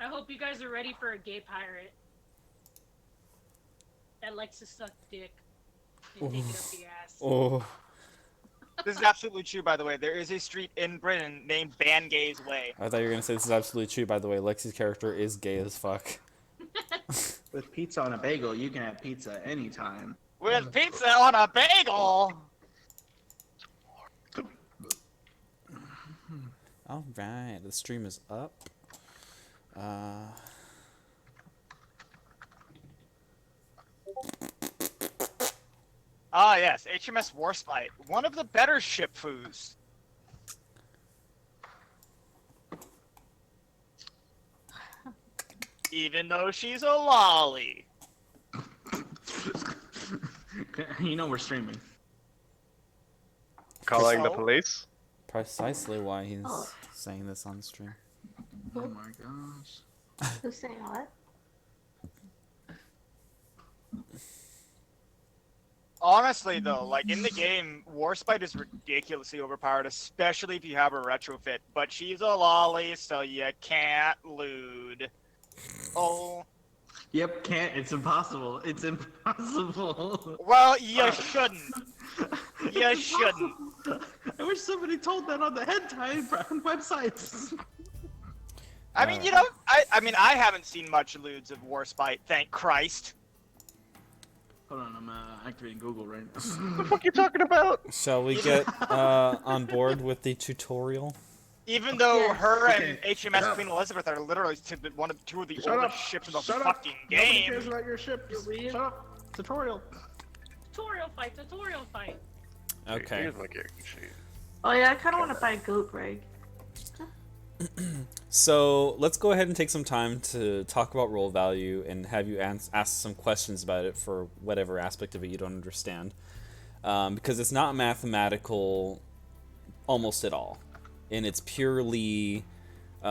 I hope you guys are ready for a gay pirate that likes to suck dick and take it up the ass. Oh, This is absolutely true, by the way. There is a street in Britain named Bangay's Way. I thought you were gonna say this is absolutely true. By the way, Lexi's character is gay as fuck. With pizza on a bagel, you can have pizza anytime. With pizza on a bagel! All right, the stream is up. Ah, yes, HMS Warspite. One of the better ship foos. Even though she's a lolly. You know we're streaming. Calling the So? police? Precisely why he's Oh. saying this on stream. Oh my gosh. Who's saying what? Honestly, though, like in the game, Warspite is ridiculously overpowered, especially if you have her retrofit. But she's a lolly, so you can't lewd. Oh, Yep, can't. It's impossible. It's impossible. well, you shouldn't. You shouldn't. I wish somebody told that on the hentai websites. I mean, you know, I mean, I haven't seen much lewds of Warspite, thank Christ. Hold on, I'm activating Google right now. What the fuck you talking about? Shall we get on board with the tutorial? Even though Yes. her Okay, and HMS shut up. Queen Elizabeth are literally two of the Shut oldest up. ships in the Shut up. fucking Nobody game. cares about your ships. You're weird. Shut up. Tutorial. Tutorial fight, tutorial fight. Okay. Here's my character sheet. Oh yeah, I kind of want to buy Goat Rig. So let's go ahead and take some time to talk about role value and have you ask some questions about it for whatever aspect of it you don't understand. Because it's not mathematical almost at all. And it's purely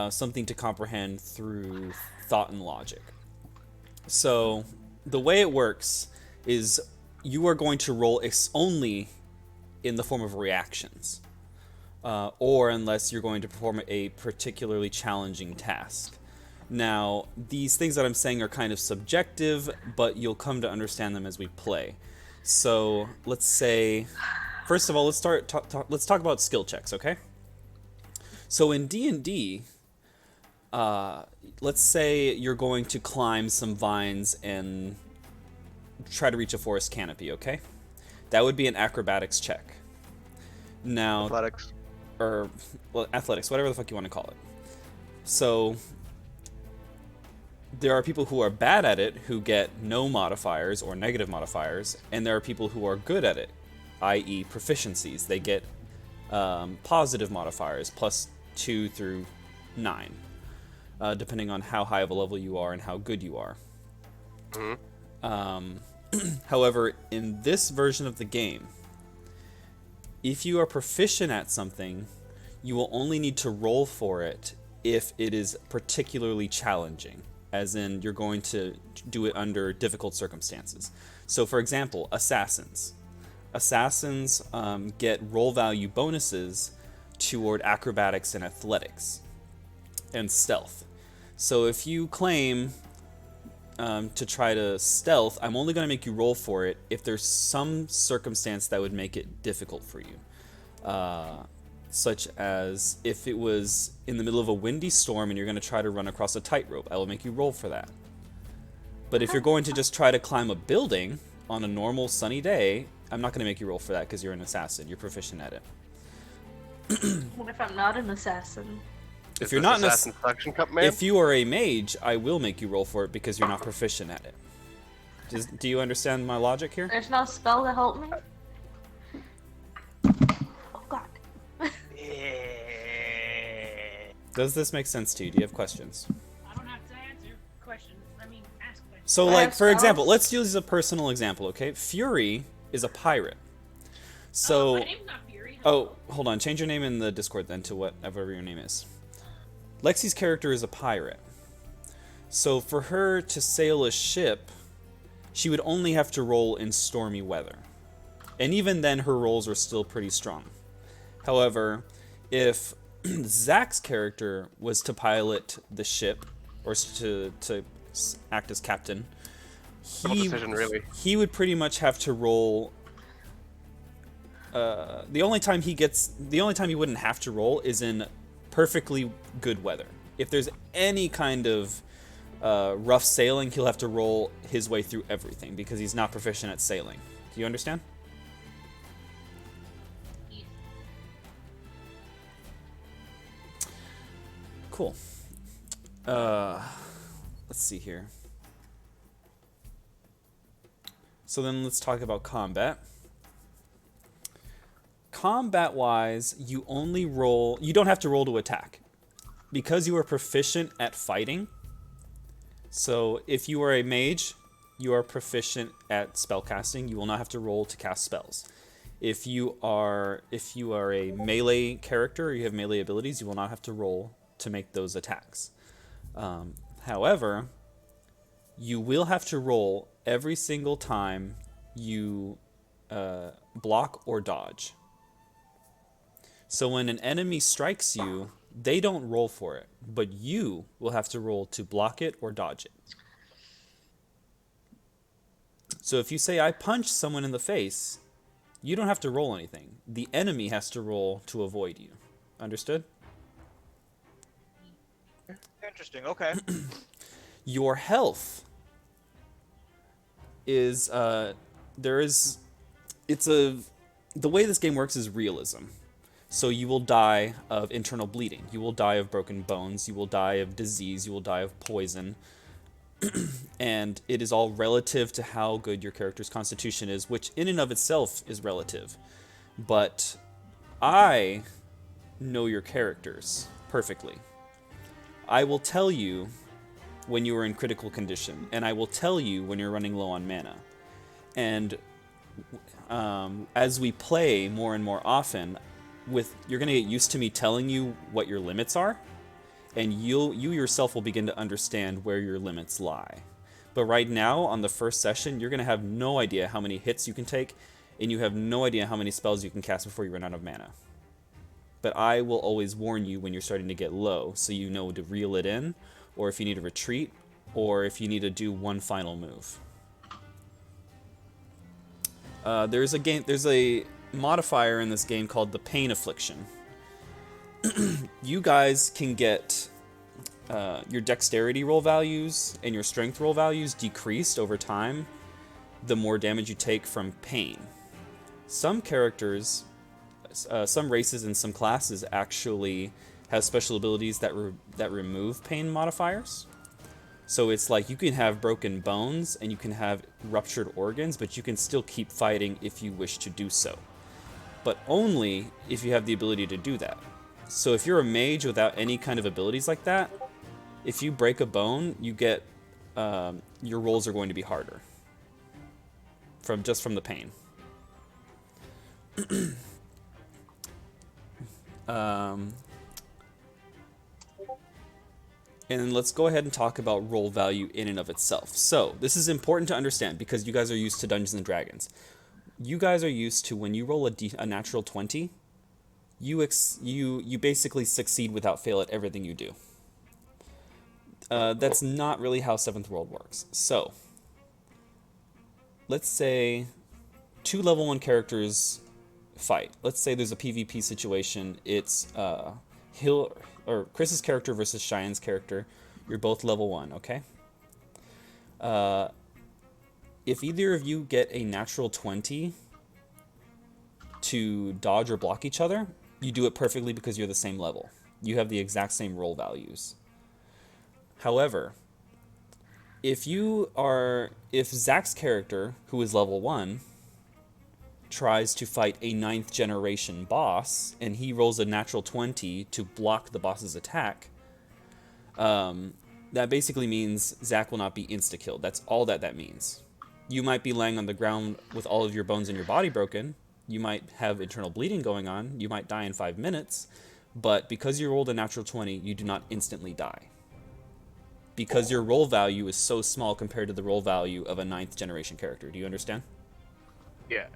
something to comprehend through thought and logic. So the way it works is you are going to roll only in the form of reactions. Or unless you're going to perform a particularly challenging task. Now, these things that I'm saying are kind of subjective, but you'll come to understand them as we play. So, let's say, first of all, let's talk about skill checks, okay? So in D&D, let's say you're going to climb some vines and try to reach a forest canopy, okay? That would be an acrobatics check. Now, Athletics. or well, athletics, whatever the fuck you want to call it. So there are people who are bad at it who get no modifiers or negative modifiers, and there are people who are good at it, i.e. proficiencies. They get positive modifiers, +2 through 9, depending on how high of a level you are and how good you are. However, in this version of the game, if you are proficient at something, you will only need to roll for it if it is particularly challenging, as in you're going to do it under difficult circumstances. So for example, assassins. Assassins get roll value bonuses toward acrobatics and athletics and stealth. So if you claim to try to stealth, I'm only going to make you roll for it if there's some circumstance that would make it difficult for you. Such as if it was in the middle of a windy storm and you're going to try to run across a tightrope, I will make you roll for that. But if you're going to just try to climb a building on a normal sunny day, I'm not going to make you roll for that because you're an assassin. You're proficient at it. What if I'm not an assassin? If you're not an Assassin Suction Cup man? If you are a mage, I will make you roll for it because you're not proficient at it. Do you understand my logic here? There's no spell to help me? Oh god. Does this make sense to you? Do you have questions? I don't have to answer questions. I mean, ask questions. So, I like, have for example, spells. let's use a personal example, okay? Fury is a pirate. So, my name's not Fury. oh, hold on. Change your name in the Discord then to whatever your name is. Lexi's character is a pirate. So, for her to sail a ship, she would only have to roll in stormy weather. And even then, her rolls are still pretty strong. However, if Zach's character was to pilot the ship, or to act as captain, Simple decision, really. he would pretty much have to roll. The only time he wouldn't have to roll is in perfectly good weather. If there's any kind of rough sailing, he'll have to roll his way through everything because he's not proficient at sailing. Do you understand? Cool. Let's see here. So then let's talk about combat. Combat-wise, you don't have to roll to attack. Because you are proficient at fighting, so if you are a mage, you are proficient at spellcasting, you will not have to roll to cast spells. If you are a melee character or you have melee abilities, you will not have to roll to make those attacks. However, you will have to roll every single time you block or dodge. So when an enemy strikes you, they don't roll for it, but you will have to roll to block it or dodge it. So if you say, I punched someone in the face, you don't have to roll anything. The enemy has to roll to avoid you. Understood? Interesting. Okay. Your health is, the way this game works is realism. So you will die of internal bleeding. You will die of broken bones. You will die of disease. You will die of poison. And it is all relative to how good your character's constitution is, which in and of itself is relative. But I know your characters perfectly. I will tell you when you are in critical condition, and I will tell you when you're running low on mana. And as we play more and more often, you're going to get used to me telling you what your limits are, and you yourself will begin to understand where your limits lie. But right now, on the first session, you're going to have no idea how many hits you can take, and you have no idea how many spells you can cast before you run out of mana. But I will always warn you when you're starting to get low, so you know to reel it in, or if you need to retreat, or if you need to do one final move. There's a modifier in this game called the Pain Affliction. You guys can get your dexterity roll values and your strength roll values decreased over time the more damage you take from pain. Some characters, some races and some classes actually have special abilities that remove pain modifiers. So it's like you can have broken bones and you can have ruptured organs, but you can still keep fighting if you wish to do so. But only if you have the ability to do that. So if you're a mage without any kind of abilities like that, if you break a bone, you get your rolls are going to be harder from the pain. And let's go ahead and talk about roll value in and of itself. So this is important to understand because you guys are used to Dungeons and Dragons. You guys are used to when you roll a natural 20, you basically succeed without fail at everything you do. That's not really how 7th World works. So let's say 2 level 1 characters fight. Let's say there's a PvP situation. It's Chris's character versus Cheyenne's character. You're both level 1, okay? If either of you get a natural 20 to dodge or block each other, you do it perfectly because you're the same level. You have the exact same roll values. However, if Zach's character, who is level 1, tries to fight a 9th generation boss, and he rolls a natural 20 to block the boss's attack, that basically means Zach will not be insta-killed. That's all that means. You might be laying on the ground with all of your bones in your body broken. You might have internal bleeding going on. You might die in 5 minutes. But because you rolled a natural 20, you do not instantly die. Because your roll value is so small compared to the roll value of a 9th generation character. Do you understand? Yeah.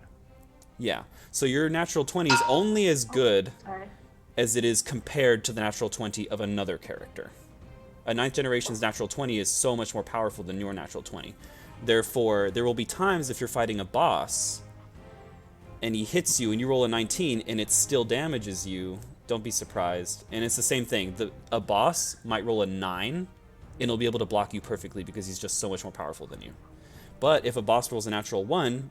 Yeah. So your natural 20 is only as good Sorry. as it is compared to the natural 20 of another character. A 9th generation's natural 20 is so much more powerful than your natural 20. Therefore, there will be times if you're fighting a boss and he hits you and you roll a 19 and it still damages you, don't be surprised. And it's the same thing. A boss might roll a 9 and he'll be able to block you perfectly because he's just so much more powerful than you. But if a boss rolls a natural 1,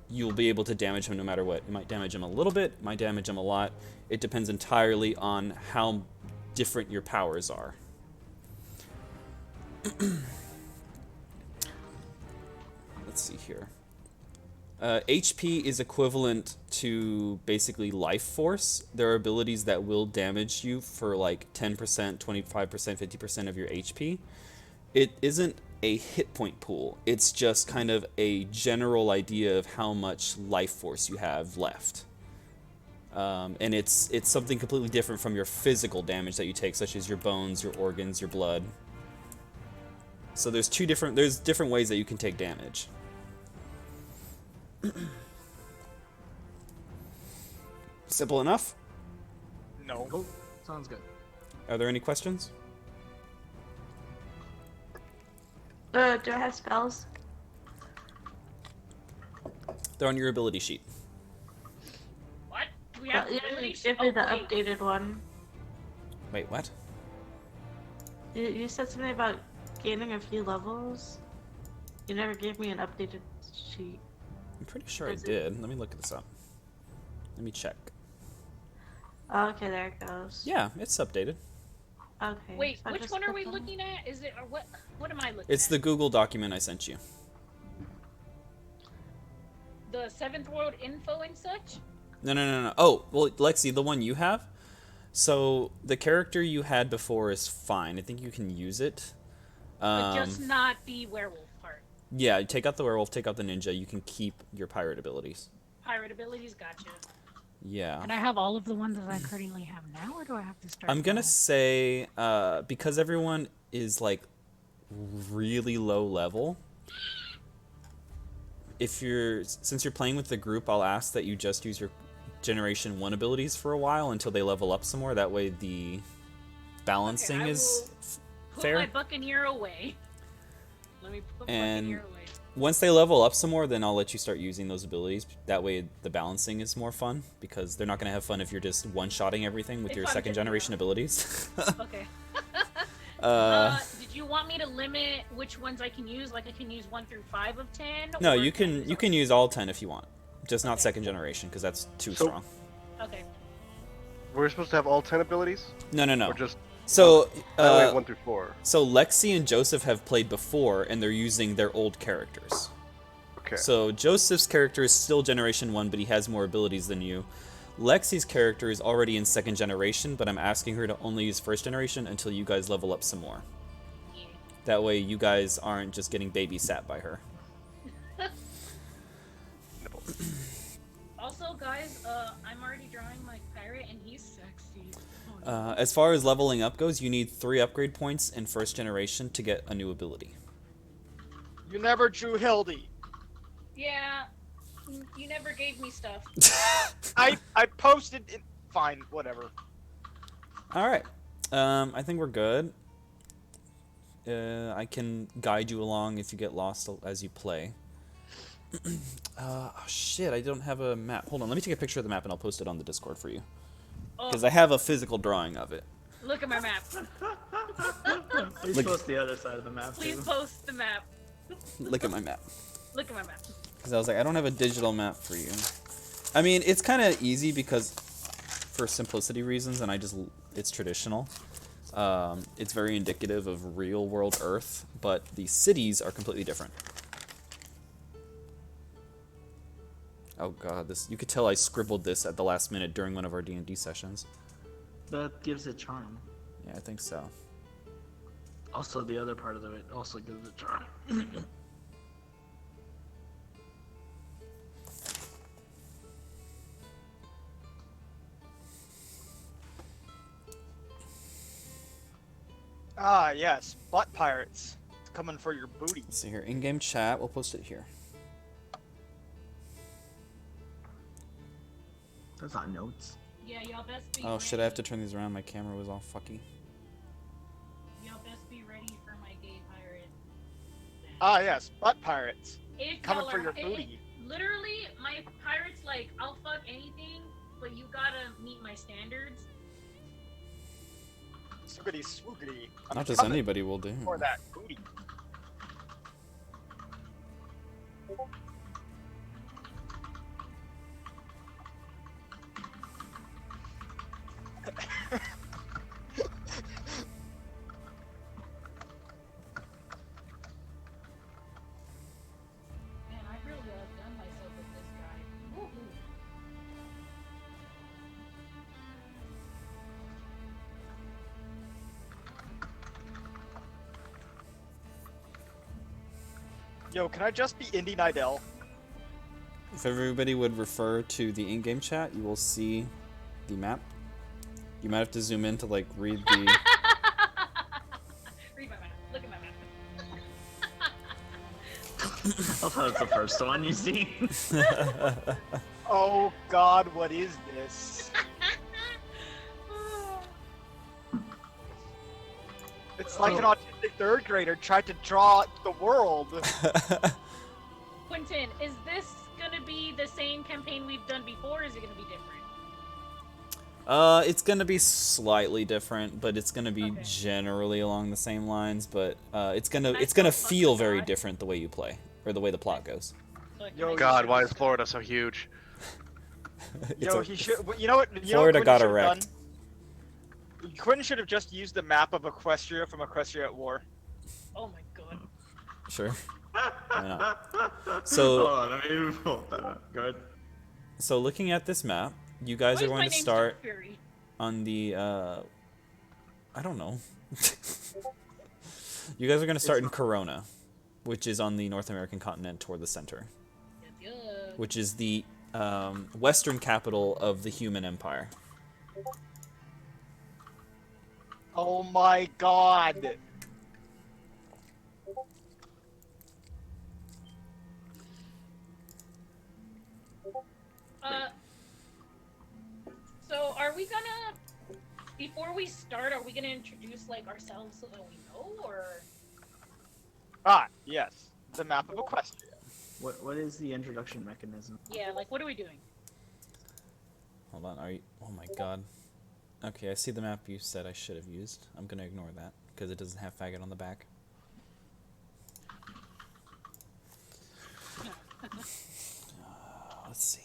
you'll be able to damage him no matter what. You might damage him a little bit, might damage him a lot. It depends entirely on how different your powers are. Let's see here. HP is equivalent to basically life force. There are abilities that will damage you for like 10%, 25%, 50% of your HP. It isn't a hit point pool. It's just kind of a general idea of how much life force you have left. And it's something completely different from your physical damage that you take, such as your bones, your organs, your blood. So there's different ways that you can take damage. Simple enough? No. Cool. Sounds good. Are there any questions? Do I have spells? They're on your ability sheet. What? We have You abilities? give me the wait. updated one. Wait, what? You said something about gaining a few levels. You never gave me an updated sheet. I'm pretty sure I Is it- did. Let me look this up. Let me check. Oh, okay, there it goes. Yeah, it's updated. Okay. Wait, so I which just one are click we on it? looking at? Is it or what? What am I looking It's at? the Google document I sent you. The Seventh World info and such. No. Oh, well, Lexi, the one you have? So, the character you had before is fine. I think you can use it. But just not the werewolf part. Yeah, take out the werewolf, take out the ninja. You can keep your pirate abilities. Pirate abilities, gotcha. Yeah. And I have all of the ones that I currently have now, or do I have to start? I'm gonna from- say, because everyone is, like, really low level, since you're playing with the group, I'll ask that you just use your Generation 1 abilities for a while until they level up some more. That way the balancing I is Put fair. my Buccaneer away. Let me put And- Buccaneer away. Once they level up some more, then I'll let you start using those abilities. That way the balancing is more fun, because they're not going to have fun if you're just one-shotting everything with If your I'm second just- generation abilities. Okay. Did you want me to limit which ones I can use? Like I can use 1 through 5 of 10? No, or you I can use you all- can use all 10 if you want. Just not Okay. second generation, because that's too So- strong. Okay. We're supposed to have all 10 abilities? No. Or just So, by the way, 1 through 4? so Lexi and Joseph have played before, and they're using their old characters. Okay. So Joseph's character is still Generation 1, but he has more abilities than you. Lexi's character is already in second generation, but I'm asking her to only use first generation until you guys level up some more. Yeah. That way you guys aren't just getting babysat by her. Also, guys, I'm already drawing my pirate, and he's sexy. As far as leveling up goes, you need 3 upgrade points in first generation to get a new ability. You never drew Hildy. Yeah. You never gave me stuff. I posted it. Fine, whatever. Alright. I think we're good. I can guide you along if you get lost as you play. Oh shit, I don't have a map. Hold on, let me take a picture of the map and I'll post it on the Discord for you. Because Oh, I have a physical drawing of it. look at my map. Please Look- post the other side of the map, Please too. post the map. Look at my map. Look at my map. Because I was like, I don't have a digital map for you. I mean, it's kind of easy because, for simplicity reasons, and it's traditional. It's very indicative of real world Earth, but the cities are completely different. Oh god, you could tell I scribbled this at the last minute during one of our D&D sessions. That gives it charm. Yeah, I think so. Also, the other part of it also gives it charm. Ah, yes, butt pirates. It's coming for your booty. Let's see here, in-game chat, we'll post it here. That's not notes. Yeah, y'all best be Oh shit, I have to turn these around, my camera was all fucky. Y'all best be Ah, yes, butt pirates. If Coming y'all for are- your it- booty. Literally, my pirates like I'll fuck anything, but you gotta meet my standards. Swoogity swoogity. I'm Not just coming anybody will do. for that booty. Man, I really outdone myself with this guy. Woohoo. Yo, can I just be Indy Nidell? If everybody would refer to the in-game chat, you will see the map. You might have to zoom in to like read the. Read my map. Look at my map. Oh, that's the first one you see. Oh God, what is this? It's like an autistic third grader tried to draw the world. Quentin, is this gonna be the same campaign we've done before, or is it gonna be different? It's gonna be slightly different, but it's gonna be Okay. generally along the same lines. But it's gonna I gonna still fuck feel the very god. different the way you play or the way the plot goes. So like, Yo, can I God, just- why is Florida so huge? It's Yo, a- he should. You know what? You Florida know what got Quentin should've erect. done? Quentin should have just used the map of Equestria from Equestria at War. Oh my god. Sure. Why not? So- Hold on, let me pull that up. Go ahead. So looking at this map, you guys Why are is my going to name start Dark Fury? on the I don't know. You guys are going to start in Corona, which is on the North American continent toward the center, Yes, which is the western capital of the human empire. Oh my God. So are we gonna, before we start, are we gonna introduce like ourselves so that we know, or? Ah, yes, the map of Equestria. What is the introduction mechanism? Yeah, like what are we doing? Hold on, are you? Oh my god. Okay, I see the map you said I should have used. I'm gonna ignore that because it doesn't have faggot on the back. Let's see.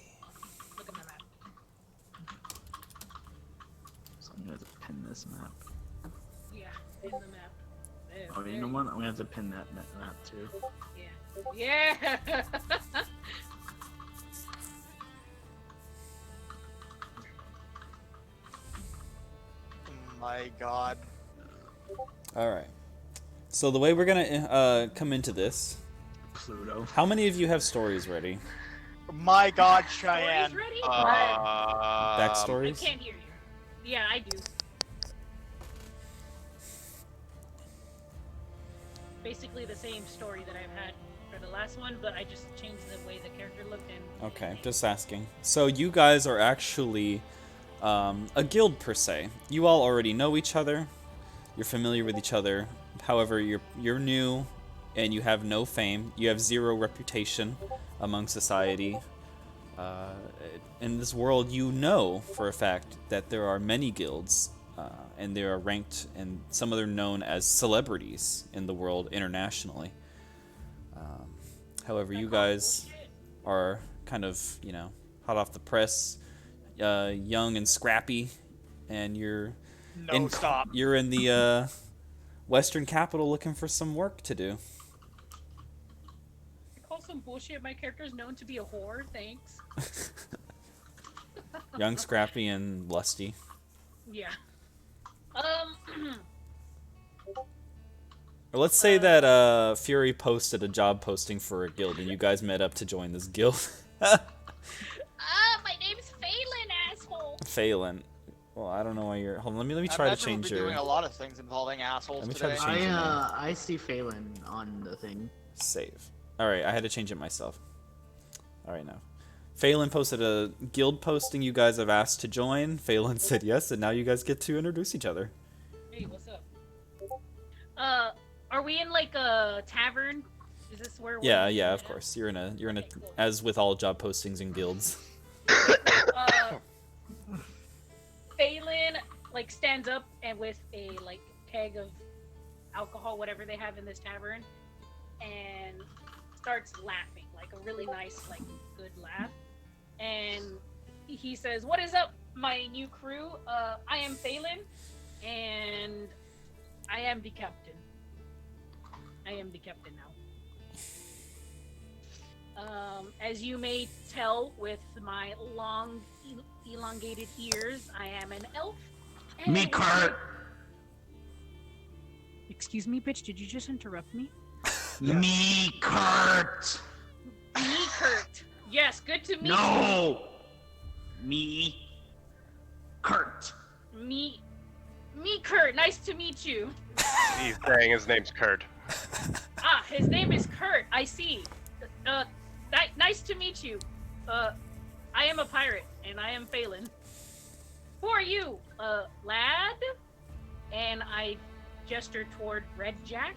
Look at my map. So I'm gonna have to pin this map. Yeah, in the map. There, Oh, you there know what? I'm gonna have to pin that map too. Yeah. Yeah. My God. All right. So the way we're gonna come into this, Pluto. how many of you have stories ready? My God, Stories Cheyenne. ready? I I Backstories? can't hear you. Yeah, I do. Basically the same story that I've had for the last one, but I just changed the way the character looked and. Okay, just asking. So you guys are actually a guild per se. You all already know each other. You're familiar with each other. However, you're new, and you have no fame. You have zero reputation among society. In this world, you know for a fact that there are many guilds, and they are ranked, and some of them are known as celebrities in the world internationally. However, you guys are kind of, you know, hot off the press, young and scrappy, and you're No, stop. you're in the western capital looking for some work to do. Call some bullshit. My character's known to be a whore. Thanks. Young, scrappy, and lusty. Yeah. Or let's say that Fury posted a job posting for a guild, and you guys met up to join this guild. My name's Phelan, asshole. Phelan. Well, I don't know why you're. Hold on, let me try to Imagine we'll change be your doing a lot of things involving assholes Let me try to today. change it. I see Phelan on the thing. save. All right, I had to change it myself. All right, now. Phelan posted a guild posting you guys have asked to join. Phelan said yes, and now you guys get to introduce each other. Hey, what's up? Are we in like a tavern? Is this where? Yeah, we're yeah, of at? course. You're in a Okay, cool. as with all job postings and guilds. Phelan like stands up and with a like keg of alcohol, whatever they have in this tavern, and starts laughing like a really nice, like good laugh. And he says, "What is up, my new crew? I am Phelan, and I am the captain. I am the captain now. As you may tell with my long, elongated ears, I am an elf. and Me, Kurt. Excuse me, bitch. Did you just interrupt me? Me, Kurt. Me, Kurt. Yes, good to meet No. Me, Kurt. you. Me, Kurt. Nice to meet you. He's saying his name's Kurt. Ah, his name is Kurt. I see. Nice to meet you. I am a pirate, and I am Phelan. Who are you, lad? And I gesture toward Red Jack.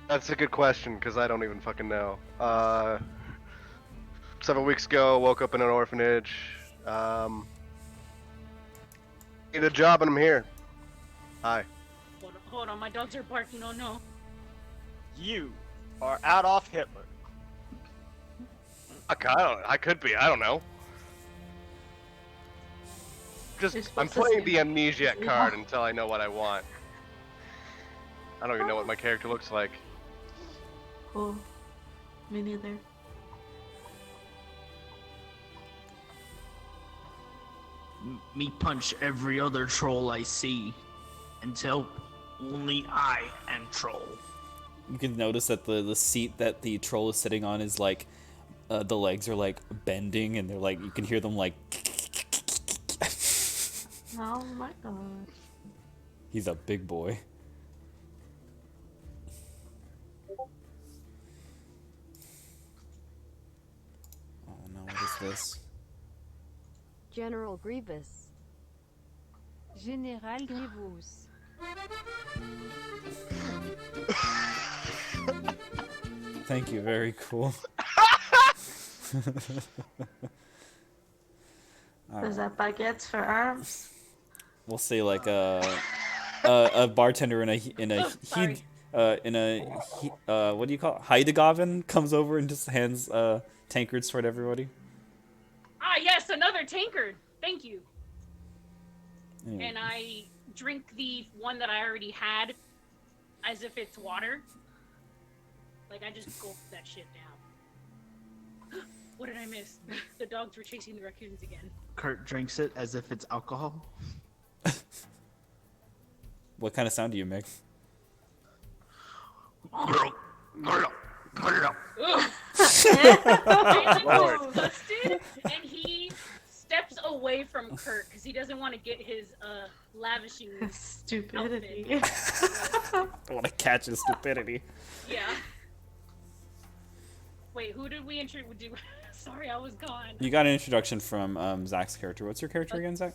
That's a good question, because I don't even fucking know. Several weeks ago, woke up in an orphanage. Need a job and I'm here. Hi. Hold on, my dogs are barking. Oh no. You are Adolf Hitler. I could be, I don't know. You're I'm supposed to playing say the amnesiac Yeah. card until I know what I want. I don't even know what my character looks like. Cool. Me neither. Me punch every other troll I see until only I am troll. You can notice that the seat that the troll is sitting on is like, the legs are like bending, and they're like, you can hear them like. Oh my god. He's a big boy. Oh no, what is this? General Grievous. General Grievous. Thank you, very cool. Is that baguettes for arms? We'll say like a bartender in a Sorry. what do you call it? Heidegaven comes over and just hands tankards toward everybody. Ah, yes, another tankard. Thank you. Anyway. And I drink the one that I already had as if it's water. Like, I just gulp that shit down. What did I miss? The dogs were chasing the raccoons again. Kurt drinks it as if it's alcohol. What kind of sound do you make? Ugh. Lord. Disgusted, and he steps away from Kurt because he doesn't want to get his lavishing. Stupidity. I want to catch his stupidity. Yeah. Wait, who did we introduce? Sorry, I was gone. You got an introduction from Zach's character. What's your character again, Zach?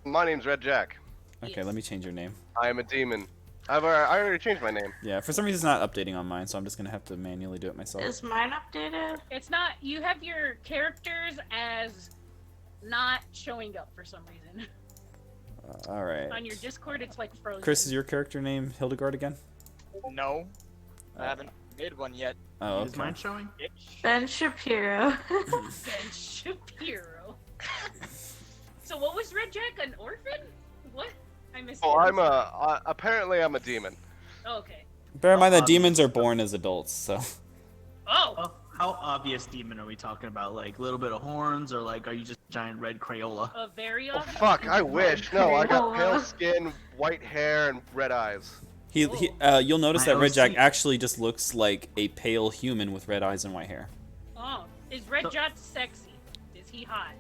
My name's Red Jack. Okay, Yes. let me change your name. I am a demon. I already changed my name. Yeah, for some reason it's not updating on mine, so I'm just gonna have to manually do it myself. Is mine updated? It's not. You have your characters as not showing up for some reason. All right. On your Discord, it's like frozen. Chris, is your character name Hildegard again? No, I haven't made one yet. Oh, Is okay. mine showing? Bitch. Ben Shapiro. Ben Shapiro. So what was Red Jack? An orphan? What? I missed Oh, it. I'm apparently I'm a demon. Oh, okay. Bear in mind that obvious. demons are born as adults, so. Oh, Oh, how obvious demon are we talking about? Like, little bit of horns, or like, are you just a giant red Crayola? a very Oh obvious. fuck, I wish. No, I got pale Crayola. skin, white hair, and red eyes. You'll notice that Red Jack IOC. actually just looks like a pale human with red eyes and white hair. Oh, is Red So- Jack sexy? Is he hot?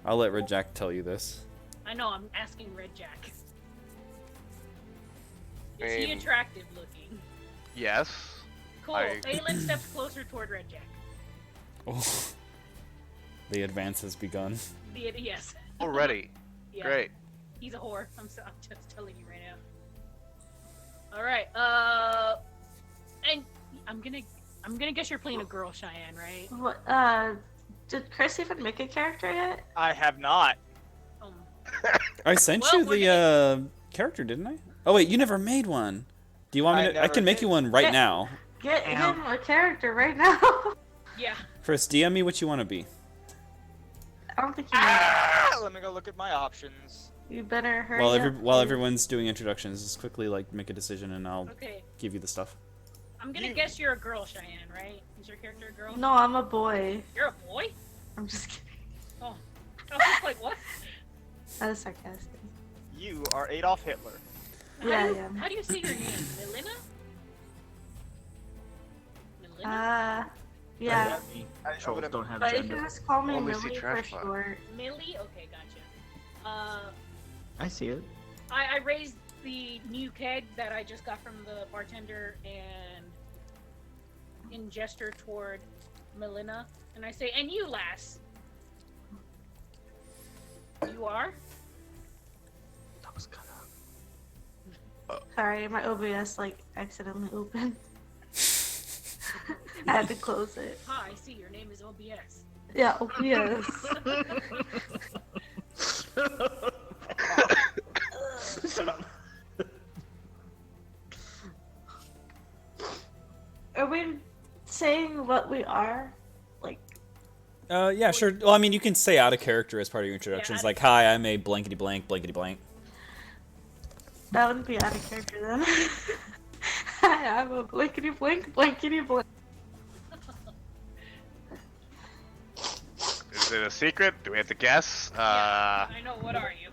I'll let Red Jack tell you this. I know. I'm asking Red Jack. I Is he mean- attractive looking? Yes. Cool. I- Phelan steps closer toward Red Jack. Oh. The advance has begun. Yes. Already. Yeah. Great. He's a whore. I'm just telling you right now. All right. gonna guess you're playing a girl, Cheyenne, right? What? Did Chris even make a character yet? I have not. Um, I sent Well, you we're the character, didn't I? Oh wait, you never made one. Do you want me I to? I never can make did. you one right Yeah. now. Get Ow. him a character right now. yeah. Chris, DM me what you want to be. I don't think you. Ah, let me go look at my options. You better hurry While up. while everyone's doing introductions, just quickly like make a decision and I'll Okay. give you the stuff. I'm gonna guess you're a girl, Cheyenne, right? Is your character a girl? No, I'm a boy. You're a boy? I'm just kidding. Oh. I was just like, what? That is sarcastic. You are Adolf Hitler. Yeah, I am. How do you say your name? Melina? Melina? Yeah. I Trolls would've- don't have But you can gender. just call me Only see Millie for trash pile. short. Millie? Okay, gotcha. I see it. I raised the new keg that I just got from the bartender and in gesture toward Melina, and I say, "And you, lass, you are." That was cut out. Sorry, my OBS like accidentally opened. I had to close it. Hi, I see your name is OBS. Yeah, OBS. Shut up. Are we saying what we are? Like, Yeah, sure. Well, I mean, you can say out of character as part of your introductions, out of- like, "Hi, I'm a blankety blank, blankety blank." that wouldn't be out of character then. I'm a blankety blank, blankety blank. Is it a secret? Do we have to guess? Yeah, I know. What are you?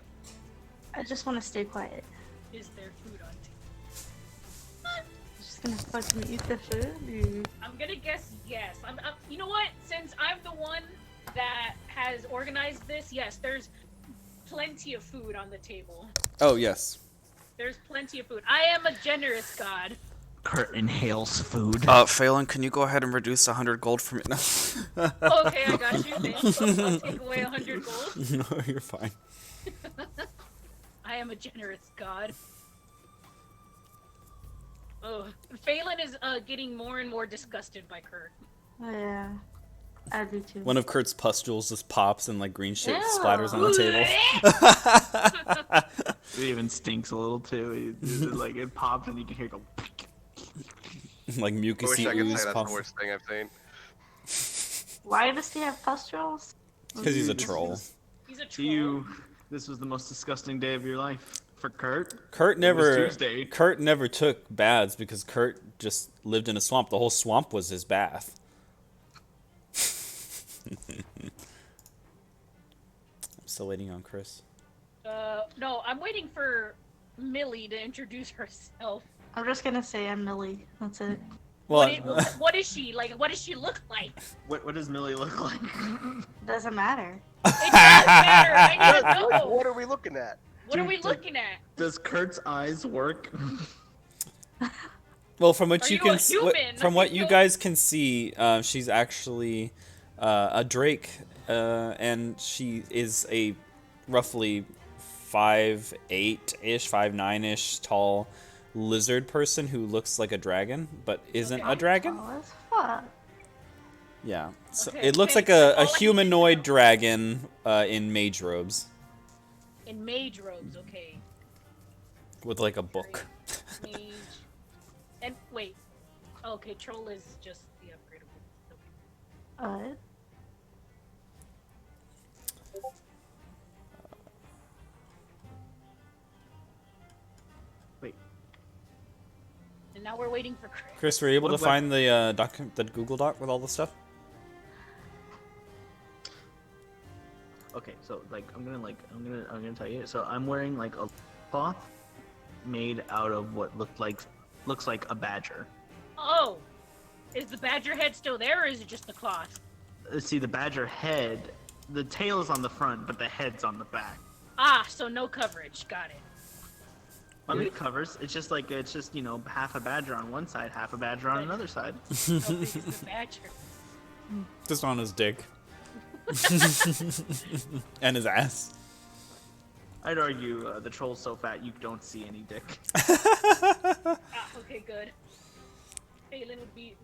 I just want to stay quiet. Is there food on table? I'm just gonna fucking eat the food. I'm gonna guess yes. You know what? Since I'm the one that has organized this, yes, there's plenty of food on the table. Oh yes. There's plenty of food. I am a generous god. Kurt inhales food. Phelan, can you go ahead and reduce 100 gold from it now? Okay, I got you. Thanks. I'll take away 100 gold. No, you're fine. I am a generous god. Oh, Phelan is getting more and more disgusted by Kurt. Oh, yeah, I'd be too. One of Kurt's pustules just pops and like green shit Ew. splatters on the table. It even stinks a little too. Like it pops and you can hear it go. Like I wish mucusy I could ooze say that's puff. the worst thing I've seen. Why does he have pustules? Because he's a troll. He's a To troll. you, this was the most disgusting day of your life. For Kurt, Kurt was never Tuesday. Kurt never took baths because Kurt just lived in a swamp. The whole swamp was his bath. I'm still waiting on Chris. No, I'm waiting for Millie to introduce herself. I'm just gonna say I'm Millie. That's it. Well, What is she like? What does she look like? what does Millie look like? Doesn't matter. It does matter. I need to know. What are we looking at? What are Dude, we like- looking at? Does Kurt's eyes work? well, from what Are you you can a s- human? from what you guys can see, she's actually a drake, and she is a roughly 5'8"-ish, 5'9"-ish tall lizard person who looks like a dragon but isn't a dragon. Oh, as fuck. Yeah, so Okay, it looks okay, like so all I a need to humanoid know- dragon in mage robes In mage robes, okay. with like a book. Mage. And wait. Okay, troll is just the upgradable. Okay. What? Wait, And now we're waiting for Chris. Chris, were you able What to web- find the Google Doc with all the stuff? okay, so like I'm gonna tell you. So I'm wearing like a cloth made out of what looks like a badger. Oh! Is the badger head still there, or is it just the cloth? See, the badger head, the tail is on the front, but the head's on the back. Ah, so no coverage. Got it. I mean, it covers. It's just half a badger on one side, half a badger on another side. How big is the badger? Just on his dick. And his ass. I'd argue the troll's so fat you don't see any dick. Ah, okay, good. Phelan would be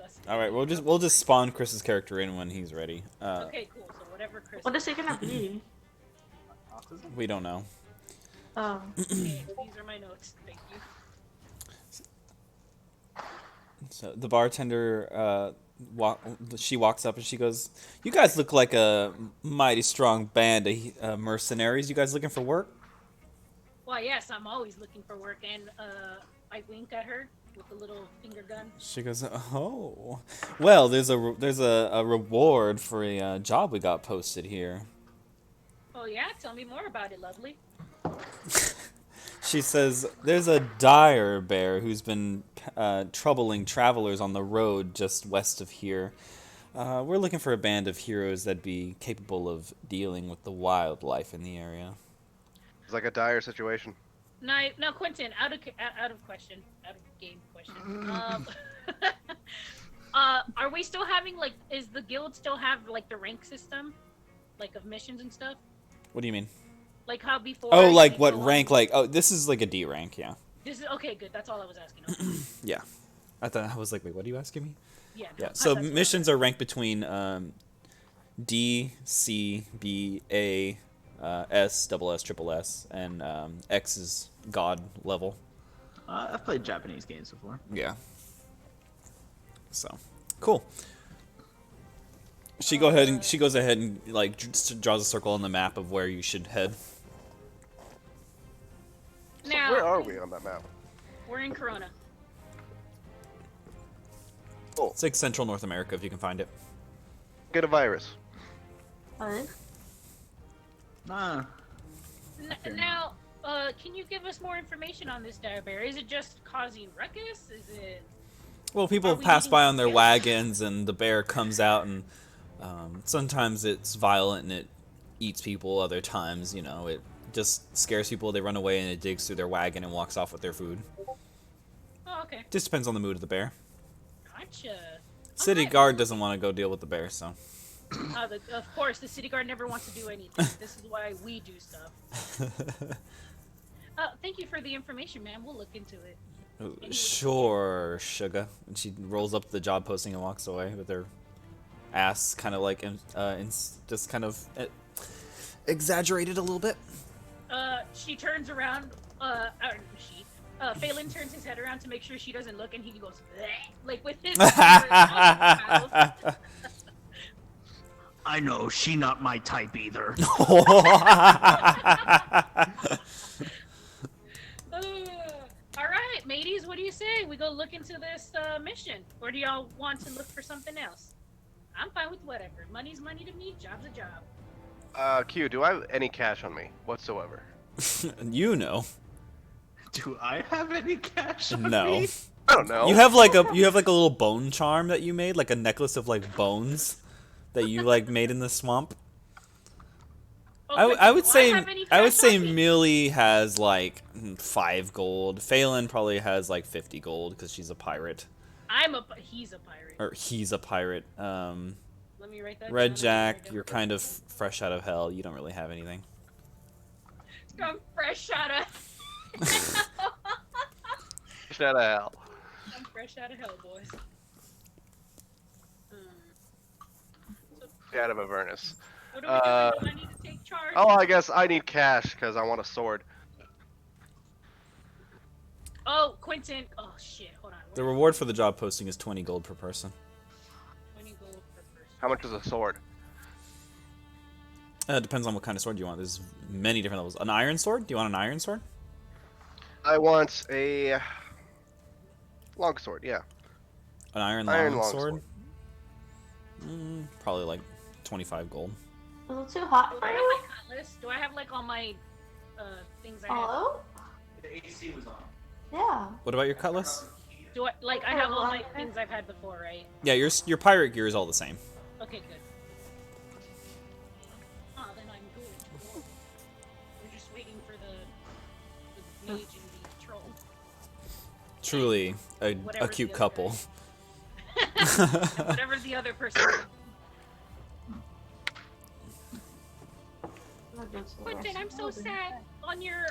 disgusting. All right, we'll just spawn Chris's character in when he's ready. Okay, cool. So whatever Chris. What is he gonna be? Autism? We don't know. Oh. Okay, these are my notes. Thank you. So the bartender, she walks up and she goes, "You guys look like a mighty strong band of mercenaries. You guys looking for work?" Well, yes, I'm always looking for work, and I wink at her with the little finger gun. She goes, "Oh, well, there's a reward for a job we got posted here." Oh yeah, tell me more about it, lovely. She says, "There's a dire bear who's been troubling travelers on the road just west of here. We're looking for a band of heroes that'd be capable of dealing with the wildlife in the area." It's like a dire situation. Now, Quentin, out of question, out of game question. Are we still having is the guild still have the rank system, of missions and stuff? What do you mean? Like how before? Oh, you what go rank? on- Oh, this is like a D rank, yeah. This is okay. Good. That's all I was asking. Okay. Yeah. I was like, wait, what are you asking me? Yeah. Yeah. no, So that's what missions are ranked between D, C, B, A, S, double S, triple S, and X is God level. I've played Japanese games before. Yeah. So, cool. She goes ahead and just draws a circle on the map of where you should head. So Now, where are we on that map? We're in Corona. It's like Central North America if you can find it. Get a virus. What? Nah. Now, can you give us more information on this dire bear? Is it just causing ruckus? Is it? Well, people Are we pass needing by on their help? wagons, and the bear comes out, and sometimes it's violent and it eats people. Other times, it just scares people. They run away, and it digs through their wagon and walks off with their food. Oh, okay. Just depends on the mood of the bear. Gotcha. City Alright. guard doesn't want to go deal with the bear, so. Of course, the city guard never wants to do anything. This is why we do stuff. Thank you for the information, man. We'll look into it. Sure, sugar. And she rolls up the job posting and walks away with her ass kind of just kind of exaggerated a little bit. She turns around. Phelan turns his head around to make sure she doesn't look, and he goes bleh, with his. mouth. I know, she not my type either. All right, mateys, what do you say? We go look into this mission, or do y'all want to look for something else? I'm fine with whatever. Money's money to me. Job's a job. Q, do I have any cash on me whatsoever? You know. Do I have any cash on No. me? I don't know. You have like a little bone charm that you made, like a necklace of bones that you made in the swamp. Oh, I would do say have any I would cash say on me? Millie has 5 gold. Phelan probably has 50 gold because she's a pirate, He's a pirate. or he's a pirate. Let me write that. Red down. Jack, you're kind of fresh out of hell. You don't really have anything. I'm fresh out of. Fish out of hell. I'm fresh out of hell, boys. Fish out of Avernus. What are we doing? Do I need to take charge? Oh, I guess I need cash because I want a sword. Oh, Quentin. Oh shit. Hold on. The reward for the job posting is 20 gold per person. 20 gold per person. How much is a sword? It depends on what kind of sword you want. There's many different levels. An iron sword? Do you want an iron sword? I want a long sword. Yeah. An iron Iron long long sword? Probably 25 gold. Is it too hot Do for I have you? my cutlass? Do I have all my things I have? Hello? The AC was on. Yeah. What about your cutlass? Do I I have all my things I've had before, right? Yeah, your pirate gear is all the same. Okay, good. Then I'm good. Cool. We're just waiting for the mage and the troll. Truly a Whatever the cute other couple. Whatever the other person. Quentin, I'm so sad. On your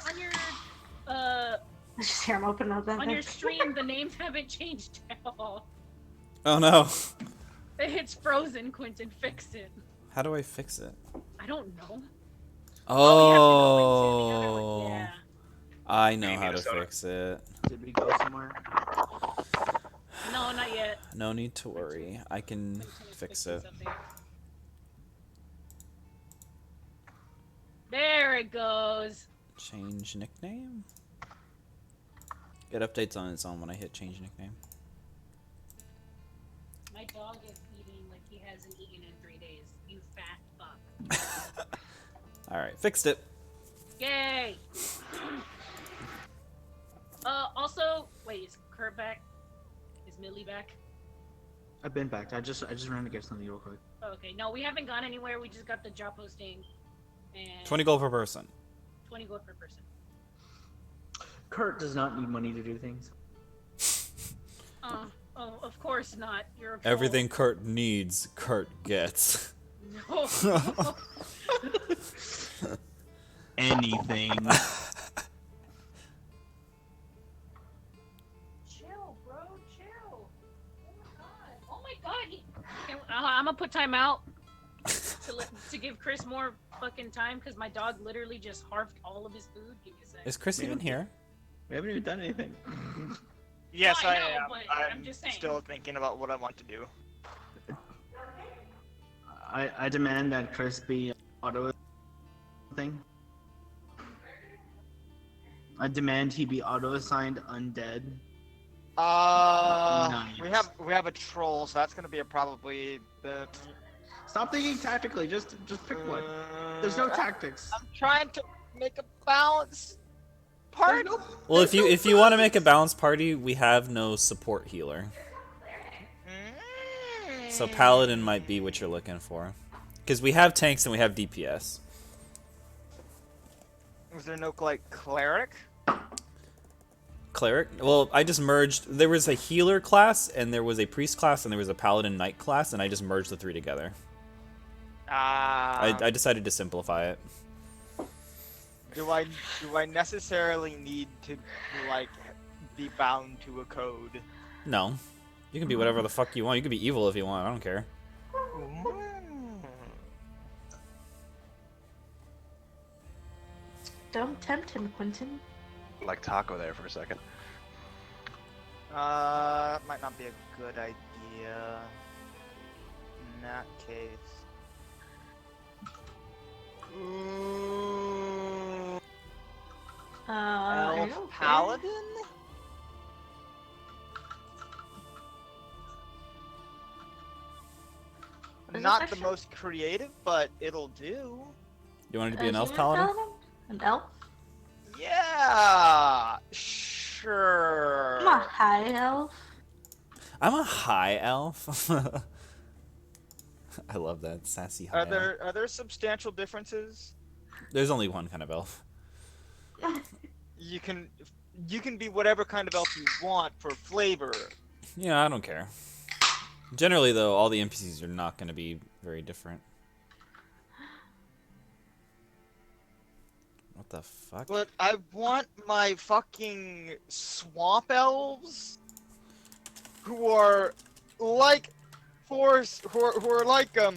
Just hear him open up that on your thing. stream, the names haven't changed at all. Oh no. It's frozen, Quentin. Fix it. How do I fix it? I don't know. Oh. You have to go into the other one. Yeah. I know You how need to a soda. fix it. Did we go somewhere? No, not yet. No need to worry. I can Quentin is fix fixing it. something. There it goes. Change nickname? Get updates on its own when I hit change nickname. My dog is eating like he hasn't eaten in 3 days. You fat fuck. Alright, fixed it. Yay! Also, wait, is Kurt back? Is Millie back? I've been back. I just ran to get something real quick. Oh, okay, no, we haven't gone anywhere. We just got the job posting. And 20 gold per person. 20 gold per person. Kurt does not need money to do things. Oh, of course not. You're a troll. Everything Kurt needs, Kurt gets. No. Anything. Chill, bro. Chill. Oh my god. I'm gonna put time out to give Chris more fucking time because my dog literally just harved all of his food. Give me a sec. Is Chris even here? We haven't even done anything. Yes, No, I I know, am. but I'm I'm just saying. still thinking about what I want to do. I demand that Chris be auto thing. I demand he be auto assigned undead. Nice. We have a troll, so that's gonna be probably the. Stop thinking tactically. Just pick one. There's no tactics. I'm trying to make a balance. Part. Well, if you want to make a balanced party, we have no support healer. So Paladin might be what you're looking for. Because we have tanks and we have DPS. Was there no like cleric? Cleric? Well, I just merged. There was a healer class, and there was a priest class, and there was a paladin knight class, and I just merged the three together. I decided to simplify it. Do I necessarily need to like be bound to a code? No. You can be whatever the fuck you want. You can be evil if you want. I don't care. Don't tempt him, Quentin. Like taco there for a second. That might not be a good idea. In that case. Are you Elf okay? Paladin? Is Not this the actually- most creative, but it'll do. You wanted to A be an elf human paladin? An elf? Yeah, sure. I'm a high elf. I'm a high elf. I love that sassy high elf. Are there substantial differences? There's only one kind of elf. You can be whatever kind of elf you want for flavor. Yeah, I don't care. Generally, though, all the NPCs are not going to be very different. What the fuck? But I want my fucking swamp elves, who are like who are like Not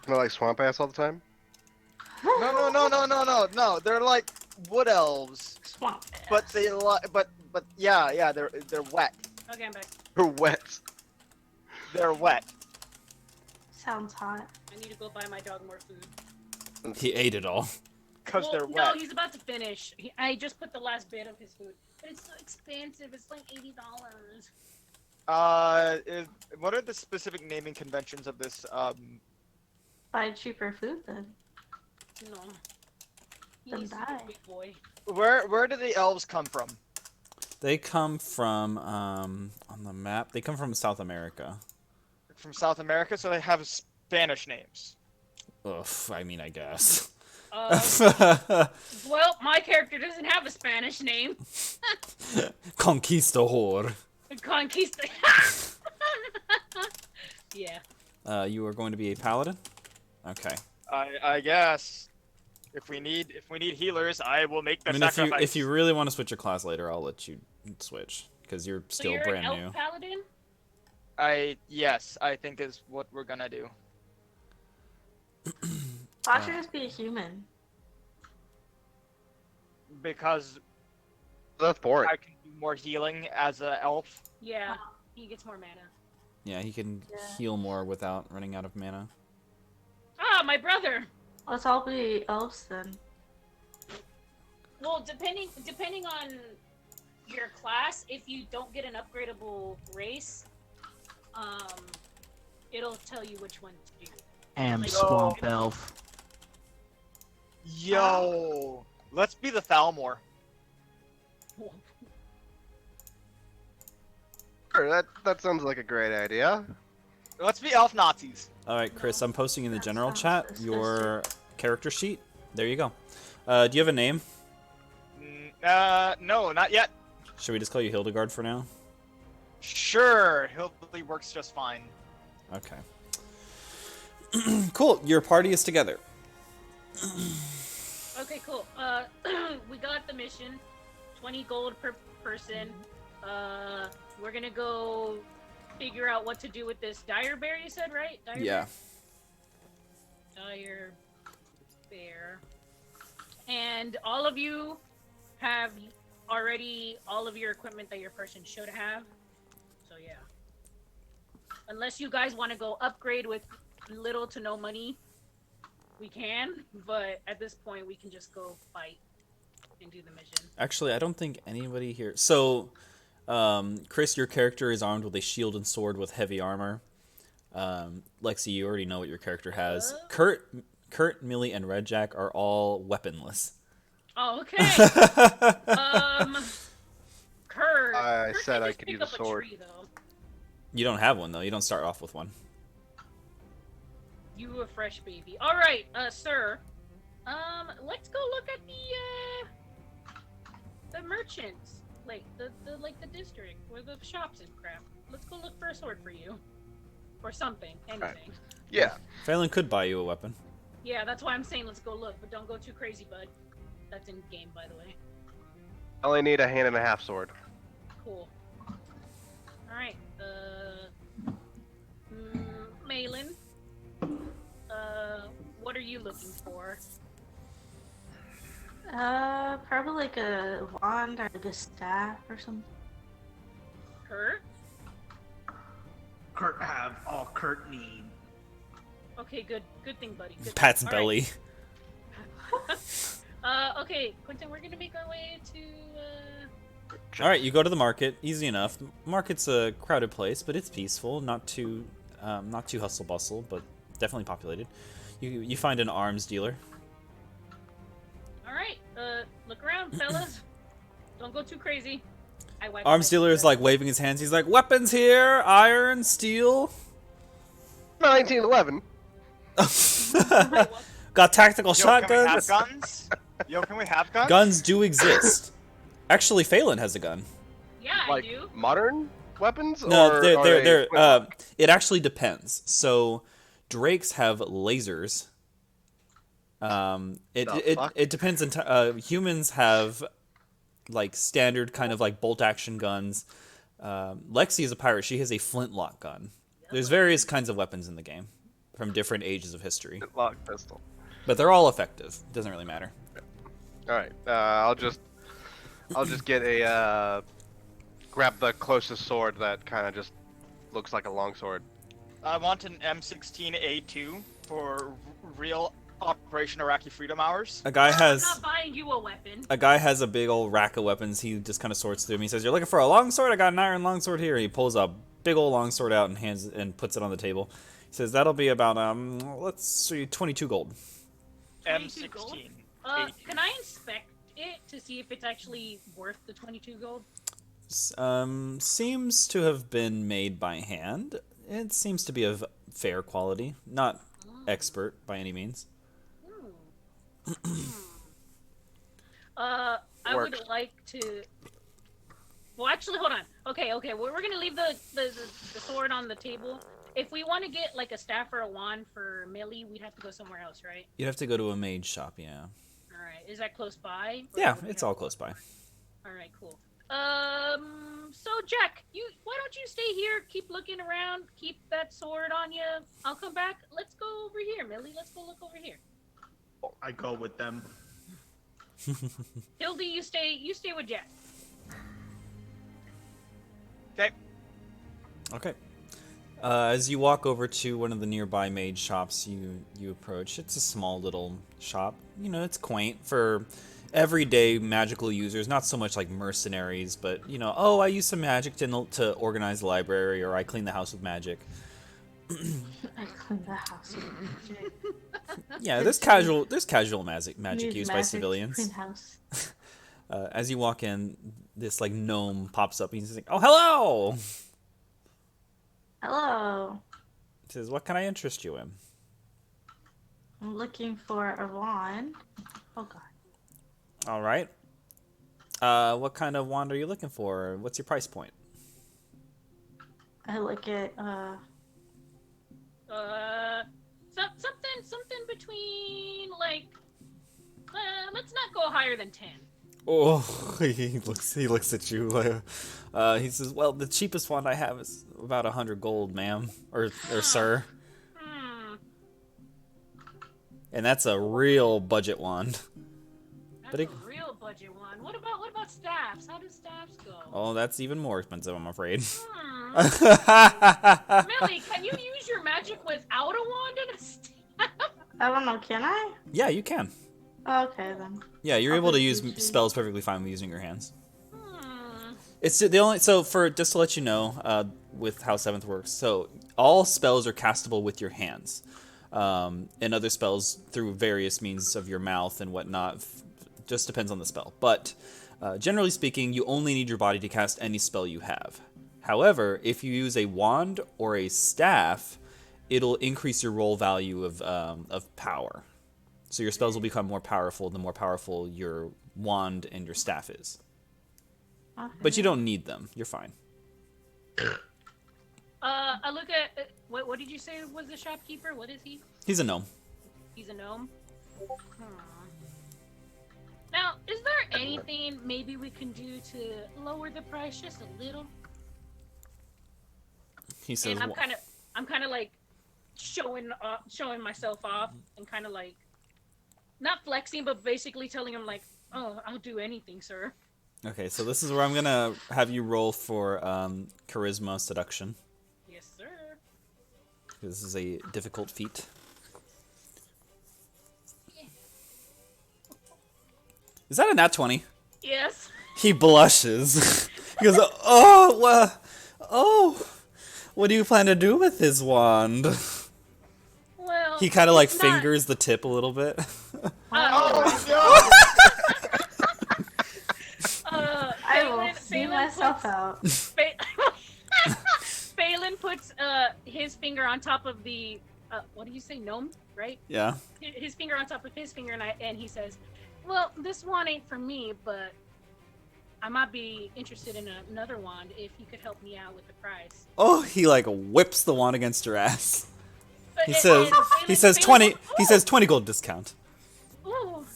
like swamp ass all the time. no. They're like wood elves, Swamp. but they but yeah, they're wet. Okay, I'm back. Or wet. They're wet. Sounds hot. I need to go buy my dog more food. He ate it all. Because Well, they're no, wet. he's about to finish. I just put the last bit of his food. But it's so expensive. It's like $80. What are the specific naming conventions of this? Buy cheaper food then. No. Then He's a die. big boy. Where do the elves come from? They come from, on the map, they come from South America. From South America, so they have Spanish names. Ugh, I mean, I guess. Well, my character doesn't have a Spanish name. Conquistador. Conquista. Yeah. You are going to be a paladin? Okay. I guess. If we need healers, I will make the I mean, sacrifice. if you really want to switch your class later, I'll let you switch because you're So still you're brand an elf new. paladin? Yes, I think is what we're gonna do. Why should just be a human? Because That's boring. I can do more healing as an elf. Yeah, he gets more mana. Yeah, he can Yeah. heal more without running out of mana. Ah, my brother. Let's all be elves then. Well, depending on your class, if you don't get an upgradable race, it'll tell you which one to do. Am Like- swamp elf. Yo, let's be the Thalmor. Sure, that sounds like a great idea. Let's be elf Nazis. All right, Chris, I'm posting in the That general sounds chat disgusting. your character sheet. There you go. Do you have a name? No, not yet. Should we just call you Hildegard for now? Sure, Hillbilly works just fine. Okay. Cool. Your party is together. Okay, cool. We got the mission. 20 gold per person. We're gonna go figure out what to do with this dire bear. You said, right? Dire Yeah. Dire bear. And all of you have already all of your equipment that your person should have. So yeah. Unless you guys want to go upgrade with little to no money, we can. But at this point, we can just go fight and do the mission. Actually, I don't think anybody here. So, Chris, your character is armed with a shield and sword with heavy armor. Lexi, you already know what your character has. Kurt, Millie, and Red Jack are all weaponless. Oh, okay. Kurt. I Kurt said can I just could pick use a up sword. tree, though. You don't have one though. You don't start off with one. You a fresh baby. All right, sir. Let's go look at the merchants, like the district where the shops and crap. Let's go look for a sword for you, or something, anything. Yeah. Phelan could buy you a weapon. Yeah, that's why I'm saying let's go look, but don't go too crazy, bud. That's in game, by the way. I only need a hand and a half sword. Cool. All right. Malin. What are you looking for? Probably like a wand or like a staff or something. Kurt? Kurt have all Kurt need. Okay, good thing, buddy. Good Pat's thing. All belly. right. Okay, Quentin, we're gonna make our way to, All right, you go to the market. Easy enough. Market's a crowded place, but it's peaceful. Not too hustle bustle, but definitely populated. You find an arms dealer. Alright, look around, fellas. Don't go too crazy. I wipe Arms my dealer is feet. like waving his hands. He's like, weapons here, iron, steel. 1911. Got tactical Yo, can we have shotguns. guns? Yo, can we have guns? Guns do exist. Actually, Phelan has a gun. Yeah, Like I do. modern weapons? No, or they're are they're they- it actually depends. So, Drakes have lasers. fuck? It depends. Humans have like standard kind of like bolt action guns. Lexi is a pirate. She has a flintlock gun. There's various kinds of weapons in the game from different ages of history, Lock pistol. but they're all effective. Doesn't really matter. All right. I'll just get a grab the closest sword that kind of just looks like a long sword. I want an M16A2 for real Operation Iraqi Freedom Hours. A guy I'm has not buying you a weapon. a big old rack of weapons. He just kind of sorts through them. He says, "You're looking for a long sword? I got an iron long sword here." He pulls a big old long sword out and puts it on the table. He says, "That'll be about let's see, 22 gold." 22 gold? M16. Can I inspect it to see if it's actually worth the 22 gold? Seems to have been made by hand. It seems to be of fair quality, not expert by any means. I Works. would like to. Well, actually, hold on. Okay. We're gonna leave the sword on the table. If we want to get like a staff or a wand for Millie, we'd have to go somewhere else, right? You'd have to go to a mage shop, yeah. All right. Is that close by? Or Yeah, do we it's have- all close by. All right. Cool. So Jack, why don't you stay here? Keep looking around. Keep that sword on you. I'll come back. Let's go over here, Millie. Let's go look over here. I go with them. Hildy, you stay with Jack. Okay. Okay. As you walk over to one of the nearby mage shops, you approach. It's a small little shop. You know, it's quaint for everyday magical users. Not so much like mercenaries, but you know, oh, I use some magic to organize the library, or I clean the house with magic. I clean the house with magic. Yeah, there's casual magic Use used by magic to civilians. clean house. As you walk in, this like gnome pops up. And he's like, "Oh, hello." Hello. He says, "What can I interest you in?" I'm looking for a wand. Oh god. All right. What kind of wand are you looking for? What's your price point? I look at Something between like. Let's not go higher than 10. Oh, he looks at you. He says, "Well, the cheapest wand I have is about 100 gold, ma'am, or sir." And that's a real budget wand. That's But a real budget one. What about staffs? How do staffs go? Oh, that's even more expensive, I'm afraid. Millie, can you use your magic without a wand and a staff? I don't know, can I? Yeah, you can. Okay then. Yeah, you're I'll able to just use use- spells perfectly fine with using your hands. It's the only just to let you know, with how Seventh works. So all spells are castable with your hands, and other spells through various means of your mouth and whatnot. Just depends on the spell. But generally speaking, you only need your body to cast any spell you have. However, if you use a wand or a staff, it'll increase your roll value of power. So your spells will become more powerful the more powerful your wand and your staff is. Okay. But you don't need them. You're fine. I look at what did you say was the shopkeeper? What is he? He's a gnome. He's a gnome. Now, is there anything maybe we can do to lower the price just a little? He says, And I'm kind of like showing myself off and kind of like not flexing, but basically telling him like, "Oh, I'll do anything, sir." okay, so this is where I'm gonna have you roll for charisma seduction. Yes, sir. This is a difficult feat. Is that a nat 20? Yes. He blushes. He goes, oh, what do you plan to do with his wand? Well, He kind of like it's not- fingers the tip a little bit. Oh I will Phelan- see Phelan myself puts- out. Phelan puts his finger on top of the what do you say, gnome, right? Yeah. His finger on top of his finger, and he says, "Well, this wand ain't for me, but I might be interested in another wand if you could help me out with the price." Oh, he like whips the wand against your ass. He And- says, and Phelan- he says Phelan 20. goes, He says 20 gold discount. "Ooh,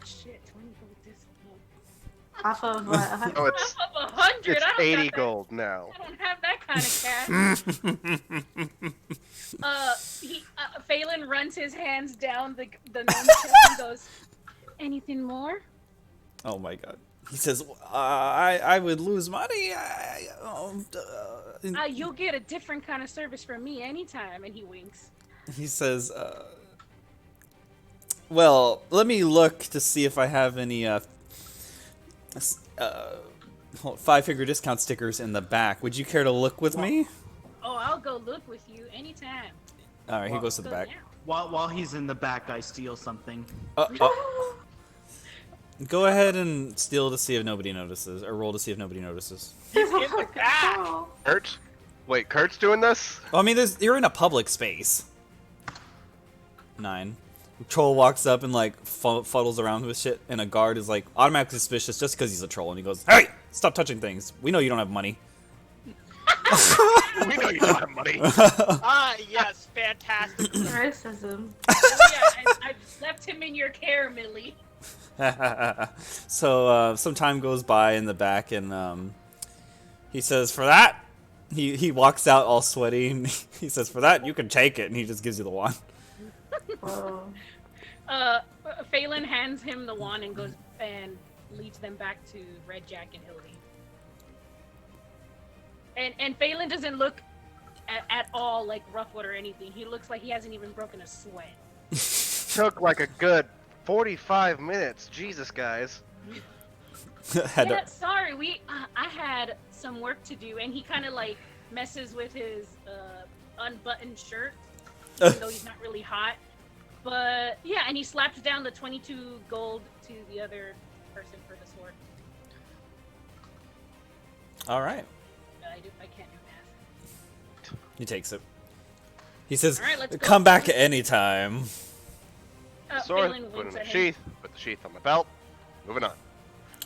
shit, 20 gold discount. Off of what? Oh, it's Half of 100. it's I don't 80 got that- gold now. I don't have that kind of cash." Phelan runs his hands down the gnome's chest and goes, "Anything more?" Oh my god. He says, I would lose money. You'll get a different kind of service from me anytime. And he winks. He says, well, let me look to see if I have any 5-figure discount stickers in the back. Would you care to look with me? Oh, I'll go look with you anytime. All right, he goes to the Go back. now. While he's in the back, I steal something. Go ahead and steal to see if nobody notices, or roll to see if nobody notices. He's in the back. Oh. Kurt? Wait, Kurt's doing this? Well, I mean, you're in a public space. 9. Troll walks up and like fuddles around with shit, and a guard is like automatically suspicious just because he's a troll, and he goes, "Hey, stop touching things. We know you don't have money." We know you don't have money. Yes, fantastic. Racism. Yeah, I left him in your care, Millie. So some time goes by in the back, and he says, "For that," he walks out all sweaty. And he says, "For that, you can take it," and he just gives you the wand. Whoa. Phelan hands him the wand and goes and leads them back to Red Jack and Hildy. And Phelan doesn't look at all like Roughwood or anything. He looks like he hasn't even broken a sweat. Took like a good 45 minutes. Jesus, guys. Had to- Yeah, sorry, I had some work to do, and he kind of like messes with his unbuttoned shirt, even though he's not really hot. But yeah, and he slaps down the 22 gold to the other person for the sword. All right. I can't do math. He takes it. He says, All right, let's go. "Come back anytime." Sword, Phelan put it in winks the at him. sheath, put the sheath on my belt. Moving on.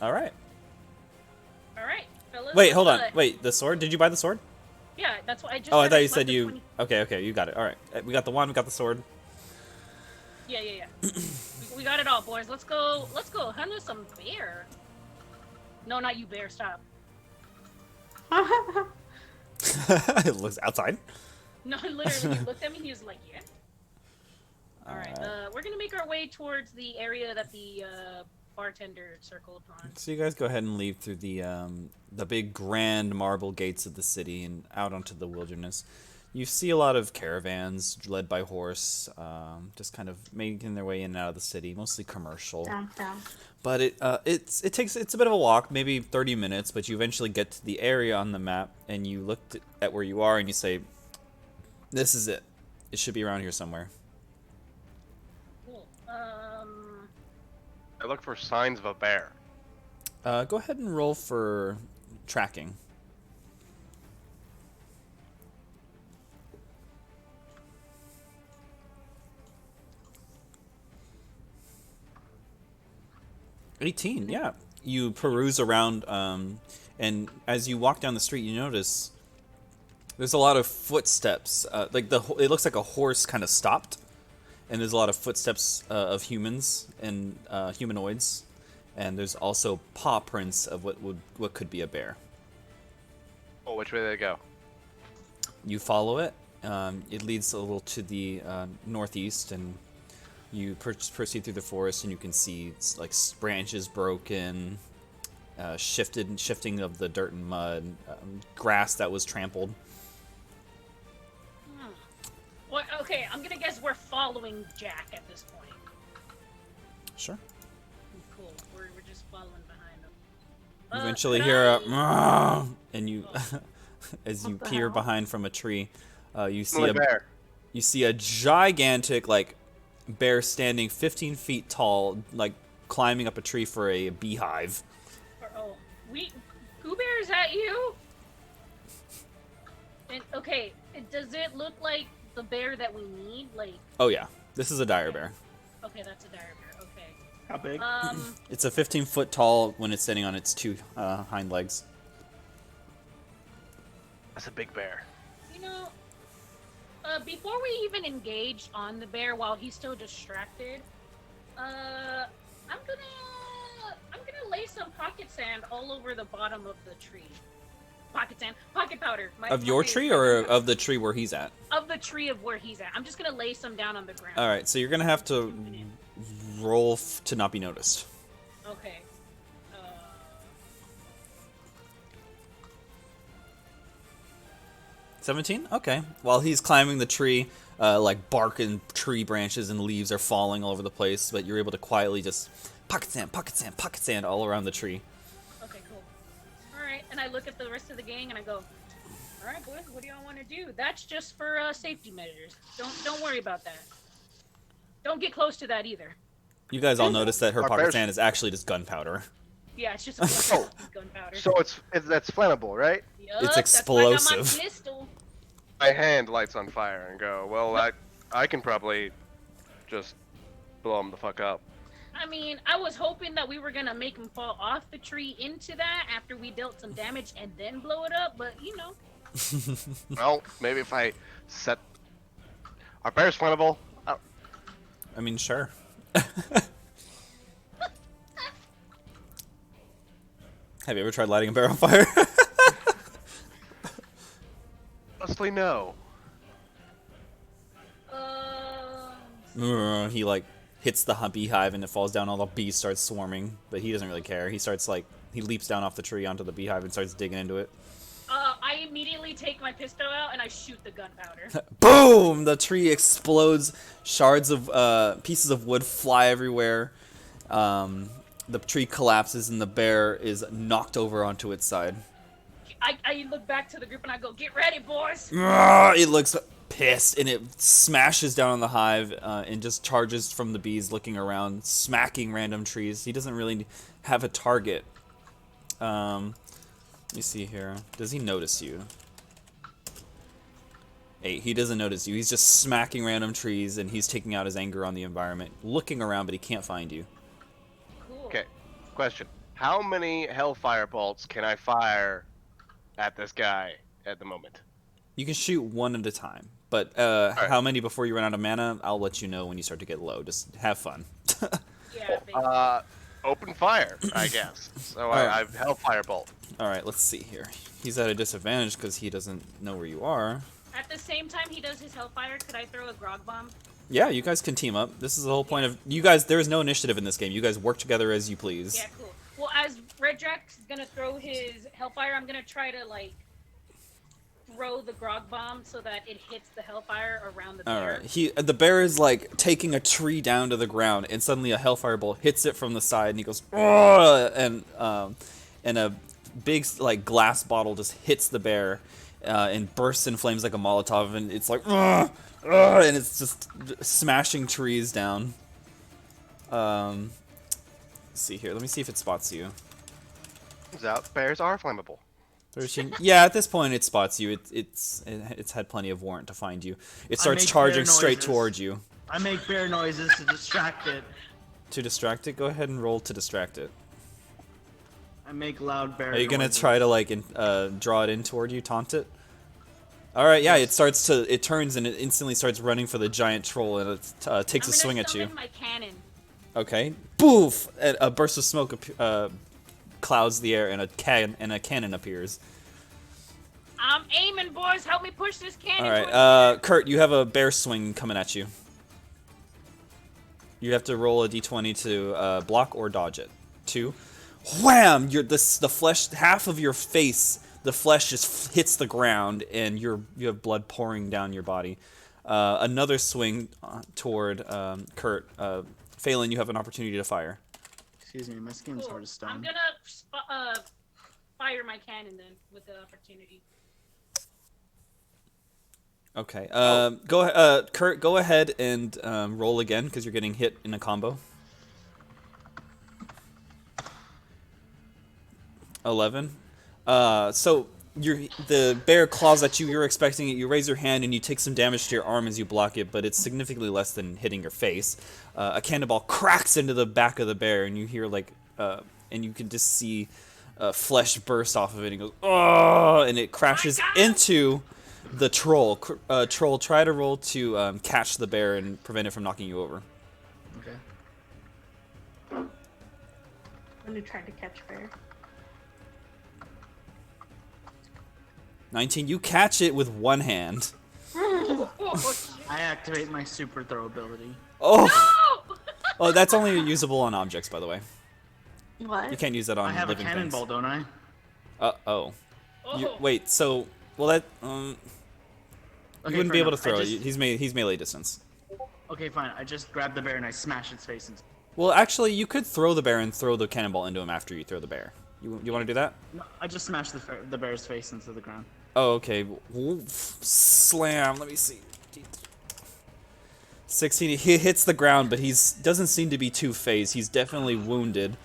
All right. All right, fellas. Wait, hold on. let's, Wait, the sword? Did you buy the sword? Yeah, that's what I just. Oh, I said thought you slapped said the you. 20 Okay, you got it. All right. We got the wand. We got the sword. Yeah. we got it all, boys. Let's go. Hunt us some bear. No, not you, bear. Stop. It looks outside. No, literally, he looked at me. He was like, "Yeah." All right. Alright. We're gonna make our way towards the area that the bartender circled on. So you guys go ahead and leave through the big grand marble gates of the city and out onto the wilderness. You see a lot of caravans led by horse, just kind of making their way in and out of the city, mostly commercial. Down. But it's a bit of a walk, maybe 30 minutes, but you eventually get to the area on the map and you look at where you are and you say, "This is it. It should be around here somewhere." Cool. I look for signs of a bear. Go ahead and roll for tracking. Yeah. You peruse around, and as you walk down the street, you notice there's a lot of footsteps. It looks like a horse kind of stopped, and there's a lot of footsteps of humans and humanoids, and there's also paw prints of what could be a bear. Oh, which way did they go? You follow it. It leads a little to the northeast, and you proceed through the forest, and you can see like branches broken, shifting of the dirt and mud, grass that was trampled. Well, okay, I'm gonna guess we're following Jack at this point. Sure. Cool. We're just following behind him. You eventually could hear a I- "Meow," and you, as you What the peer hell? behind from a tree, you see Only a bear. you see a gigantic like bear standing 15 feet tall, like climbing up a tree for a beehive. Oh, Pooh Bear, is that you? And okay, does it look like the bear that we need? Like, Oh yeah, this is a dire bear. okay, that's a dire bear. Okay. How big? It's a 15-foot tall when it's standing on its two hind legs. That's a big bear. You know, before we even engage on the bear while he's still distracted, I'm gonna lay some pocket sand all over the bottom of the tree. Pocket sand, pocket powder. Of your tree or of the tree where he's at? Of the tree of where he's at. I'm just gonna lay some down on the ground. All right, so you're gonna have to roll to not be noticed. Okay. 17? Okay. While he's climbing the tree, like bark and tree branches and leaves are falling all over the place, but you're able to quietly just pocket sand all around the tree. Okay, cool. Alright, and I look at the rest of the gang and I go, alright boys, what do y'all want to do? That's just for safety measures. Don't worry about that. Don't get close to that either. You guys all notice that her Our pocket bears- sand is actually just gunpowder. Yeah, it's just a gunpowder. So that's flammable, right? Yup, it's that's why I got explosive. my pistol. My hand lights on fire and go, well, I can probably just blow him the fuck up. I mean, I was hoping that we were gonna make him fall off the tree into that after we dealt some damage and then blow it up, but you know. Well, maybe if I set... Are bears flammable? I mean, sure. Have you ever tried lighting a bear on fire? Honestly, no. He like hits the beehive and it falls down. All the bees start swarming, but he doesn't really care. He starts like he leaps down off the tree onto the beehive and starts digging into it. I immediately take my pistol out and I shoot the gunpowder. Boom! The tree explodes. Shards of pieces of wood fly everywhere. The tree collapses and the bear is knocked over onto its side. I look back to the group and I go, "Get ready, boys!" It looks pissed and it smashes down on the hive and just charges from the bees, looking around, smacking random trees. He doesn't really have a target. Let me see here. Does he notice you? 8. He doesn't notice you. He's just smacking random trees and he's taking out his anger on the environment, looking around, but he can't find you. Cool. Okay. Question: how many Hellfire bolts can I fire at this guy at the moment? You can shoot one at a time, but right. how many before you run out of mana? I'll let you know when you start to get low. Just have fun. Yeah, baby. Open fire, I guess. So I've Hellfire bolt. All right, let's see here. He's at a disadvantage because he doesn't know where you are. At the same time he does his hellfire, could I throw a grog bomb? Yeah, you guys can team up. This is the whole point of you guys. There is no initiative in this game. You guys work together as you please. Yeah, cool. Well, as Red Drax is gonna throw his hellfire, I'm gonna try to like throw the grog bomb so that it hits the hellfire around the bear. All right. The bear is like taking a tree down to the ground, and suddenly a hellfire bolt hits it from the side, and he goes, "Ugh!" And a big like glass bottle just hits the bear, and bursts in flames like a Molotov, and it's like, "Ugh! Ugh!" And it's just smashing trees down. Let's see here. Let me see if it spots you. Turns out bears are flammable. 13. Yeah, at this point it spots you. It's had plenty of warrant to find you. It starts make charging bear straight noises. towards you. I make bear noises to distract it. To distract it, go ahead and roll to distract it. I make loud bear Are you gonna noises. try to like draw it in toward you, taunt it? All right, yeah. It turns and it instantly starts running for the giant troll, and it takes a swing at you. I'm gonna summon my cannon. Okay, boof! A burst of smoke clouds the air, and a cannon appears. I'm aiming, boys. Help me push this cannon. All towards right, Kurt, you have a bear swing coming at you. You have to roll a d20 to block or dodge it. 2. Wham! The flesh, half of your face, the flesh just hits the ground, and you have blood pouring down your body. Another swing toward Kurt. Phelan, you have an opportunity to fire. Excuse me, my skin's Cool. hard as stone. I'm gonna fire my cannon then with the opportunity. Okay. Kurt, go ahead and roll again because you're getting hit in a combo. 11. So the bear claws at you. You're expecting it. You raise your hand and you take some damage to your arm as you block it, but it's significantly less than hitting your face. A cannonball cracks into the back of the bear, and you hear like, and you can just see flesh burst off of it. And it goes, oh, and it crashes into the troll. Troll, try to roll to catch the bear and prevent it from knocking you over. Okay. I'm gonna try to catch bear. 19. You catch it with one hand. I activate my super throw ability. Oh. No! Oh, that's only usable on objects, by the way. What? You can't use that on I have a living cannonball, things. don't I? Oh. Oh. Wait. So, well, that you Okay, wouldn't fair be able to enough. I throw it. just- He's melee distance. Okay, fine. I just grab the bear and I smash its face. Well, actually, you could throw the bear and throw the cannonball into him after you throw the bear. You want to do that? No, I just smash the bear's face into the ground. Oh, okay. Slam. Let me see. 16. He hits the ground, but doesn't seem to be too phased. He's definitely wounded,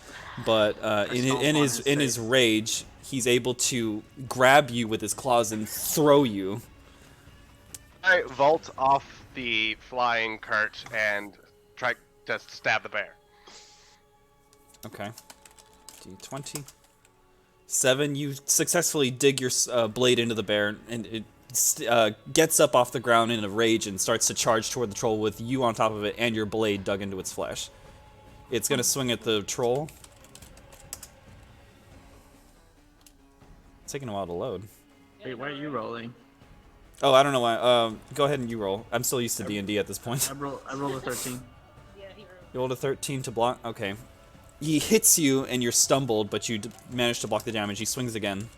but in his rage, he's able to grab you with his claws and throw you. I vault off the flying cart and try to stab the bear. Okay. D20. 7. You successfully dig your blade into the bear, and it gets up off the ground in a rage and starts to charge toward the troll with you on top of it and your blade dug into its flesh. It's gonna swing at the troll. It's taking a while to load. Wait, why are you rolling? Oh, I don't know why. Go ahead and you roll. I'm still used to D&D at this point. I rolled a 13. Yeah, he wrote. You rolled a 13 to block. Okay. He hits you and you're stumbled, but you manage to block the damage. He swings again.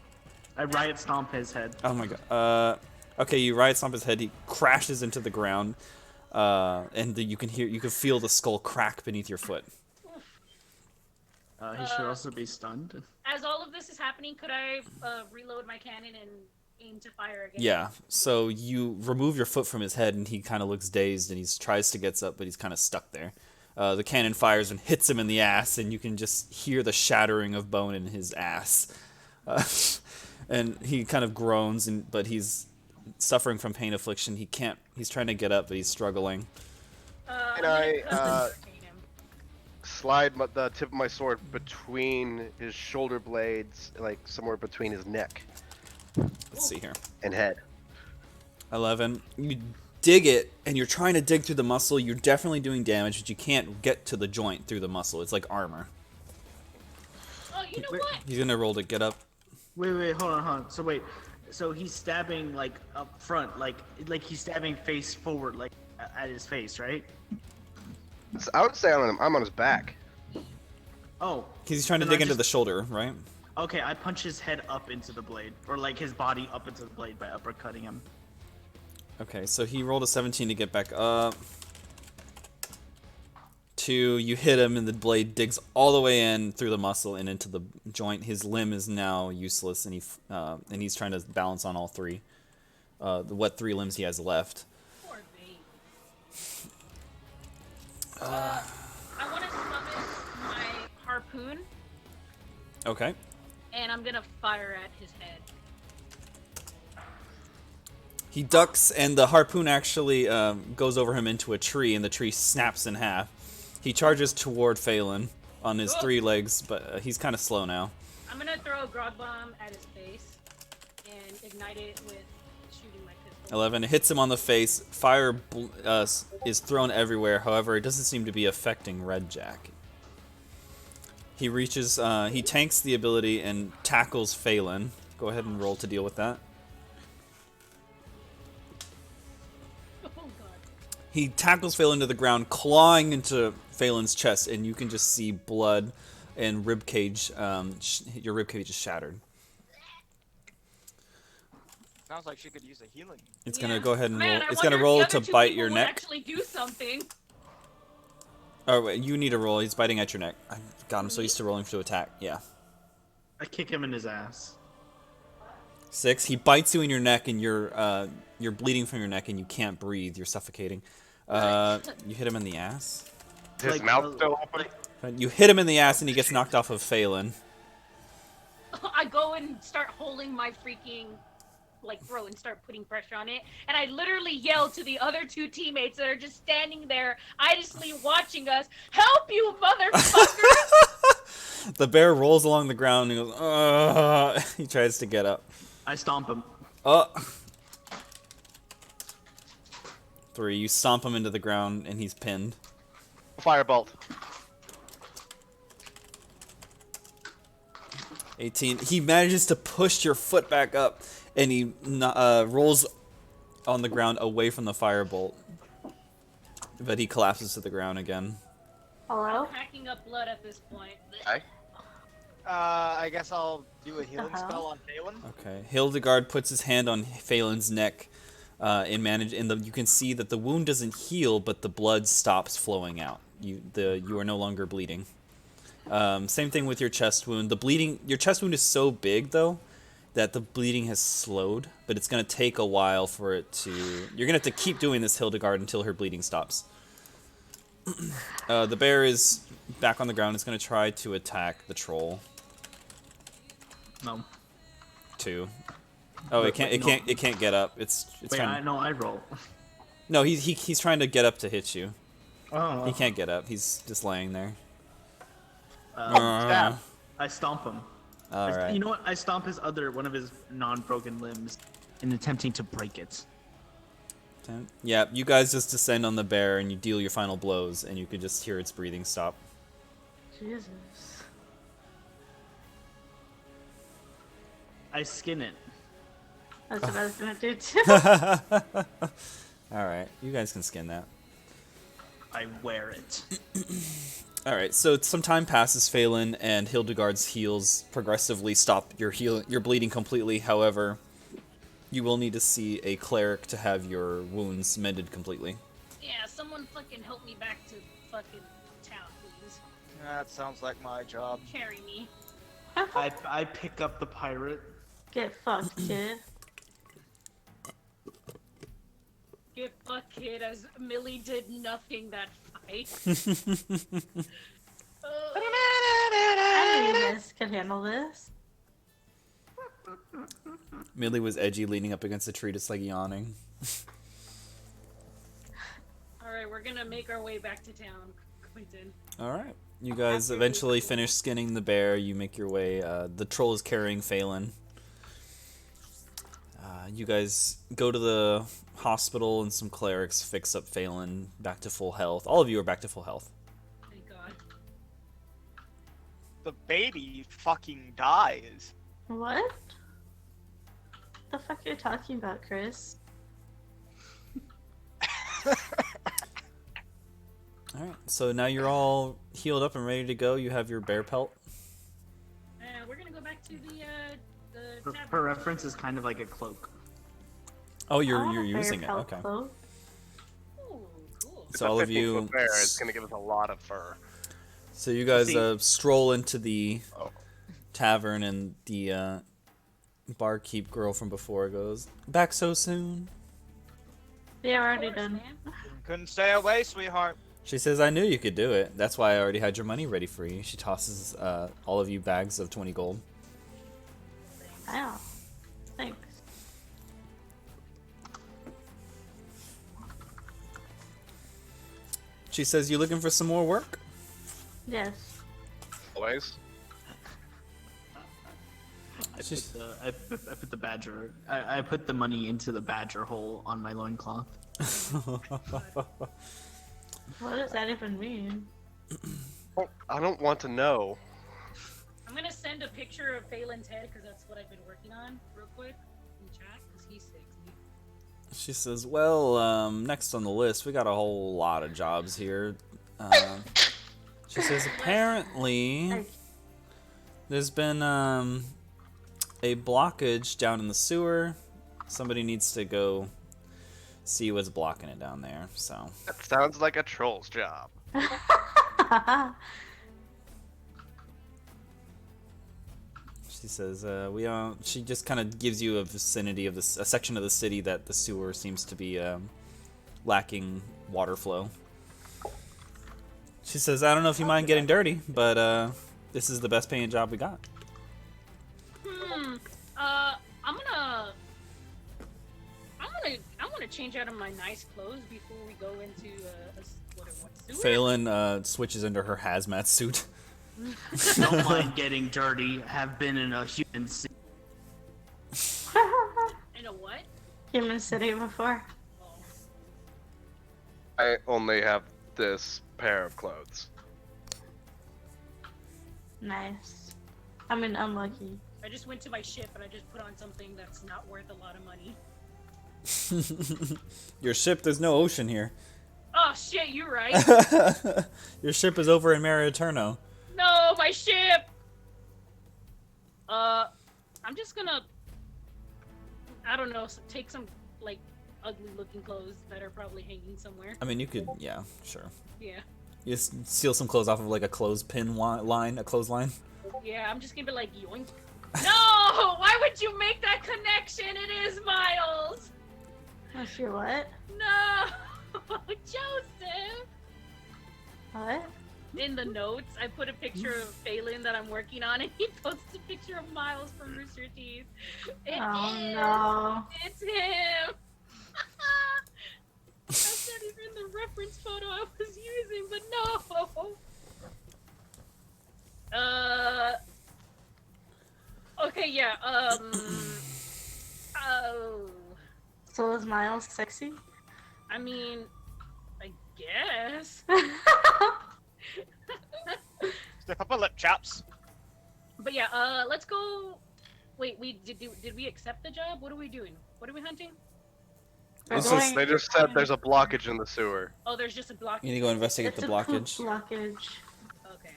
I riot stomp his head. Oh my god. Okay, you riot stomp his head. He crashes into the ground, and you can feel the skull crack beneath your foot. He should also be stunned. As all of this is happening, could I reload my cannon and aim to fire again? Yeah. So you remove your foot from his head, and he kind of looks dazed, and he tries to get up, but he's kind of stuck there. The cannon fires and hits him in the ass, and you can just hear the shattering of bone in his ass. And he kind of groans, but he's suffering from pain affliction. He's trying to get up, but he's struggling. Can I slide the tip of my sword between his shoulder blades, like somewhere between his neck Let's see here. and head? 11. You dig it, and you're trying to dig through the muscle. You're definitely doing damage, but you can't get to the joint through the muscle. It's like armor. Oh, you know what? He's gonna roll to get up. Wait, hold on. So he's stabbing like up front, like he's stabbing face forward, like at his face, right? I would say I'm on his back. Oh. He's trying to then dig I into the just- shoulder, right? Okay, I punch his head up into the blade, or like his body up into the blade by uppercutting him. Okay, so he rolled a 17 to get back up. 2, you hit him, and the blade digs all the way in through the muscle and into the joint. His limb is now useless, and he's trying to balance on all 3. What 3 limbs he has left. Poor baby. I want to summon my harpoon, Okay. and I'm gonna fire at his head. He ducks, and the harpoon actually goes over him into a tree, and the tree snaps in half. He charges toward Phelan on his 3 legs, but he's kind of slow now. I'm gonna throw a grog bomb at his face and ignite it with shooting my pistol. 11 hits him on the face. Fire is thrown everywhere. However, it doesn't seem to be affecting Red Jack. He reaches, he tanks the ability and tackles Phelan. Go ahead and roll to deal with that. Oh god. He tackles Phelan to the ground, clawing into Phelan's chest, and you can just see blood and ribcage. Your ribcage is shattered. Sounds like she could use a healing. It's gonna go ahead and Man, roll. I It's gonna wonder if roll the to other two bite people your would neck. Actually do something. Oh wait, you need a roll. He's biting at your neck. God, I'm so used to rolling to attack. Yeah. I kick him in his ass. 6. He bites you in your neck, and you're bleeding from your neck, and you can't breathe. You're suffocating. You hit him in the ass. His Like, mouth still open? You hit him in the ass, and he gets knocked off of Phelan. I go and start holding my freaking throat and start putting pressure on it, and I literally yell to the other 2 teammates that are just standing there idly watching us, "Help you, motherfucker!" The bear rolls along the ground and goes, "Ugh." He tries to get up. I stomp him. 3. You stomp him into the ground, and he's pinned. Firebolt. 18. He manages to push your foot back up, and he rolls on the ground away from the firebolt. But he collapses to the ground again. Hello? Hacking up blood at this point. Okay. I guess I'll do a healing Uh-huh. spell on Phelan. Okay. Hildegard puts his hand on Phelan's neck, you can see that the wound doesn't heal, but the blood stops flowing out. You are no longer bleeding. Same thing with your chest wound. Your chest wound is so big though that the bleeding has slowed, but it's gonna take a while for it to. You're gonna have to keep doing this, Hildegard, until her bleeding stops. The bear is back on the ground. It's gonna try to attack the troll. No. 2. Oh, it can't get up. It's Wait, trying. I roll. No, he's trying to get up to hit you. Oh. He can't get up. He's just laying there. Stab. I stomp him. All right. You know what? I stomp one of his non-broken limbs in attempting to break it. Yeah, you guys just descend on the bear and you deal your final blows, and you can just hear its breathing stop. Jesus. I skin it. That's what I was gonna do too. Alright, you guys can skin that. I wear it. Alright, so some time passes, Phelan, and Hildegard's heals progressively stop your bleeding completely. However, you will need to see a cleric to have your wounds mended completely. Yeah, someone fucking help me back to fucking town, please. That sounds like my job. Carry me. I pick up the pirate. Get fucked, kid. Get fucked, kid, as Millie did nothing that fight. I knew you guys could handle this. Millie was edgy, leaning up against a tree, just like yawning. Alright, we're gonna make our way back to town, Quentin. Alright. You guys eventually finish skinning the bear. You make your way. The troll is carrying Phelan. You guys go to the hospital and some clerics fix up Phelan back to full health. All of you are back to full health. Thank God. The baby fucking dies. What? The fuck are you talking about, Chris? Alright, so now you're all healed up and ready to go. You have your bear pelt. We're gonna go back to the For tavern. reference, is kind of like a cloak. Oh, I you're want a using it. bear Okay. pelt cloak. Ooh, cool. So all of you. 15-foot bear, it's gonna give us a lot of fur. So you guys See- stroll into the Oh. tavern, and the barkeep girl from before goes, "Back so soon?" Yeah, we're Of already course, done. man. Couldn't stay away, sweetheart. She says, "I knew you could do it. That's why I already had your money ready for you." She tosses all of you bags of 20 gold. Wow. Thanks. She says, "You looking for some more work?" Yes. Always. She's- I put the badger. I put the money into the badger hole on my loincloth. What does that even mean? Oh, I don't want to know. I'm gonna send a picture of Phelan's head because that's what I've been working on real quick in chat because he's 60. She says, "Well, next on the list, we got a whole lot of jobs here." She says, "Apparently, Like, there's been a blockage down in the sewer. Somebody needs to go see what's blocking it down there." So That sounds like a troll's job. she says, "We don't." She just kind of gives you a vicinity of a section of the city that the sewer seems to be lacking water flow. She says, "I don't know if you mind getting dirty, but this is the best paying job we got." I'm gonna change out of my nice clothes before we go into what sewer? Phelan switches into her hazmat suit. Don't mind getting dirty. Have been in a human suit. In a what? Human City before. Oh, I only have this pair of clothes. Nice. I mean, unlucky. I just went to my ship and I just put on something that's not worth a lot of money. Your ship, there's no ocean here. Oh shit, you're right. Your ship is over in Mare Eterno. No, my ship. I'm just gonna, I don't know, take some like ugly-looking clothes that are probably hanging somewhere. I mean, you could, yeah, sure. Yeah, You just steal some clothes off of like a clothespin line, a clothesline. yeah. I'm just gonna be like, yoink. No! Why would you make that connection? It is Miles. Oh, sure, what? No, Joseph. What? In the notes, I put a picture of Phelan that I'm working on, and he posts a picture of Miles from Rooster Teeth. Oh, no. It's him. That's not even the reference photo I was using, but no. Okay, yeah. Oh. So is Miles sexy? I mean, I guess. Step up a lip, chaps. But yeah, let's go Wait, did we accept the job? What are we doing? What are we hunting? We're This is- going- They just said there's a blockage in the sewer. Oh, there's just a block. You need to go investigate It's the a poop blockage. blockage. Okay.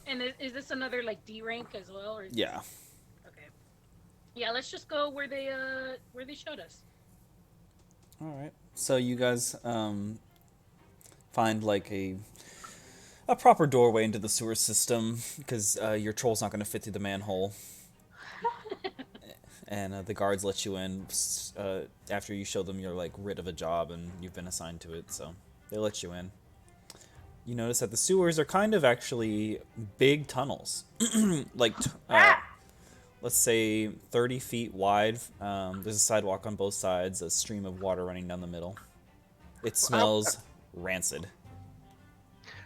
And is this another like D rank as well, or? Yeah. Okay. Yeah, let's just go where they showed us. All right. So you guys find like a proper doorway into the sewer system because your troll's not going to fit through the manhole. And the guards let you in after you show them you're like rid of a job and you've been assigned to it, so they let you in. You notice that the sewers are kind of actually big tunnels, like let's say 30 feet wide. There's a sidewalk on both sides, a stream of water running down the middle. It smells rancid.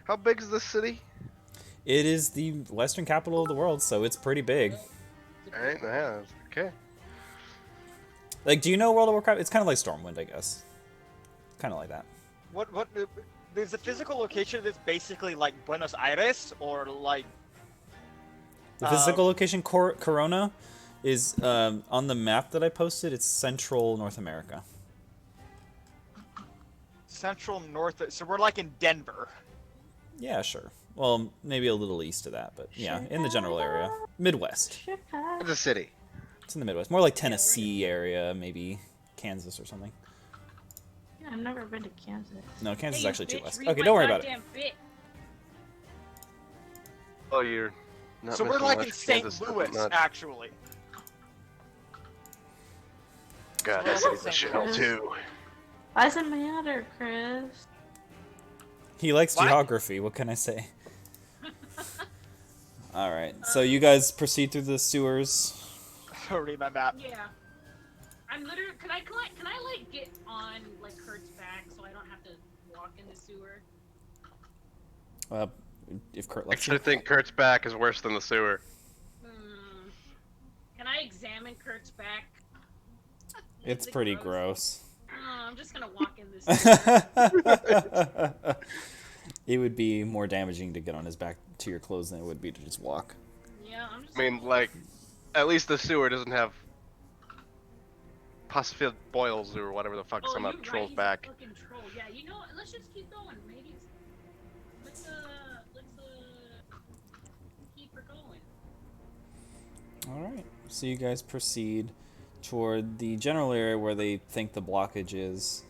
How big is this city? It is the western capital of the world, so it's pretty big. Alright, yeah, okay. Like, do you know World of Warcraft? It's kind of like Stormwind, I guess. Kind of like that. What is the physical location of this basically like Buenos Aires or like The physical location, Corona, is on the map that I posted. It's Central North America. Central North? So we're like in Denver. Yeah, sure. Well, maybe a little east of that, but yeah, in the general area. Midwest. Chicago. It's a city. It's in the Midwest. More like Tennessee area, maybe Kansas or something. Yeah, I've never been to Kansas. No, Kansas is Hey, actually too bitch, west. read Okay, my don't worry about it. goddamn bit. Oh, you're not So we're missing like much. in St. Kansas, Louis, not- actually. God, So I we're see like the St. shell Louis. too. Why does it matter, Chris? He likes What? geography. What can I say? All right, so you guys proceed through the sewers. Read my map. Yeah. I'm literally. Can I like get on like Kurt's back so I don't have to walk in the sewer? If Kurt I lets you. actually think Kurt's back is worse than the sewer. Can I examine Kurt's back? It's Is it pretty gross. Oh, I'm just gonna walk in this sewer. It would be more damaging to get on his back to your clothes than it would be to just walk. Yeah, I'm just. I mean, like, at least the sewer doesn't have possible boils or whatever the fuck Oh, some you're up right, trolls he's a back. fucking troll. Yeah, you know what? Let's just keep going, ladies. Let's keep her going. Alright, so you guys proceed toward the general area where they think the blockage is.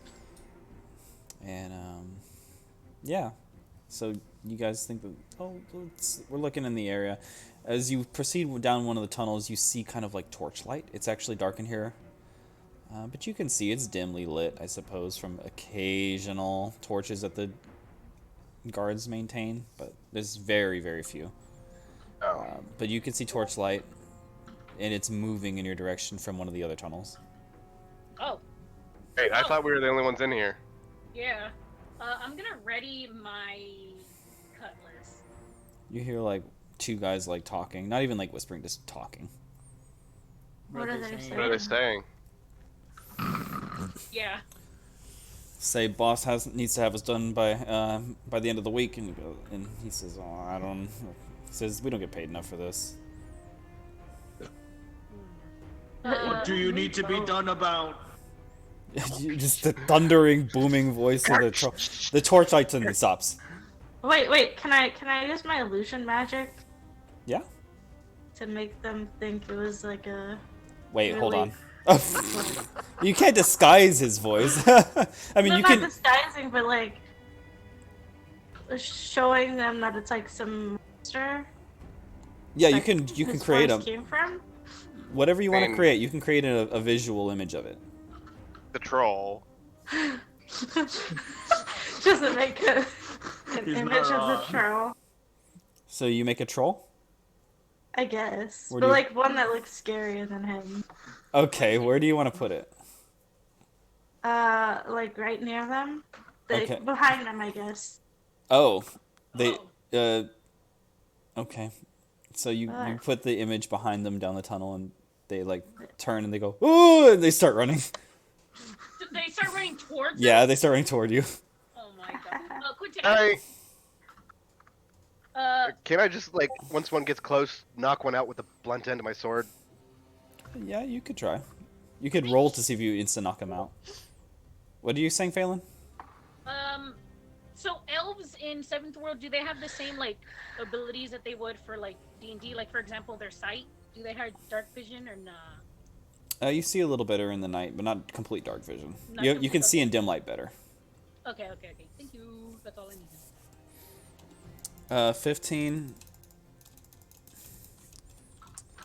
And, yeah. So you guys think that, we're looking in the area. As you proceed down one of the tunnels, you see kind of like torchlight. It's actually dark in here. But you can see it's dimly lit, I suppose, from occasional torches that the guards maintain. But there's very, very few. Oh. But you can see torchlight, and it's moving in your direction from one of the other tunnels. Oh, Hey, I thought we were the only ones in here. yeah. I'm gonna ready my cutlass. You hear like two guys like talking, not even like whispering, just talking. What are they What are they saying? Yeah. Say boss needs to have us done by the end of the week, and he says, "Oh, I don't." Says we don't get paid enough for this. What do you need to be done about? Just the thundering, booming voice of the torchlight suddenly stops. Wait, can I use my illusion magic Yeah. to make them think it was like a... Wait, hold Really? on. You can't disguise his voice. I mean, no, you not can. disguising, but like showing them that it's like some monster. Yeah, you like, can his create voice a came from. whatever you want to mean- create. You can create a visual image of it. The troll. Just to make an He's image of the not wrong. troll, So you make a troll. I guess, Where but do you- like one that looks scarier than him. Okay, where do you want to put it? Like right near them, Okay. behind them, I guess. Oh, they. Okay, so you Alright. put the image behind them down the tunnel, and they like turn and they go ooh, and they start running. They start running towards Yeah, us? they start running toward you. Oh my god. Quinton, Hey, Can I just like once one gets close, knock one out with the blunt end of my sword? Yeah, you could try. You could roll to see if you insta knock him out. What are you saying, Phelan? So elves in Seventh World, do they have the same like abilities that they would for like D&D? Like for example, their sight. Do they have dark vision or nah? You see a little better in the night, but not complete dark vision. Not You complete can dark see in dim light better. Okay. Thank you. That's all I need. 15.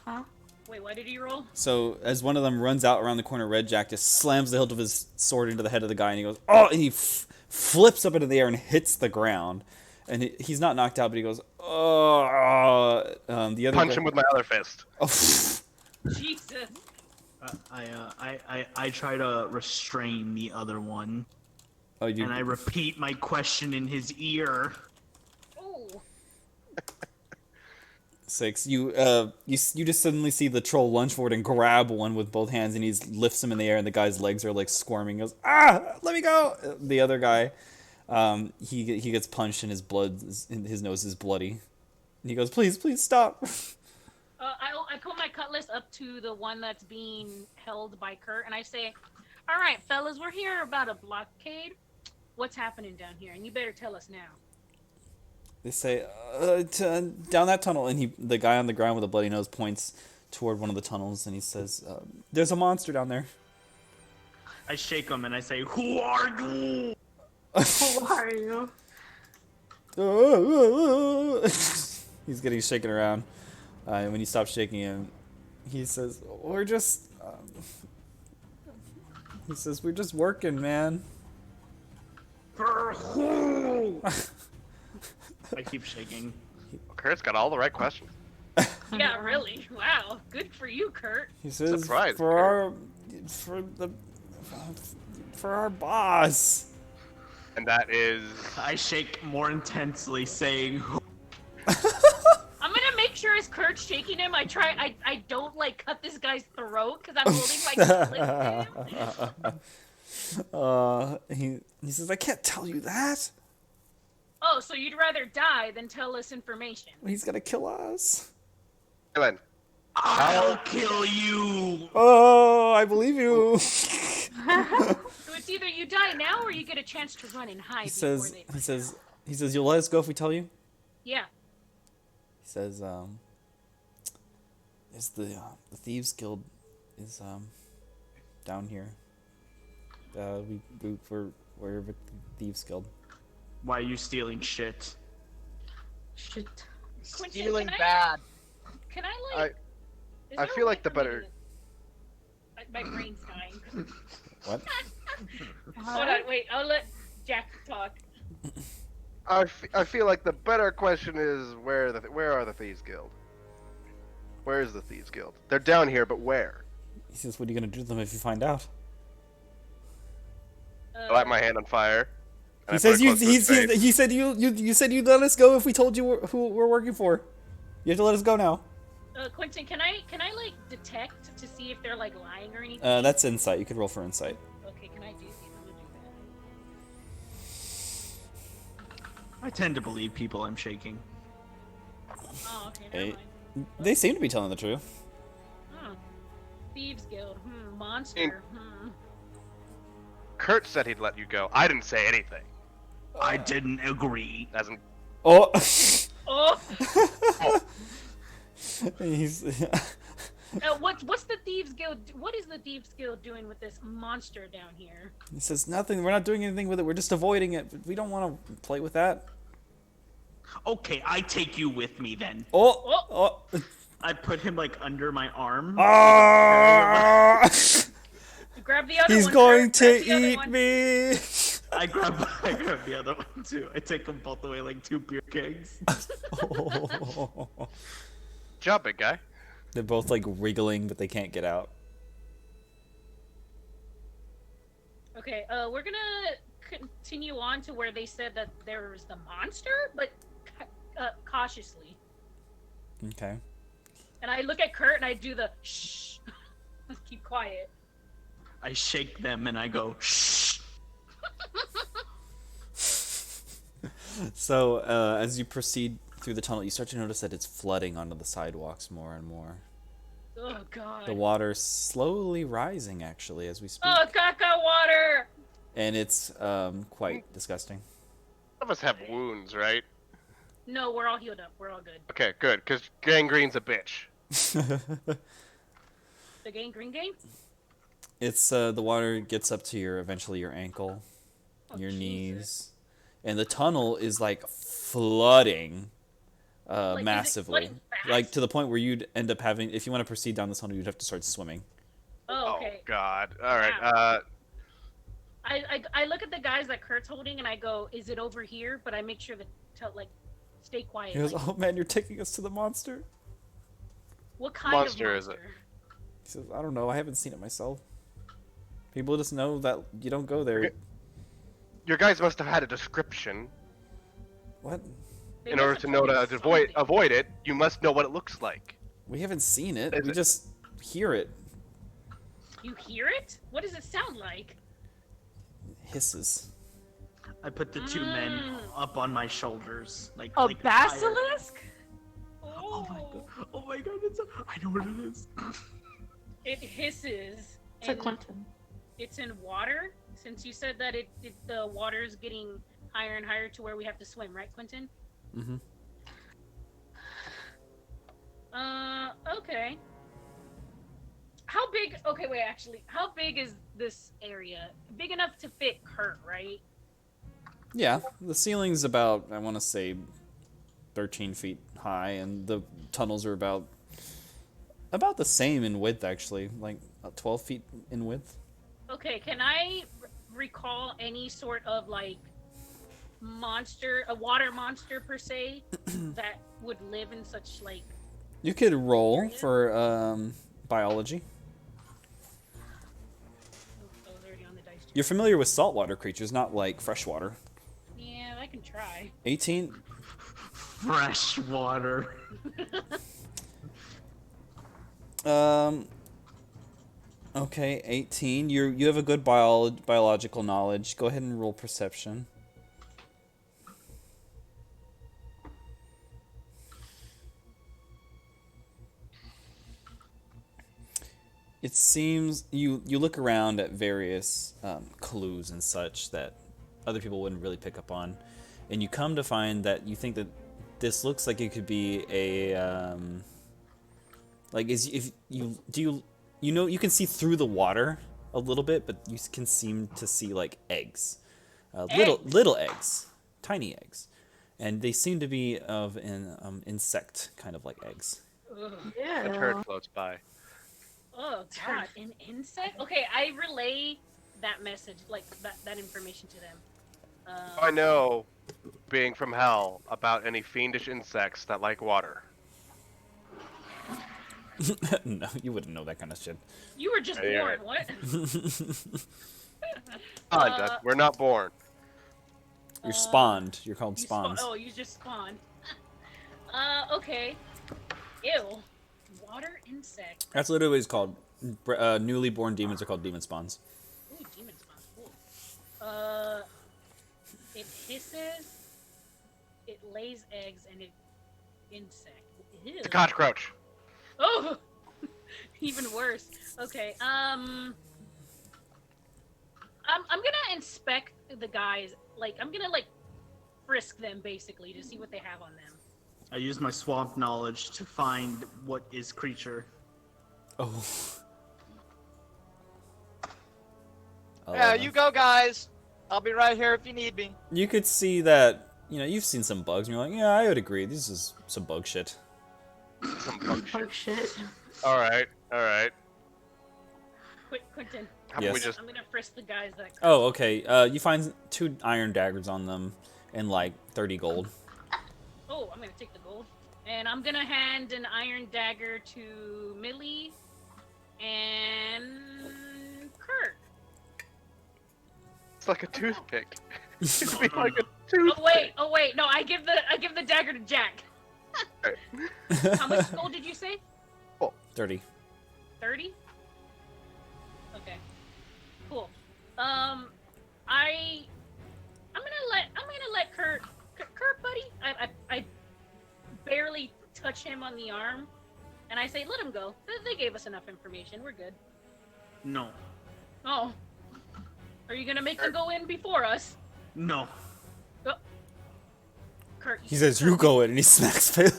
Huh? Wait, why did you roll? So as one of them runs out around the corner, Red Jack just slams the hilt of his sword into the head of the guy, and he goes, "Oh!" And he flips up into the air and hits the ground. And he's not knocked out, but he goes, "Oh!" The other Punch guy, him with my other fist. Oh, Jesus. I try to restrain the other one, oh, you. and I repeat my question in his ear. Oh. 6. You just suddenly see the troll lunge forward and grab one with both hands, and he lifts him in the air, and the guy's legs are like squirming. He goes, "Ah, let me go!" The other guy, he gets punched, and his nose is bloody. And he goes, "Please stop." I pull my cutlass up to the one that's being held by Kurt, and I say, "All right, fellas, we're here about a blockade. What's happening down here? And you better tell us now." They say, "Down that tunnel," and the guy on the ground with a bloody nose points toward one of the tunnels, and he says, "There's a monster down there." I shake him and I say, "Who are you?" Who are you? He's getting shaken around. And when you stop shaking him, he says, "We're just," he says, "We're just working, man." For who? I keep shaking. Kurt's got all the right questions. Yeah, really. Wow. Good for you, Kurt. He says, Surprise, for our boss." And that is. I shake more intensely, saying, "Who?" I'm gonna make sure as Kurt's shaking him, I don't like cut this guy's throat because I'm holding my cutlass to him. He says, "I can't tell you that. Oh, so you'd rather die than tell us information? He's gonna kill us." Glenn, I'll kill you. Oh, I believe you. So it's either you die now or you get a chance to run and hide. He before says, they he says, "You'll let us go if we tell you?" Yeah. He says, "Is the Thieves Guild is down here. We're with the Thieves Guild." Why are you stealing shit? Shit. Quentin, Stealing can I- bad. Can I like? is I there a feel way like the for me better. to- My brain's dying. What? Hold on, wait. I'll let Jack talk. I feel like the better question is where are the Thieves Guild? Where is the Thieves Guild? They're down here, but where? He says, "What are you gonna do to them if you find out?" I light my hand on fire. and He I says, put it close to his face. he said you said you'd let us go if we told you who we're working for. You have to let us go now." Quentin, can I like detect to see if they're like lying or anything? That's insight. You could roll for insight. Okay, can I do? I'm gonna do I tend to believe people I'm shaking. that. Oh, okay, Hey. never mind. They seem to be telling the truth. Thieves Guild. Monster. Kurt said he'd let you go. I didn't say anything. I didn't agree. As in, Oh. Oh. He's. What's the Thieves Guild? What is the Thieves Guild doing with this monster down here? He says, "Nothing. We're not doing anything with it. We're just avoiding it. We don't want to play with that." Okay, I take you with me then. Oh. I put him like under my arm. Ah! Grab the other He's one. going Kurt. Grab to the other eat one. me. I grab the other one too. I take them both away like 2 beer kegs. job, big guy. They're both like wriggling, but they can't get out. Okay, we're gonna continue on to where they said that there was the monster, but cautiously. Okay. And I look at Kurt and I do the shh. Let's keep quiet. I shake them and I go, shh. So as you proceed through the tunnel, you start to notice that it's flooding onto the sidewalks more and more. Oh god. The water's slowly rising, actually, as we speak. Oh, caca water! And it's quite disgusting. Some of us have wounds, right? No, we're all healed up. We're all good. Okay, good, because gangrene's a bitch. The gangrene game? It's the water gets up to eventually your ankle, Oh, your Jesus. knees, and the tunnel is like flooding Like, is it massively, flooding like fast? to the point where you'd end up having, if you want to proceed down this tunnel, you'd have to start swimming. Oh, okay. Oh God. All right. Wow. I look at the guys that Kurt's holding and I go, is it over here? But I make sure to like stay quiet. He goes, like, "Oh man, you're taking us to the monster." what kind monster of is monster? it? He says, "I don't know. I haven't seen it myself. People just know that you don't go there." Okay. Your guys must have had a description. What? They In must order have to know told to me avoid something. avoid it, you must know what it looks like. We haven't seen it. Is We it- just hear it. You hear it? What does it sound like? Hisses. I put the two men Mm. up on my shoulders, like A like higher. basilisk? Oh my god! Oh my god! I know what it is. It hisses. To and Clinton. it's in water. Since you said that the water is getting higher and higher to where we have to swim, right, Quentin? Mm-hmm. Okay. How big? Okay, wait. Actually, how big is this area? Big enough to fit Kurt, right? Yeah, the ceiling's about, I want to say, 13 feet high, and the tunnels are about the same in width, actually, like 12 feet in width. Okay. Can I recall any sort of like monster, a water monster per se, that would live in such like? You could roll Area? for biology. I was already on the dice. You're familiar with saltwater creatures, not like freshwater. Yeah, I can try. 18. Fresh water. Okay, 18. You have a good biological knowledge. Go ahead and roll perception. It seems you look around at various clues and such that other people wouldn't really pick up on, and you come to find that you think that this looks like it could be a like is if you do you know you can see through the water a little bit, but you can seem to see like eggs, little eggs, tiny eggs, and they seem to be of an insect kind of like eggs. Ugh. A turd floats by. Oh god, an insect? Okay, I relay that message, like that information to them. I know, being from hell, about any fiendish insects that like water. No, you wouldn't know that kind of shit. You were just Yeah. born, what? We're not born. You're spawned. You're called You spawns. Oh, you just spawned. Okay. Ew. Water insect. That's literally what it's called. Newly born demons are called demon spawns. Ooh, demon spawn. Cool. It hisses, it lays eggs, and it insect. Ew. It's a cockroach. Oh, even worse. Okay. I'm gonna inspect the guys. Like, I'm gonna like frisk them basically to see what they have on them. I use my swamp knowledge to find what is creature. Oh. Yeah, you go, guys. I'll be right here if you need me. You could see that, you've seen some bugs, and you're like, yeah, I would agree. This is some bug shit. Some bug shit. Oh shit. All right. Quentin, How about Yes. we just I'm gonna frisk the guys that. Oh, okay. You find 2 iron daggers on them and like 30 gold. Oh, I'm gonna take the gold, and I'm gonna hand an iron dagger to Millie and Kurt. It's like a toothpick. It's like a toothpick. Oh wait, no, I give the dagger to Jack. How much gold did you say? 30. 30? Okay. Cool. I'm gonna let Kurt, buddy. on the arm, and I say, "Let them go. They gave us enough information. We're good." No. Oh, are you gonna make them go in before us? No. Kurt, He says, "You go in," and he smacks Phelan.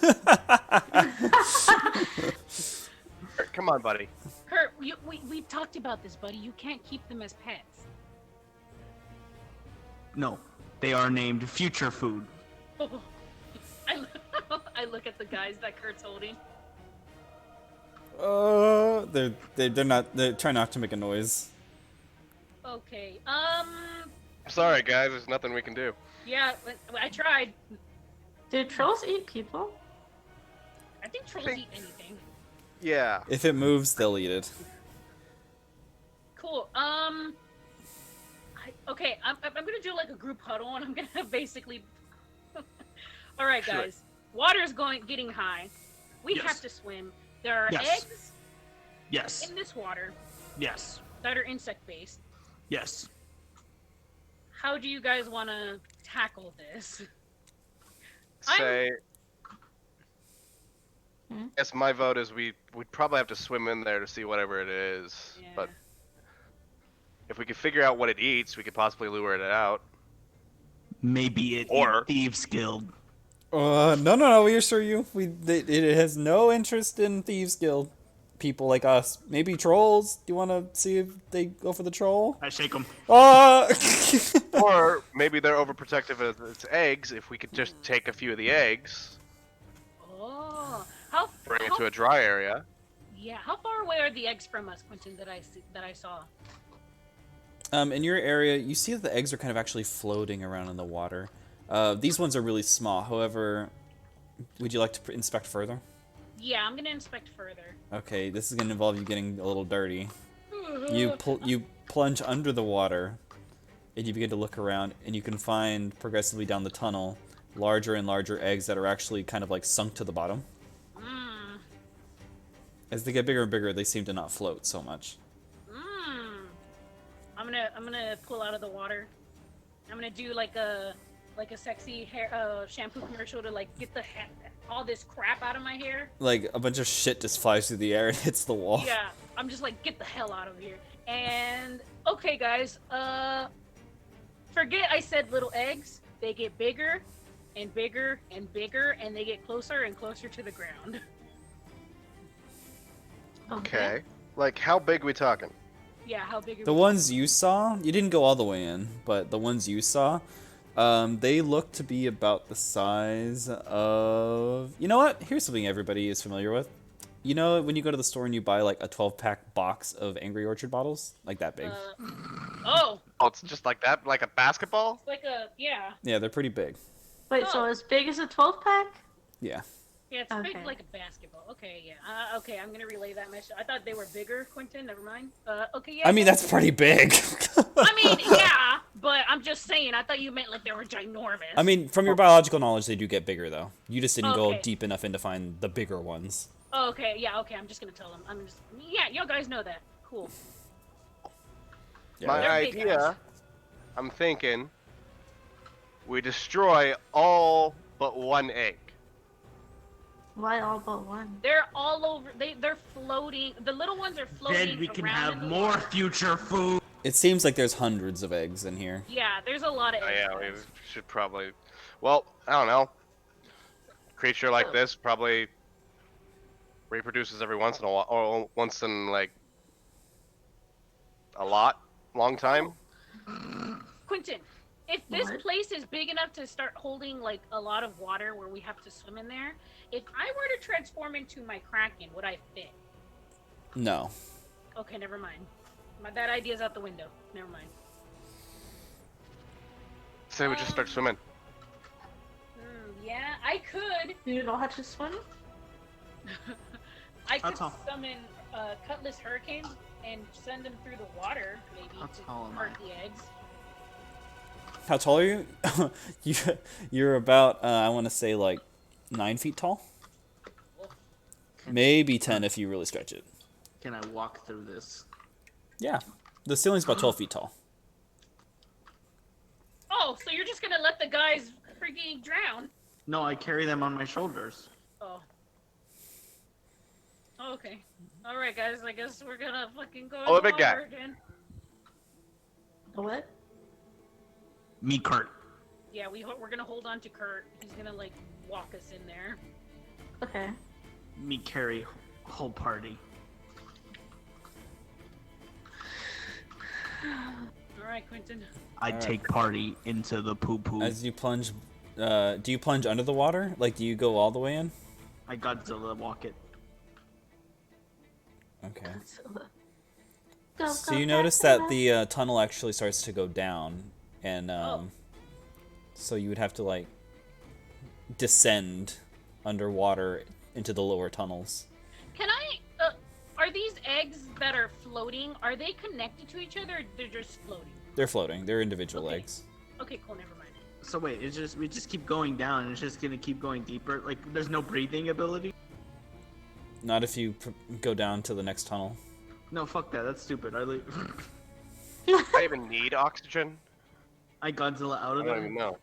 Come on, buddy. Kurt, we talked about this, buddy. You can't keep them as pets. No. They are named future food. Oh. I look at the guys that Kurt's holding. They're trying not to make a noise. Okay. Sorry, guys. There's nothing we can do. Yeah, I tried. Do trolls eat people? I think trolls eat anything. Yeah. If it moves, they'll eat it. Cool. Okay, I'm gonna do like a group huddle, and I'm gonna basically. All right, Sure. guys. Water's getting high. We Yes. have to swim. There are Yes. eggs Yes. in this water Yes. that are insect-based. Yes. How do you guys want to tackle this? Say. Hmm? Guess my vote is we'd probably have to swim in there to see whatever it is. Yeah. But if we could figure out what it eats, we could possibly lure it out. Maybe it Or- Thieves Guild. No, we assure you, it has no interest in Thieves Guild. People like us. Maybe trolls? Do you want to see if they go for the troll? I shake them. Or maybe they're overprotective of its eggs. If we could just take a few of the eggs, Oh, bring it to a dry area. Yeah, how far away are the eggs from us, Quentin? That I saw. In your area, you see that the eggs are kind of actually floating around in the water. These ones are really small. However, would you like to inspect further? Yeah, I'm gonna inspect further. Okay, this is going to involve you getting a little dirty. You plunge under the water, and you begin to look around, and you can find progressively down the tunnel larger and larger eggs that are actually kind of like sunk to the bottom. Mmm. As they get bigger and bigger, they seem to not float so much. Mmm. I'm gonna pull out of the water. I'm gonna do like a sexy hair shampoo commercial to like get all this crap out of my hair. Like a bunch of shit just flies through the air and hits the wall. Yeah, I'm just like, get the hell out of here. And okay, guys, forget I said little eggs. They get bigger and bigger and bigger, and they get closer and closer to the ground. Okay. Like, how big we talking? Yeah, how big are The we? ones you saw, you didn't go all the way in, but the ones you saw, they look to be about the size of... You know what? Here's something everybody is familiar with. You know when you go to the store and you buy like a 12-pack box of Angry Orchard bottles? Like that big. Oh, Oh, it's just like that? Like a basketball? it's like yeah. Yeah, they're pretty big. Wait, so Oh. as big as a 12 pack? Yeah. Yeah, it's big Okay. like a basketball. Okay, yeah. Okay, I'm gonna relay that message. I thought they were bigger, Quentin. Never mind. Okay, yeah. I mean, that's pretty big. I mean, yeah, but I'm just saying. I thought you meant like they were ginormous. I mean, from your biological knowledge, they do get bigger, though. You just didn't go Okay. deep enough in to find the bigger ones. Oh, okay, yeah, okay. I'm just gonna tell them. Yeah, you guys know that. Cool. Yeah, My They're big idea, guys. I'm thinking, we destroy all but one egg. Why all but one? They're all over. They're floating. The little ones are floating. Then we can around have in the more water. future food. It seems like there's hundreds of eggs in here. Yeah, there's a lot of. Oh, eggs, yeah, we guys. should probably... Well, I don't know. Creature like this probably reproduces every once in a while, or once in, like, a long time. Quentin, if this What? place is big enough to start holding like a lot of water where we have to swim in there, if I were to transform into my kraken, would I fit? No. Okay, never mind. That idea's out the window. Never mind. Say we just start swimming. Yeah, I could. Do you know how to swim? I could That's all. summon Cutlass Hurricanes and send them through the water, maybe, How to tall am hurt I? the eggs. How tall are you? You're about, I want to say, like 9 feet tall. Maybe 10 if you really stretch it. Can I walk through this? Yeah. The ceiling's about 12 feet tall. Oh, so you're just gonna let the guys freaking drown? No, I carry them on my shoulders. Oh. Okay. All right, guys. I guess we're gonna fucking go Oh, in the big guy. water again. The what? Me cart. Yeah, we're gonna hold on to Kurt. He's gonna like walk us in there. Okay. Me carry whole party. All right, Quentin. I Alright. take party into the poo poo. As you plunge, do you plunge under the water? Like, do you go all the way in? I Godzilla walk it. Okay. Go, So go, you notice that Godzilla. the tunnel actually starts to go down, and Oh. so you would have to like descend underwater into the lower tunnels. Can I? Are these eggs that are floating? Are they connected to each other? Or they're just floating. They're floating. They're individual Okay. eggs. Okay, cool. Never mind. So wait, we just keep going down, and it's just gonna keep going deeper. Like there's no breathing ability. Not if you go down to the next tunnel. No, fuck that. That's stupid. I leave. I even need oxygen. I Godzilla out I of don't there. even know.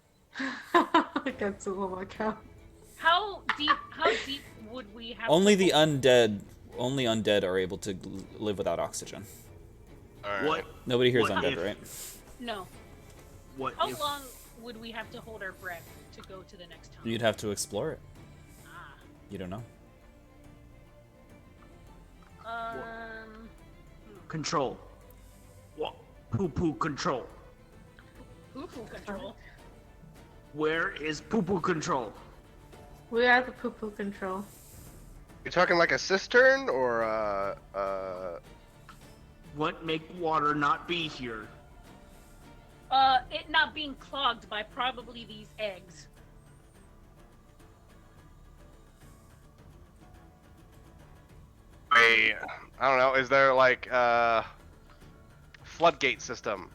Godzilla walk out. How deep? How deep would we have? Only to the go? only undead are able to live without oxygen. Alright. What? Nobody here is What undead, if- right? No. What? How if... long would we have to hold our breath to go to the next tunnel? You'd have to explore it. Ah. You don't know. Control. What? Poo poo control. Poo-poo control. Where is poo poo control? We are the poo poo control. You're talking like a cistern or What make water not be here? It not being clogged by probably these eggs. I don't know. Is there like a floodgate system?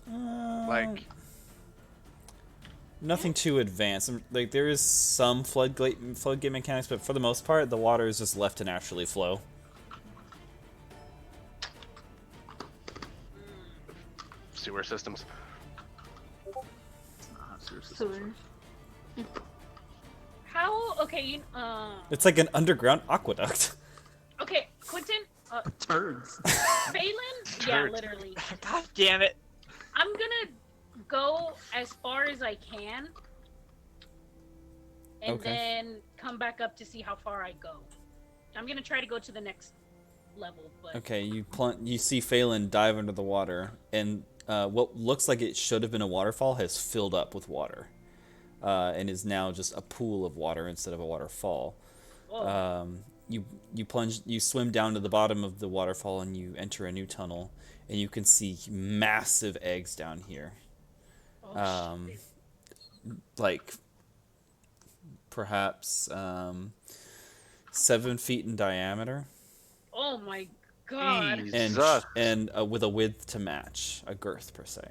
Like Nothing too advanced. Like there is some floodgate mechanics, but for the most part, the water is just left to naturally flow. sewer systems? Sewer. How? Okay, It's like an underground aqueduct. okay, Quentin, Turds. Phelan? Yeah, literally. God damn it. I'm gonna go as far as I can, and Okay. then come back up to see how far I go. I'm gonna try to go to the next level, but Okay, you see Phelan dive under the water, and what looks like it should have been a waterfall has filled up with water, and is now just a pool of water instead of a waterfall. whoa. You swim down to the bottom of the waterfall, and you enter a new tunnel, and you can see massive eggs down here. Oh, shit. Like perhaps 7 feet in diameter, Oh my god. and Jesus. with a width to match, a girth per se.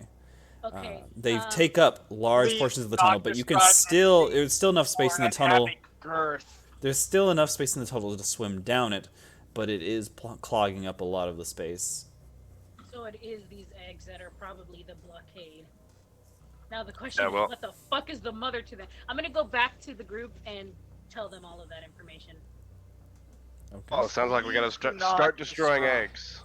Okay. They take up large Please portions of the not tunnel, but you can describe still anything there's still enough space in the Or tunnel. having girth. There's still enough space in the tunnel to swim down it, but it is clogging up a lot of the space. So it is these eggs that are probably the blockade. Now the question Yeah, well- is, what the fuck is the mother to them? I'm gonna go back to the group and tell them all of that information. Okay. Oh, it sounds like we gotta Do not start destroying describe- eggs.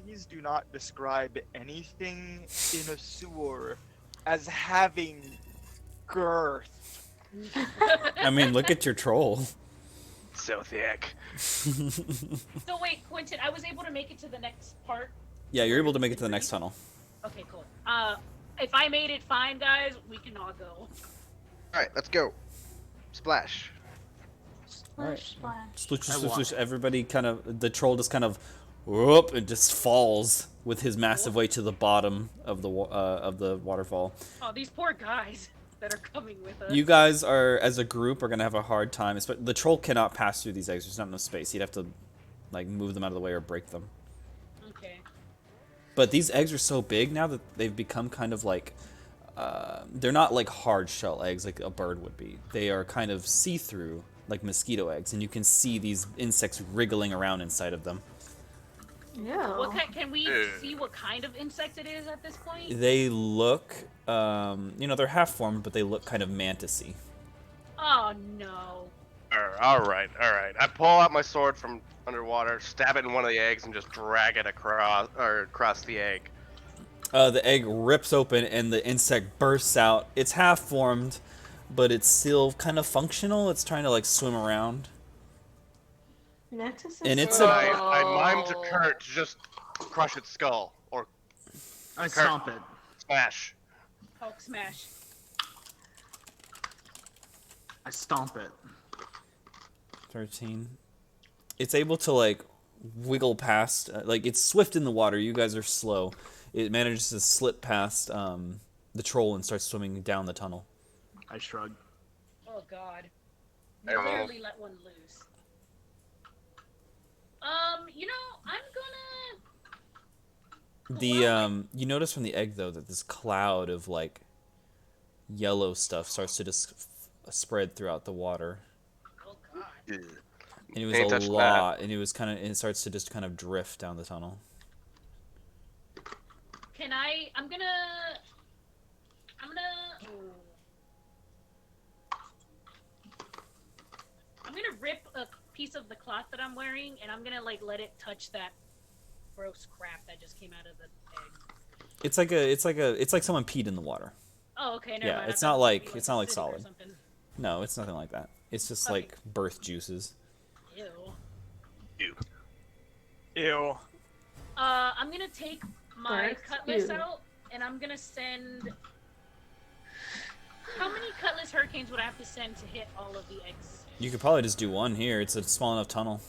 Please do not describe anything in a sewer as having girth. I mean, look at your troll. So thick. So wait, Quentin, I was able to make it to the next part. Yeah, you're able to make it to the next tunnel. Okay, cool. If I made it fine, guys, we can all go. Alright, let's go. Splash. Splash, splash. Sploosh, I sploosh, walk. sploosh. Everybody kind of, the troll just kind of, whoop, and just falls with his massive weight to the bottom of the waterfall. Oh, these poor guys that are coming with us. You guys are, as a group, are gonna have a hard time. The troll cannot pass through these eggs. There's not enough space. You'd have to, like, move them out of the way or break them. Okay. But these eggs are so big now that they've become kind of like, they're not like hard shell eggs like a bird would be. They are kind of see-through, like mosquito eggs, and you can see these insects wriggling around inside of them. Yeah. What can we Ew. see what kind of insect it is at this point? They look, they're half-formed, but they look kind of mantis-y. Oh no. All right. I pull out my sword from underwater, stab it in one of the eggs, and just drag it across the egg. The egg rips open and the insect bursts out. It's half formed, but it's still kind of functional. It's trying to like swim around. Mantis is And it's so- I mime to Kurt to just crush its skull or I Kurt. stomp it. smash. Hulk smash. I stomp it. 13. It's able to like wiggle past, like it's swift in the water. You guys are slow. It manages to slip past the troll and starts swimming down the tunnel. I shrug. Oh god. I You don't know. literally let one loose. You know, I'm gonna. The you notice from the egg though that this cloud of like yellow stuff starts to just spread throughout the water. Oh god. And it Ain't was a touching lot, and it starts to just kind of drift down the tunnel. Can I? I'm gonna. Ooh. I'm gonna rip a piece of the cloth that I'm wearing, and I'm gonna like let it touch that gross crap that just came out of the egg. It's like someone peed in the water. Oh, okay. Never Yeah, mind. I it's thought not it was like- gonna be, it's not like acidic or solid. something. No, it's nothing like that. It's just Okay. like birth juices. Ew. Ew. I'm gonna take my Birth cutlass ew. out, and I'm gonna send. How many cutlass hurricanes would I have to send to hit all of the eggs? You could probably just do one here. It's a small enough tunnel.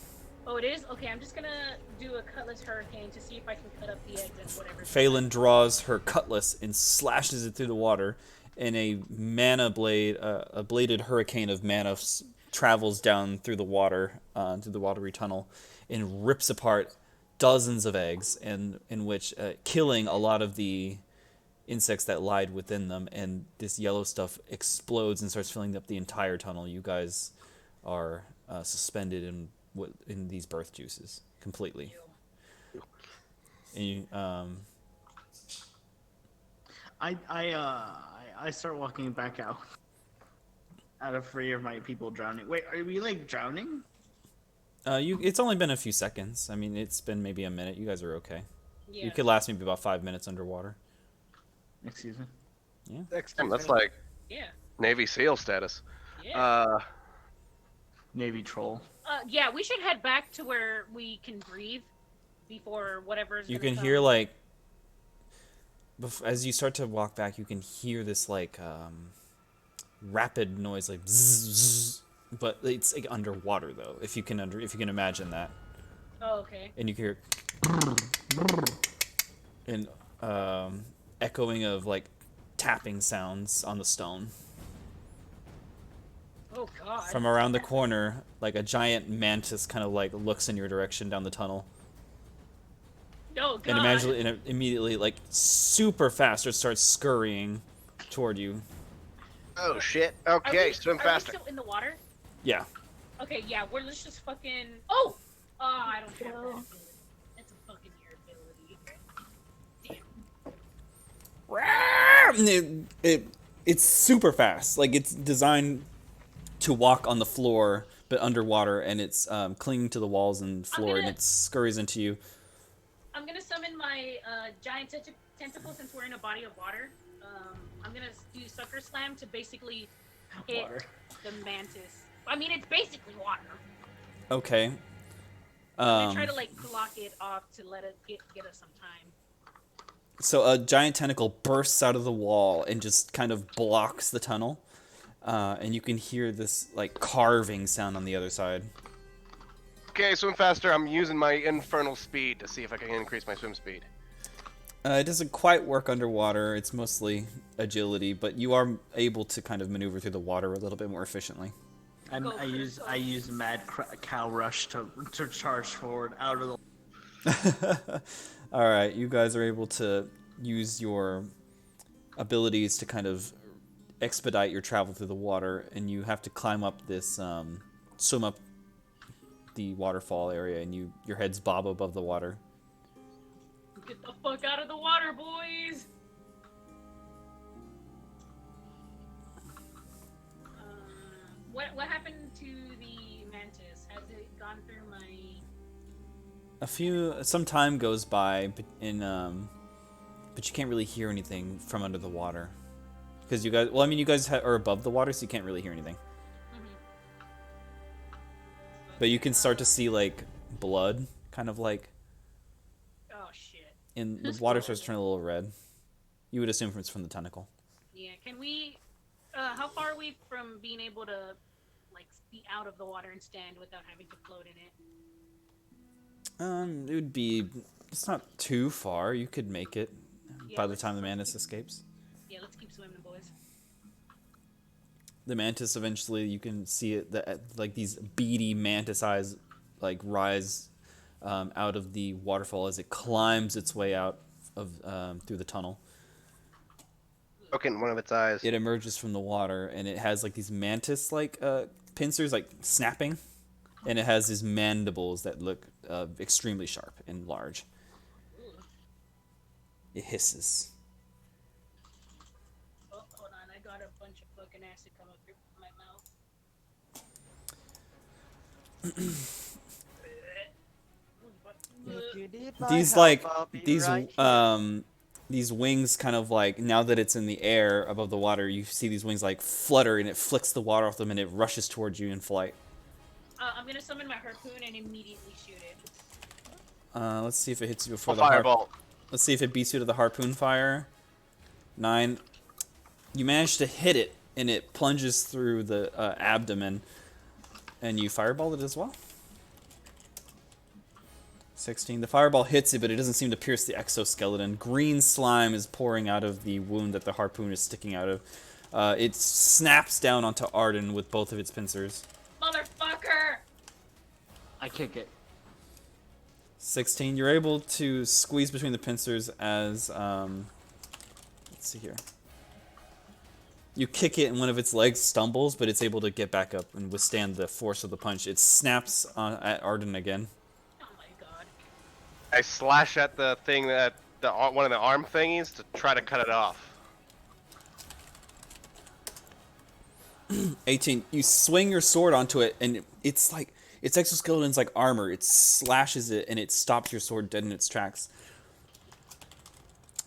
Oh, it is? Okay, I'm just gonna do a cutlass hurricane to see if I can cut up the eggs and whatever. Phelan draws her cutlass and slashes it through the water, and a mana blade, a bladed hurricane of mana travels down through the water, through the watery tunnel, and rips apart dozens of eggs, and in which killing a lot of the insects that lied within them, and this yellow stuff explodes and starts filling up the entire tunnel. You guys are suspended in these birth juices completely. And you, I start walking back out of fear of my people drowning. Wait, are we like drowning? it's only been a few seconds. I mean, it's been maybe a minute. You guys are okay. Yeah. You could last maybe about 5 minutes underwater. Excuse me. That's like Yeah. Navy SEAL status. Yeah. Navy troll. Yeah, we should head back to where we can breathe before whatever's. You gonna can come. hear like, as you start to walk back, you can hear this like rapid noise, like zzz, but it's like underwater though. If you can imagine that, Oh, okay. and you can hear an echoing of like tapping sounds on the stone. Oh god. From around the corner, like a giant mantis kind of like looks in your direction down the tunnel. Oh god. And imagine it immediately, like super fast, it starts scurrying toward you. Oh shit. Are Okay, we- swim are faster. we still in the water? Yeah. Okay, yeah. Let's just fucking. Oh. I don't have that Kill. ability. That's a fucking weird ability. Damn. It's super fast. Like it's designed to walk on the floor, but underwater, and it's clinging to the walls and floor, and gonna- it scurries into you. I'm gonna summon my giant tentacle since we're in a body of water. I'm gonna do sucker slam to basically hit Water. the mantis. I mean, it's basically water. Okay. I'm gonna try to like block it off to let it get us some time. So a giant tentacle bursts out of the wall and just kind of blocks the tunnel, and you can hear this like carving sound on the other side. Okay, swim faster. I'm using my infernal speed to see if I can increase my swim speed. It doesn't quite work underwater. It's mostly agility, but you are able to kind of maneuver through the water a little bit more efficiently. And Go, I use go. I use mad cow rush to charge forward out of the. All right, you guys are able to use your abilities to kind of expedite your travel through the water, and you have to climb up this, swim up the waterfall area, and your heads bob above the water. Get the fuck out of the water, boys! What happened to the mantis? Has it gone through my? Some time goes by, but you can't really hear anything from under the water, because you guys. Well, I mean, you guys are above the water, so you can't really hear anything. But you can start to see like blood, kind of like. Oh shit. And the water starts to turn a little red. You would assume it's from the tentacle. Yeah. Can we? How far are we from being able to, like, be out of the water and stand without having to float in it? It would be. It's not too far. You could make it by the time the mantis escapes. Yeah. Let's keep swimming, boys. The mantis eventually, you can see it. Like these beady mantis eyes, like rise out of the waterfall as it climbs its way out of through the tunnel. Look in one of its eyes. It emerges from the water, and it has like these mantis-like pincers, like snapping, and it has these mandibles that look extremely sharp and large. It hisses. Oh, hold on. I got a bunch of fucking acid coming through my mouth. These like these wings kind of like, now that it's in the air above the water, you see these wings like flutter, and it flicks the water off them, and it rushes towards you in flight. I'm gonna summon my harpoon and immediately shoot it. Let's see if it hits you before the fireball. Let's see if it beats you to the harpoon fire. 9. You manage to hit it, and it plunges through the abdomen, and you fireball it as well. 16. The fireball hits it, but it doesn't seem to pierce the exoskeleton. Green slime is pouring out of the wound that the harpoon is sticking out of. It snaps down onto Arden with both of its pincers. Motherfucker! I kick it. 16. You're able to squeeze between the pincers as, let's see here. You kick it, and one of its legs stumbles, but it's able to get back up and withstand the force of the punch. It snaps at Arden again. Oh my god. I slash at the thing that one of the arm thingies to try to cut it off. 18. You swing your sword onto it, and it's like its exoskeleton's like armor. It slashes it, and it stops your sword dead in its tracks.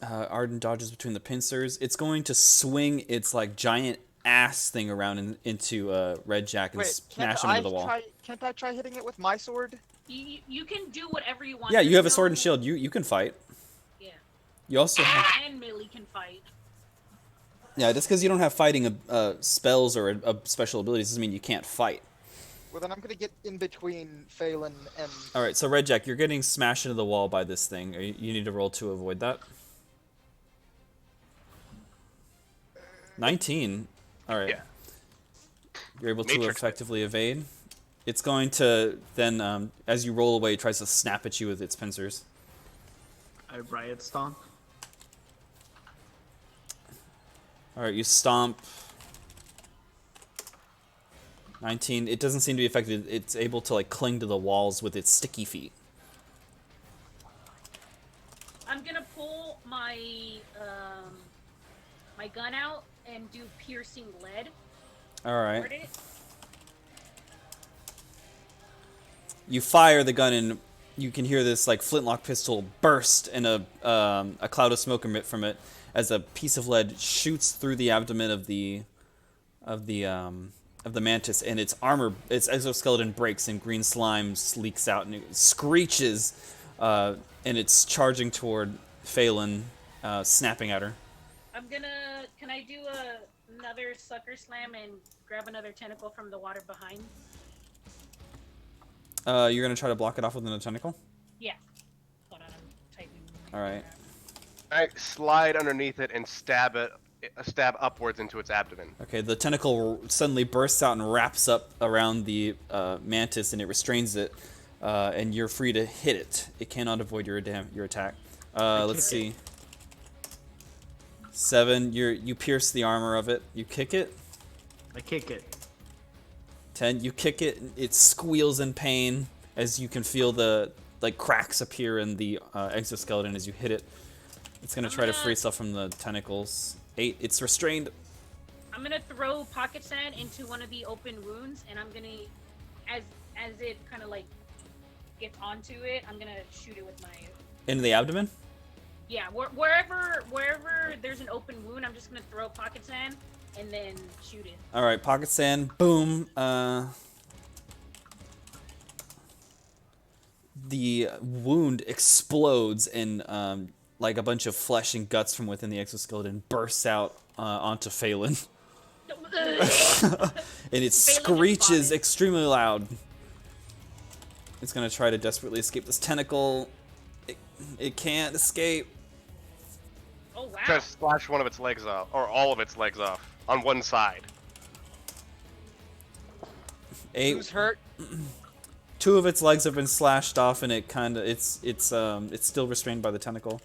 Arden dodges between the pincers. It's going to swing its like giant ass thing around into Red Jack and smash him into the wall. Can't I try hitting it with my sword? You can do whatever you want. Yeah, you have a There's sword and no- shield. You can fight. Yeah. You also have, And melee can fight. yeah, just because you don't have fighting spells or special abilities doesn't mean you can't fight. Well, then I'm gonna get in between Phelan and... All right, so Red Jack, you're getting smashed into the wall by this thing. You need to roll to avoid that. 19. All right. Yeah. You're able to Matrix. effectively evade. It's going to then, as you roll away, it tries to snap at you with its pincers. I riot stomp. All right, you stomp. 19. It doesn't seem to be affected. It's able to like cling to the walls with its sticky feet. I'm gonna pull my my gun out and do piercing lead. All right. Toward it. You fire the gun, and you can hear this like flintlock pistol burst, and a cloud of smoke emit from it as a piece of lead shoots through the abdomen of the mantis, and its exoskeleton breaks, and green slime leaks out, and it screeches, and it's charging toward Phelan, snapping at her. Can I do another sucker slam and grab another tentacle from the water behind? You're gonna try to block it off with a tentacle. Yeah. Hold on, I'm typing. All right. I slide underneath it and stab upwards into its abdomen. Okay, the tentacle suddenly bursts out and wraps up around the mantis, and it restrains it, and you're free to hit it. It cannot avoid your attack. Let's see. 7. You pierce the armor of it. You kick it. I kick it. 10. You kick it. It squeals in pain as you can feel the like cracks appear in the exoskeleton as you hit it. It's gonna try to free itself from the tentacles. 8. It's restrained. I'm gonna throw pocket sand into one of the open wounds, and I'm gonna, as it kind of like gets onto it, I'm gonna shoot it with my. In the abdomen? Yeah, wherever there's an open wound, I'm just gonna throw pocket sand and then shoot it. All right, pocket sand. Boom. The wound explodes and like a bunch of flesh and guts from within the exoskeleton bursts out onto Phelan. And it screeches extremely loud. It's gonna try to desperately escape this tentacle. It can't escape. Oh wow! Try to slash one of its legs off, or all of its legs off, on one side. Who's hurt? 2 of its legs have been slashed off, and it kind of it's still restrained by the tentacle.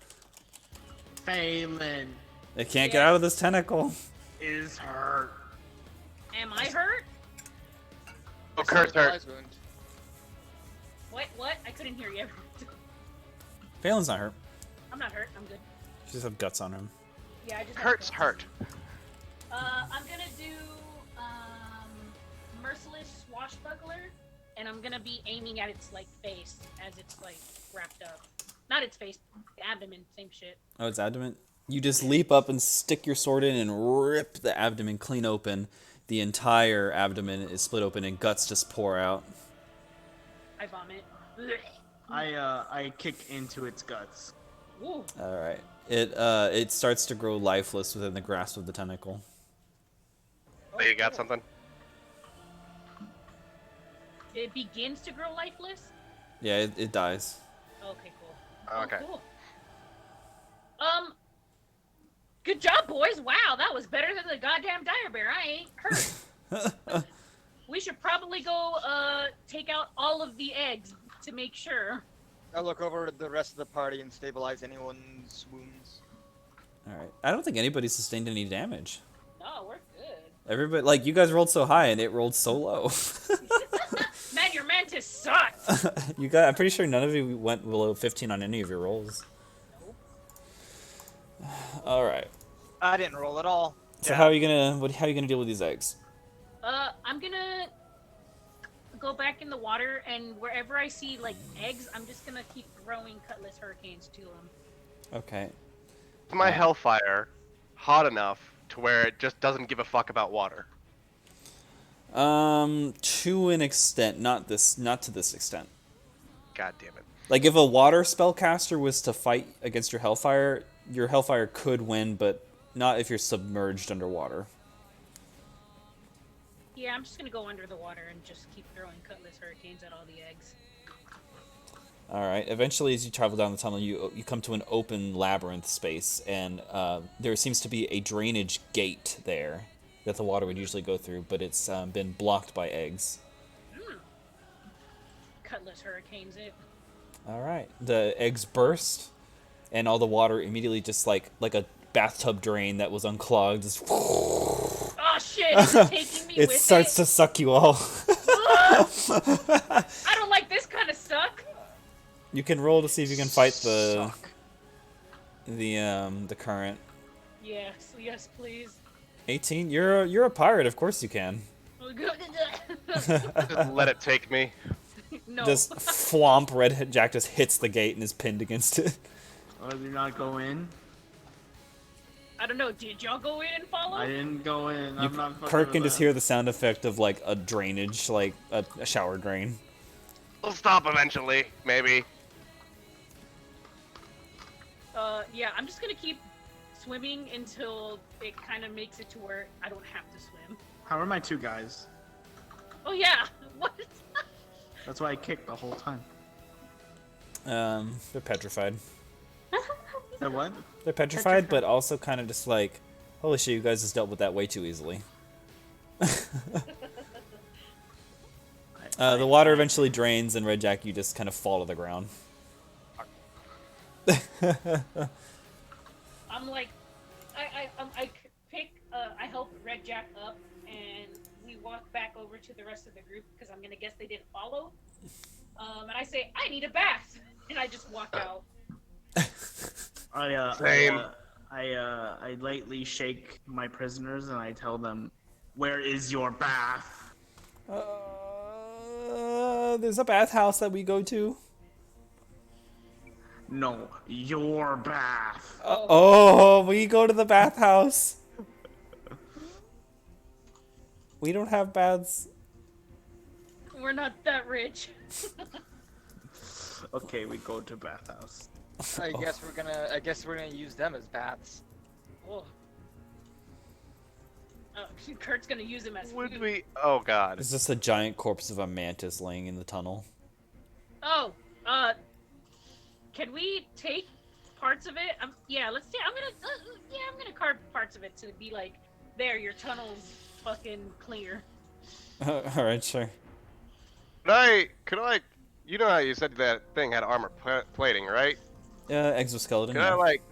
Phelan It can't get out of this tentacle. is hurt. Am I hurt? Oh, Kurt's hurt. What? I couldn't hear you. Phelan's not hurt. I'm not hurt. I'm good. She just have guts on him. Yeah, I just. Kurt's hurt. I'm gonna do merciless swashbuckler, and I'm gonna be aiming at its like face as it's like wrapped up. Not its face, the abdomen, same shit. Oh, it's abdomen. You just leap up and stick your sword in and rip the abdomen clean open. The entire abdomen is split open and guts just pour out. I vomit. I kick into its guts. Ooh. All right. It starts to grow lifeless within the grasp of the tentacle. Oh, you got something? It begins to grow lifeless. Yeah, it dies. Okay, cool. Okay. Oh, cool. Good job, boys. Wow, that was better than the goddamn dire bear. I ain't hurt. We should probably go take out all of the eggs to make sure. I'll look over the rest of the party and stabilize anyone's wounds. All right. I don't think anybody sustained any damage. No, we're good. Everybody, like, you guys rolled so high and it rolled so low. Man, your mantis sucks. I'm pretty sure none of you went below 15 on any of your rolls. All right. I didn't roll at all. So how are you gonna deal with these eggs? I'm gonna go back in the water, and wherever I see like eggs, I'm just gonna keep throwing cutlass hurricanes to them. Okay. Is my hellfire hot enough to where it just doesn't give a fuck about water? To an extent, not to this extent. God damn it. Like if a water spellcaster was to fight against your hellfire could win, but not if you're submerged underwater. Yeah, I'm just gonna go under the water and just keep throwing cutlass hurricanes at all the eggs. All right. Eventually, as you travel down the tunnel, you come to an open labyrinth space, and there seems to be a drainage gate there that the water would usually go through, but it's been blocked by eggs. Cutlass hurricanes it. All right. The eggs burst, and all the water immediately just like a bathtub drain that was unclogged. Just Oh shit! It's taking me it with starts to suck you all. I don't like this kind of suck. You can roll to see if you can fight the current. Yes, please. 18. You're a pirate. Of course you can. Just let it take me. No. Just flomp. Red Jack just hits the gate and is pinned against it. Oh, did you not go in? I don't know. Did y'all go in and follow? I didn't go in. I'm not fucking Kirk with can just that. hear the sound effect of like a drainage, like a shower drain. We'll stop eventually, maybe. Yeah, I'm just gonna keep swimming until it kind of makes it to where I don't have to swim. How are my 2 guys? Oh yeah, what? That's why I kicked the whole time. They're petrified. That what? They're petrified, but also kind of just like, holy shit, you guys just dealt with that way too easily. The water eventually drains, and Red Jack, you just kind of fall to the ground. I'm like, I help Red Jack up, and we walk back over to the rest of the group because I'm gonna guess they didn't follow. And I say, I need a bath, and I just walk out. Same. I lightly shake my prisoners and I tell them, "Where is your bath?" There's a bathhouse that we go to. No, your bath. Oh, we go to the bathhouse. We don't have baths. We're not that rich. Okay, we go to bathhouse. I guess we're gonna use them as bats. Oh. Kurt's gonna use him as Would food. we? Oh God. It's just a giant corpse of a mantis laying in the tunnel. Oh, can we take parts of it? Yeah, let's see. I'm gonna carve parts of it to be like, there, your tunnel's fucking clear. All right, sure. Could I, you know how you said that thing had armor plating, right? Exoskeleton. Could Yeah. I like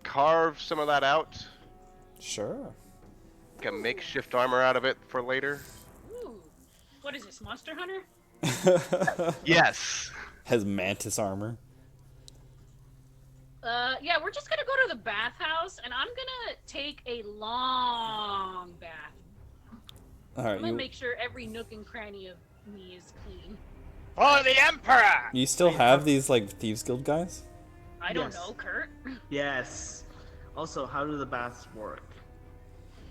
carve some of that out? Sure. Like a makeshift armor out of it for later? Ooh, what is this, Monster Hunter? Yes. Has mantis armor. Yeah, we're just gonna go to the bathhouse, and I'm gonna take a long bath. All I'm right, gonna make sure every nook and cranny of me is clean. For the Emperor! you still have these like Thieves Guild guys? I don't Yes. know, Kurt. Yes. Also, how do the baths work?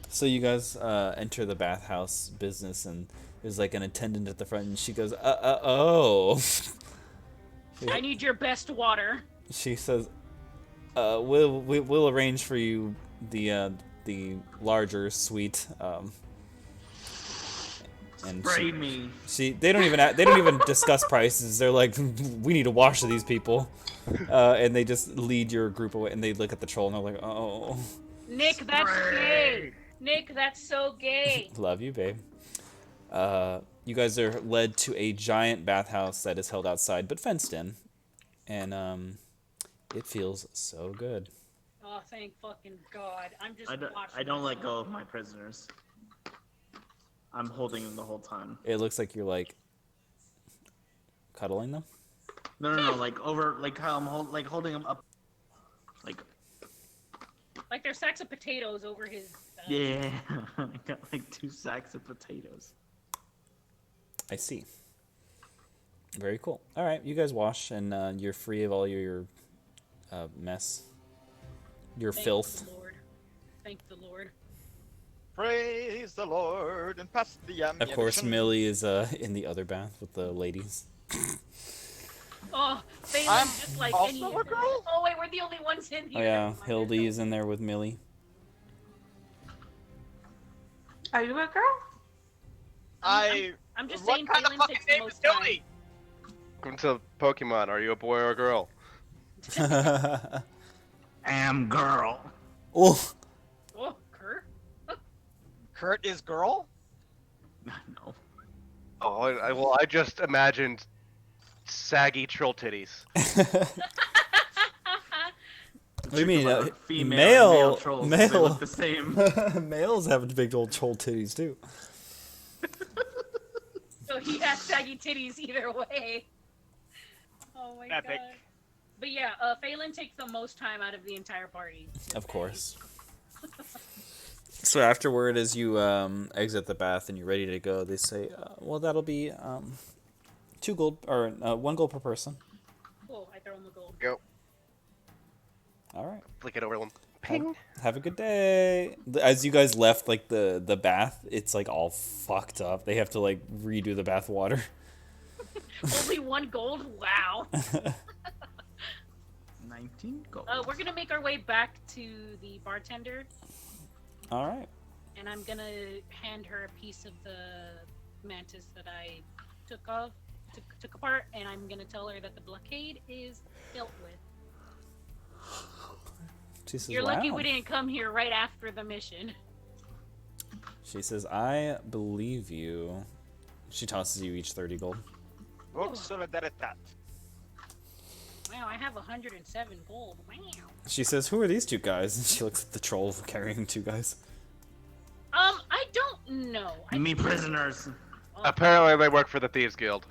So you guys enter the bathhouse business, and there's like an attendant at the front, and she goes, oh. I need your best water. She says, we'll arrange for you the larger suite." And Spray me. they don't even discuss prices. They're like, we need to wash these people, and they just lead your group away, and they look at the troll, and they're like, oh. Nick, that's gay. Nick, that's so gay. Love you, babe. You guys are led to a giant bathhouse that is held outside but fenced in, and it feels so good. Oh, thank fucking God. I'm just I watching. don't let go of my prisoners. I'm holding them the whole time. It looks like you're like cuddling them. No, like over, like how I'm holding them up. Like, Like there's sacks of potatoes over his. yeah, I got like 2 sacks of potatoes. I see. Very cool. All right, you guys wash, and you're free of all your mess, your Thank filth. the Lord. Thank the Lord. Praise the Lord and pass the ammunition. Of course, Millie is in the other bath with the ladies. Oh, Phelan, I'm just like also any a of them. girl? Oh wait, we're the only ones in Oh here. yeah, Never mind, Hildy there's is in there with Millie. Are you a girl? I'm just what saying kind of Phelan fucking takes the name is most time. Billy? Welcome to Pokemon. Are you a boy or a girl? Am girl. Oh, Oh, Kurt. Kurt is girl? No. Oh, I just imagined saggy troll titties. what do you mean? About female male, and male trolls, they male, look the same. males have big old troll titties too. So he has saggy titties either way. Oh my Epic. God. But yeah, Phelan takes the most time out of the entire party. Of course. So afterward, as you exit the bath and you're ready to go, they say, "Well, that'll be 2 gold or 1 gold per person." Cool, I throw him the gold. Go. All right. Flick it over them. Have a good day. As you guys left, like the bath, it's like all fucked up. They have to like redo the bath water. Only 1 gold? Wow. 19 gold. We're gonna make our way back to the bartender, All right. and I'm gonna hand her a piece of the mantis that I took apart, and I'm gonna tell her that the blockade is dealt with. She says, You're lucky "Wow." we didn't come here right after the mission. She says, "I believe you." She tosses you each 30 gold. Books Solidaritat. Wow, I have 107 gold. Wow. She says, "Who are these 2 guys?" And she looks at the troll carrying 2 guys. I don't know. Me prisoners. Apparently, they work for the Thieves Guild.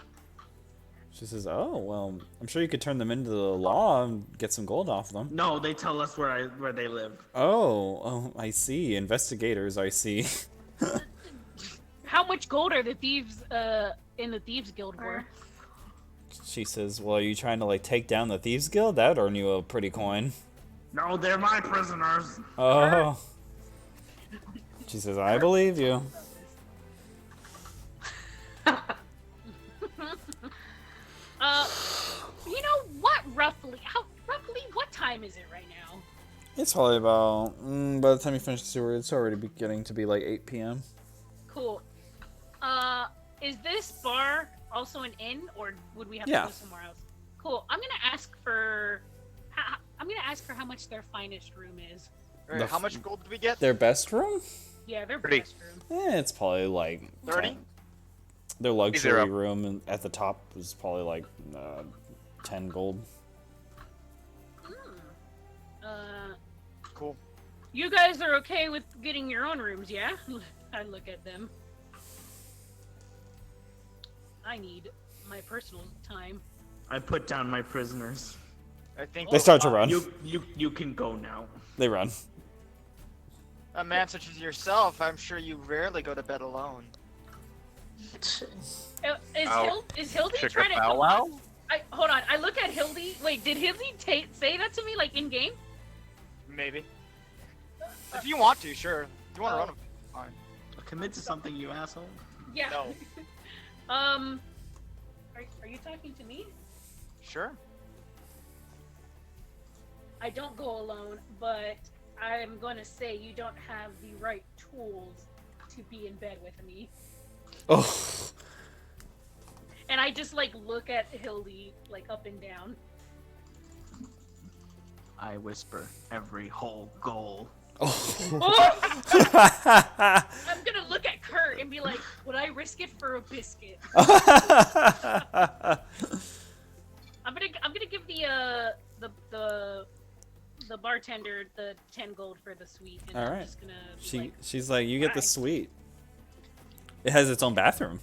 She says, "Oh well, I'm sure you could turn them into the law and get some gold off them." No, they tell us where they live. Oh, I see. Investigators, I see. How much gold are the thieves in the thieves guild for? She says, "Well, are you trying to like take down the thieves guild? That would earn you a pretty coin." No, they're my prisoners. Oh. She says, "I believe you." You know what? Roughly what time is it right now? It's probably about by the time you finish the sewer, it's already beginning to be like 8 p.m. Cool. Is this bar also an inn, or would we have Yeah. to go somewhere else? Cool. I'm gonna ask for how much their finest room is. Alright, how much gold did we get? Their best room? Yeah, their 30. best room. It's probably like 30? 10. Their luxury Zero. room at the top was probably like 10 gold. Cool. You guys are okay with getting your own rooms, yeah? I look at them. I need my personal time. I put down my prisoners. I think They start to run. You can go now. They run. a man such as yourself, I'm sure you rarely go to bed alone. Is Hildy Sugar trying to bow wow? hold on. I look at Hildy. Wait, did Hildy say that to me like in game? Maybe. If you want to, sure. If you want to run them, fine. Commit to something, you asshole. Yeah. No. Are you talking to me? Sure. I don't go alone, but I'm gonna say you don't have the right tools to be in bed with me. Oh. And I just like look at Hildy like up and down. I whisper every whole goal. Oh. I'm gonna look at Kurt and be like, would I risk it for a biscuit? I'm gonna give the bartender the 10 gold for the suite, and All I'm right. just gonna be She's like, you get the Bye. suite. It has its own bathroom.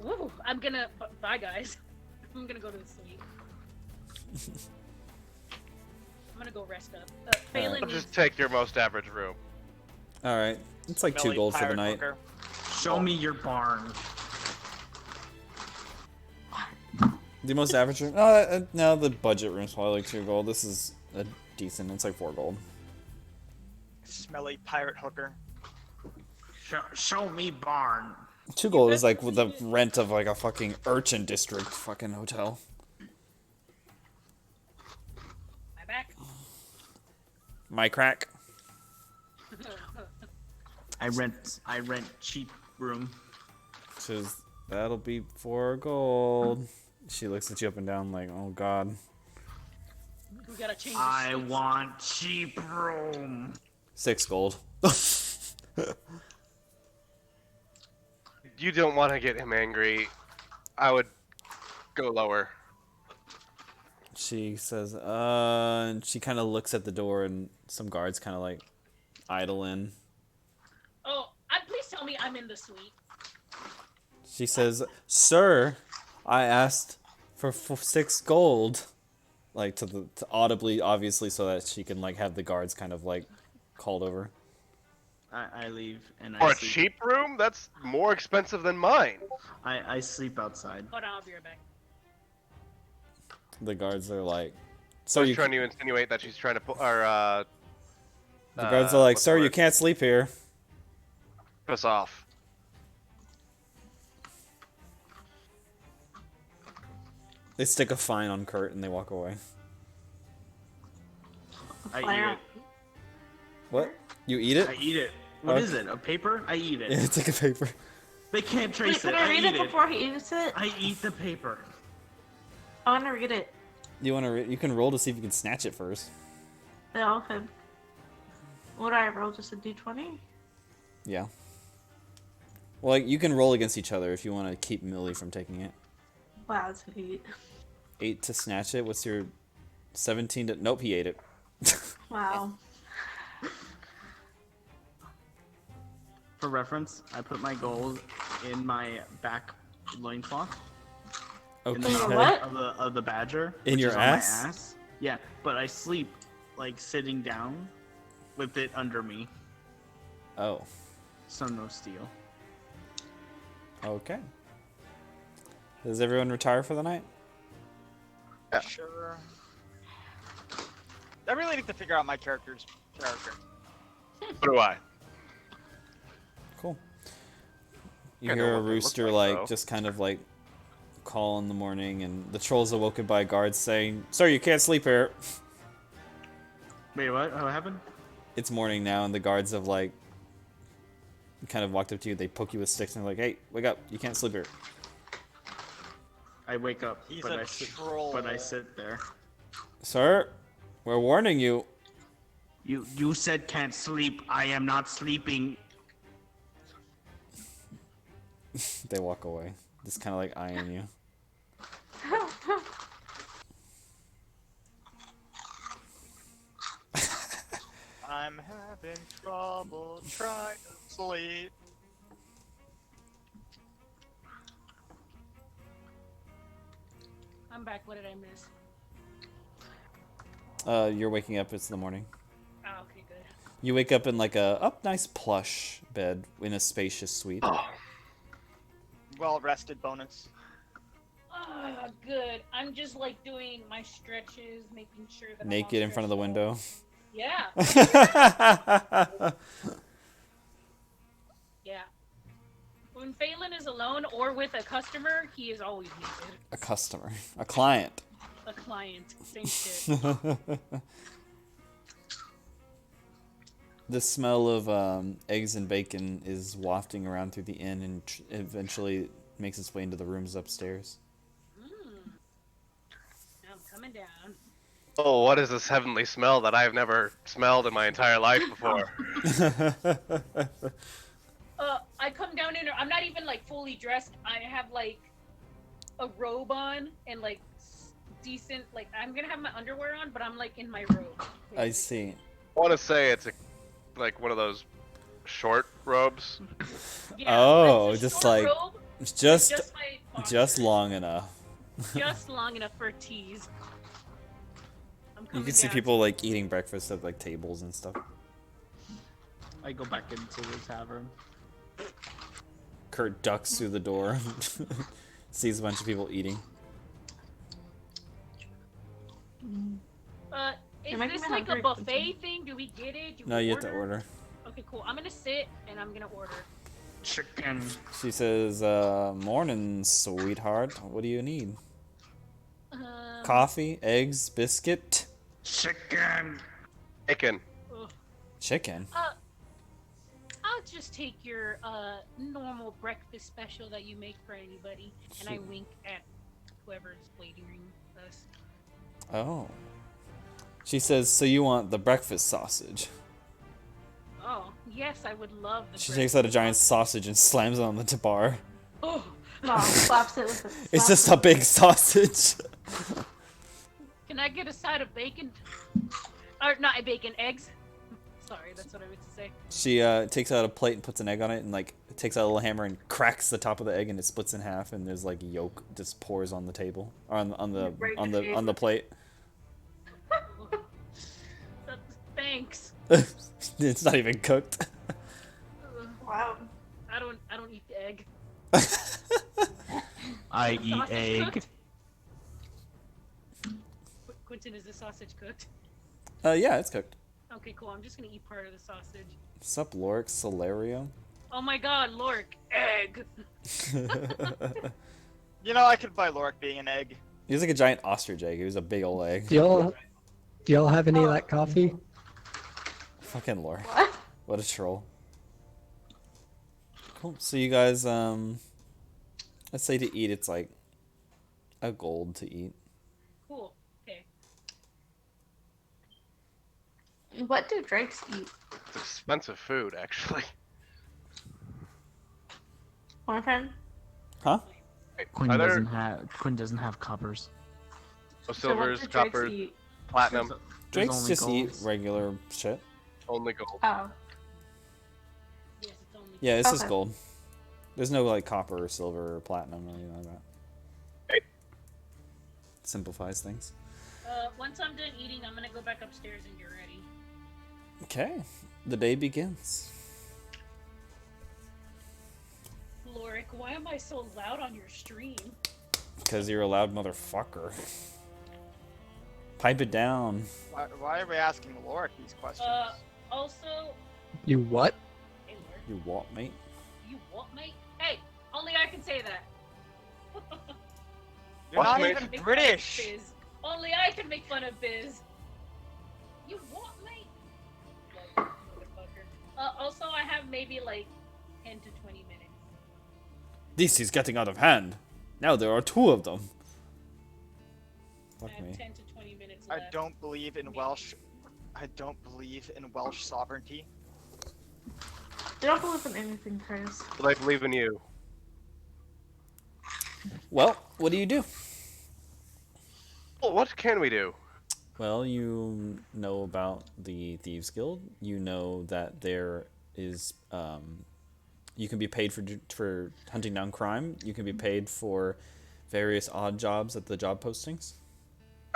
like, ooh, I'm gonna bye guys. I'm gonna go to the suite. I'm gonna go rest up. Phelan I'll needs- just take your most average room. All right, it's like 2 Smelly gold for the pirate night. hooker. Show me your barn. The most average room? No, the budget room's probably like 2 gold. This is a decent. It's like 4 gold. Smelly pirate hooker. Show me barn. 2 gold is like the rent of like a fucking urchin district fucking hotel. my back. My crack. I rent cheap room. Says that'll be 4 gold. She looks at you up and down like, oh god. We gotta change. the I suites. want cheap room. 6 gold. You don't want to get him angry. I would go lower. She says, and she kind of looks at the door, and some guards kind of like idle in. Oh, please tell me I'm in the suite. She says, "Sir, I asked for 6 gold," like to audibly, obviously, so that she can like have the guards kind of like called over. I leave and For I a sleep. cheap room, that's more expensive than mine. I sleep outside. Hold on, I'll be right back. The guards are like, "So I was you?" trying to insinuate that she's trying to put, or The guards are like, what's the "Sir, you word? can't sleep here." Piss off. They stick a fine on Kurt and they walk away. I Fire. eat it. What? You eat it? I eat it. What Okay. is it? A paper? I eat it. Yeah, it's like a paper. They can't Wait, trace can it. I read eat it before he eats it? I eat the paper. I want to read it. You want to? You can roll to see if you can snatch it first. Yeah, okay. What do I roll? Just a d20? Yeah. Well, like, you can roll against each other if you want to keep Millie from taking it. Wow, it's an 8. 8 to snatch it. What's your 17 to? Nope, he ate it. Wow. For reference, I put my gold in my back loincloth. in the Okay. mouth What? of the badger. In which your is on ass? my ass. Yeah, but I sleep like sitting down with it under me, Oh, so no steel. okay. Does everyone retire for the night? Yeah. Sure. I really need to figure out my character's character. So do I. Cool. You I know hear a what they look rooster like, like though. just kind of like call in the morning, and the troll's awoken by guards saying, "Sir, you can't sleep here." Wait, what? What happened? It's morning now, and the guards have like kind of walked up to you. They poke you with sticks and they're like, "Hey, wake up! You can't sleep here." I wake up, He's but a I sit, troll. but I sit there. Sir, we're warning you. You said can't sleep. I am not sleeping. They walk away, just kind of like eyeing you. I'm having trouble trying to sleep. I'm back. What did I miss? You're waking up. It's the morning. Oh, okay, good. You wake up in like a nice plush bed in a spacious suite. Well rested bonus. Ah, good. I'm just like doing my stretches, making sure that I'm all Naked in front of the stretched window. out. Yeah, yeah. When Phelan is alone or with a customer, he is always naked. A customer, a client. A client, same shit. The smell of eggs and bacon is wafting around through the inn and eventually makes its way into the rooms upstairs. Now I'm coming down. Oh, what is this heavenly smell that I've never smelled in my entire life before? I come down in. I'm not even like fully dressed. I have like a robe on and like decent. Like I'm gonna have my underwear on, but I'm like in my robe. I see. I want to say it's like one of those short robes. Yeah, Oh, it's a just short like- robe, Just my boxers. just long enough. Just long enough for teas. I'm You coming can see down. people like eating breakfast at like tables and stuff. I go back into the tavern. Kurt ducks through the door, sees a bunch of people eating. Is You're making this me like a hungry, buffet Quentin. thing? Do we get it? Do No, we you have to order. Okay, cool. I'm gonna sit and I'm gonna order. Chicken. She says, "Morning, sweetheart. What do you need? Coffee, eggs, biscuit, Chicken. Bacon. chicken." I'll just take your normal breakfast special that you make for anybody, and I wink at whoever's waiting us. Oh. She says, "So you want the breakfast sausage?" Oh, yes, I would love the She takes out a giant sausage and slams it on the bar. Oh, No, slaps it with a It's slap just a big sausage. can I get a side of bacon? Or not bacon, eggs? Sorry, that's what I meant to say. She takes out a plate and puts an egg on it, and like takes out a little hammer and cracks the top of the egg, and it splits in half, and there's like yolk just pours on the table, or on the plate. Thanks. It's not even cooked. Wow. I don't eat the egg. I eat Sausage egg. cooked? Quentin, is the sausage cooked? Yeah, it's cooked. Okay, cool. I'm just gonna eat part of the sausage. What's up, Loric Solario? Oh my god, Lork, egg! You know, I could buy Lork being an egg. He was like a giant ostrich egg. He was a big old egg. Do y'all have any of that coffee? Fucking Loric. What? What a troll. Cool. So you guys, let's say to eat, it's like a gold to eat. Cool. Okay. What do drakes eat? It's expensive food, actually. One friend? Huh? Quinn Are there doesn't have coppers. no So what silvers, do drakes coppers, eat? platinum, There's Drakes only just eat golds. regular shit. only gold? Oh. Yes, it's only. Yeah, it's just Okay. gold. There's no like copper or silver or platinum or anything like that. simplifies things. Once I'm done eating, I'm gonna go back upstairs and get ready. Okay, the day begins. Lorik, why am I so loud on your stream? Because you're a loud motherfucker. Pipe it down. Why are we asking Lorik these questions? Also, You what? hey Lorik, You what, mate? you what, mate? Hey, only I can say that. You're not mate? even Make fun of British. Biz. Only I can make fun of Biz. You what, mate? Like, motherfucker. Also, I have maybe like 10 to 20 minutes. This is getting out of hand. Now there are 2 of them. Fuck I have me. 10 to 20 minutes I left. don't believe in Welsh. I don't believe in Welsh sovereignty. I don't believe in anything, Chris. But I believe in you. Well, what do you do? Well, what can we do? Well, you know about the Thieves Guild. You know that there is, you can be paid for hunting down crime. You can be paid for various odd jobs at the job postings.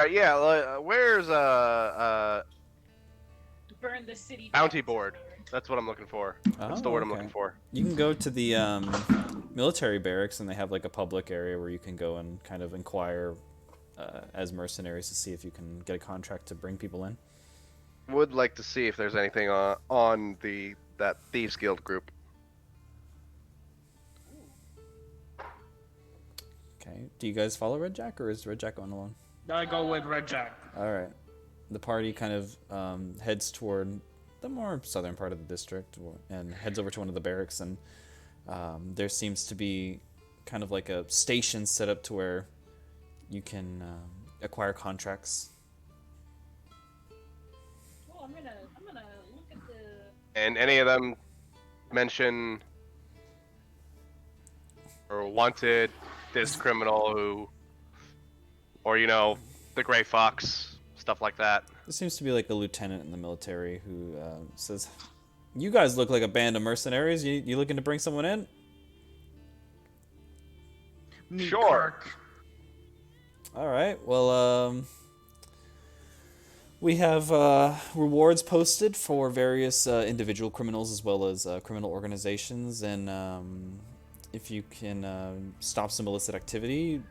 Yeah, where's Burn the city down. bounty board? That's what I'm looking for. That's the word I'm looking for. You can go to the military barracks, and they have like a public area where you can go and kind of inquire as mercenaries to see if you can get a contract to bring people in. Would like to see if there's anything on that Thieves Guild group. Okay. Do you guys follow Red Jack, or is Red Jack going alone? I go with Red Jack. All right. The party kind of heads toward the more southern part of the district and heads over to one of the barracks, and there seems to be kind of like a station set up to where you can acquire contracts. Oh, I'm gonna look at the. And any of them mention or wanted this criminal who, or the Gray Fox, stuff like that. There seems to be like a lieutenant in the military who says, "You guys look like a band of mercenaries. You looking to bring someone in?" Sure. All right. Well, we have rewards posted for various individual criminals as well as criminal organizations, and if you can stop some illicit activity,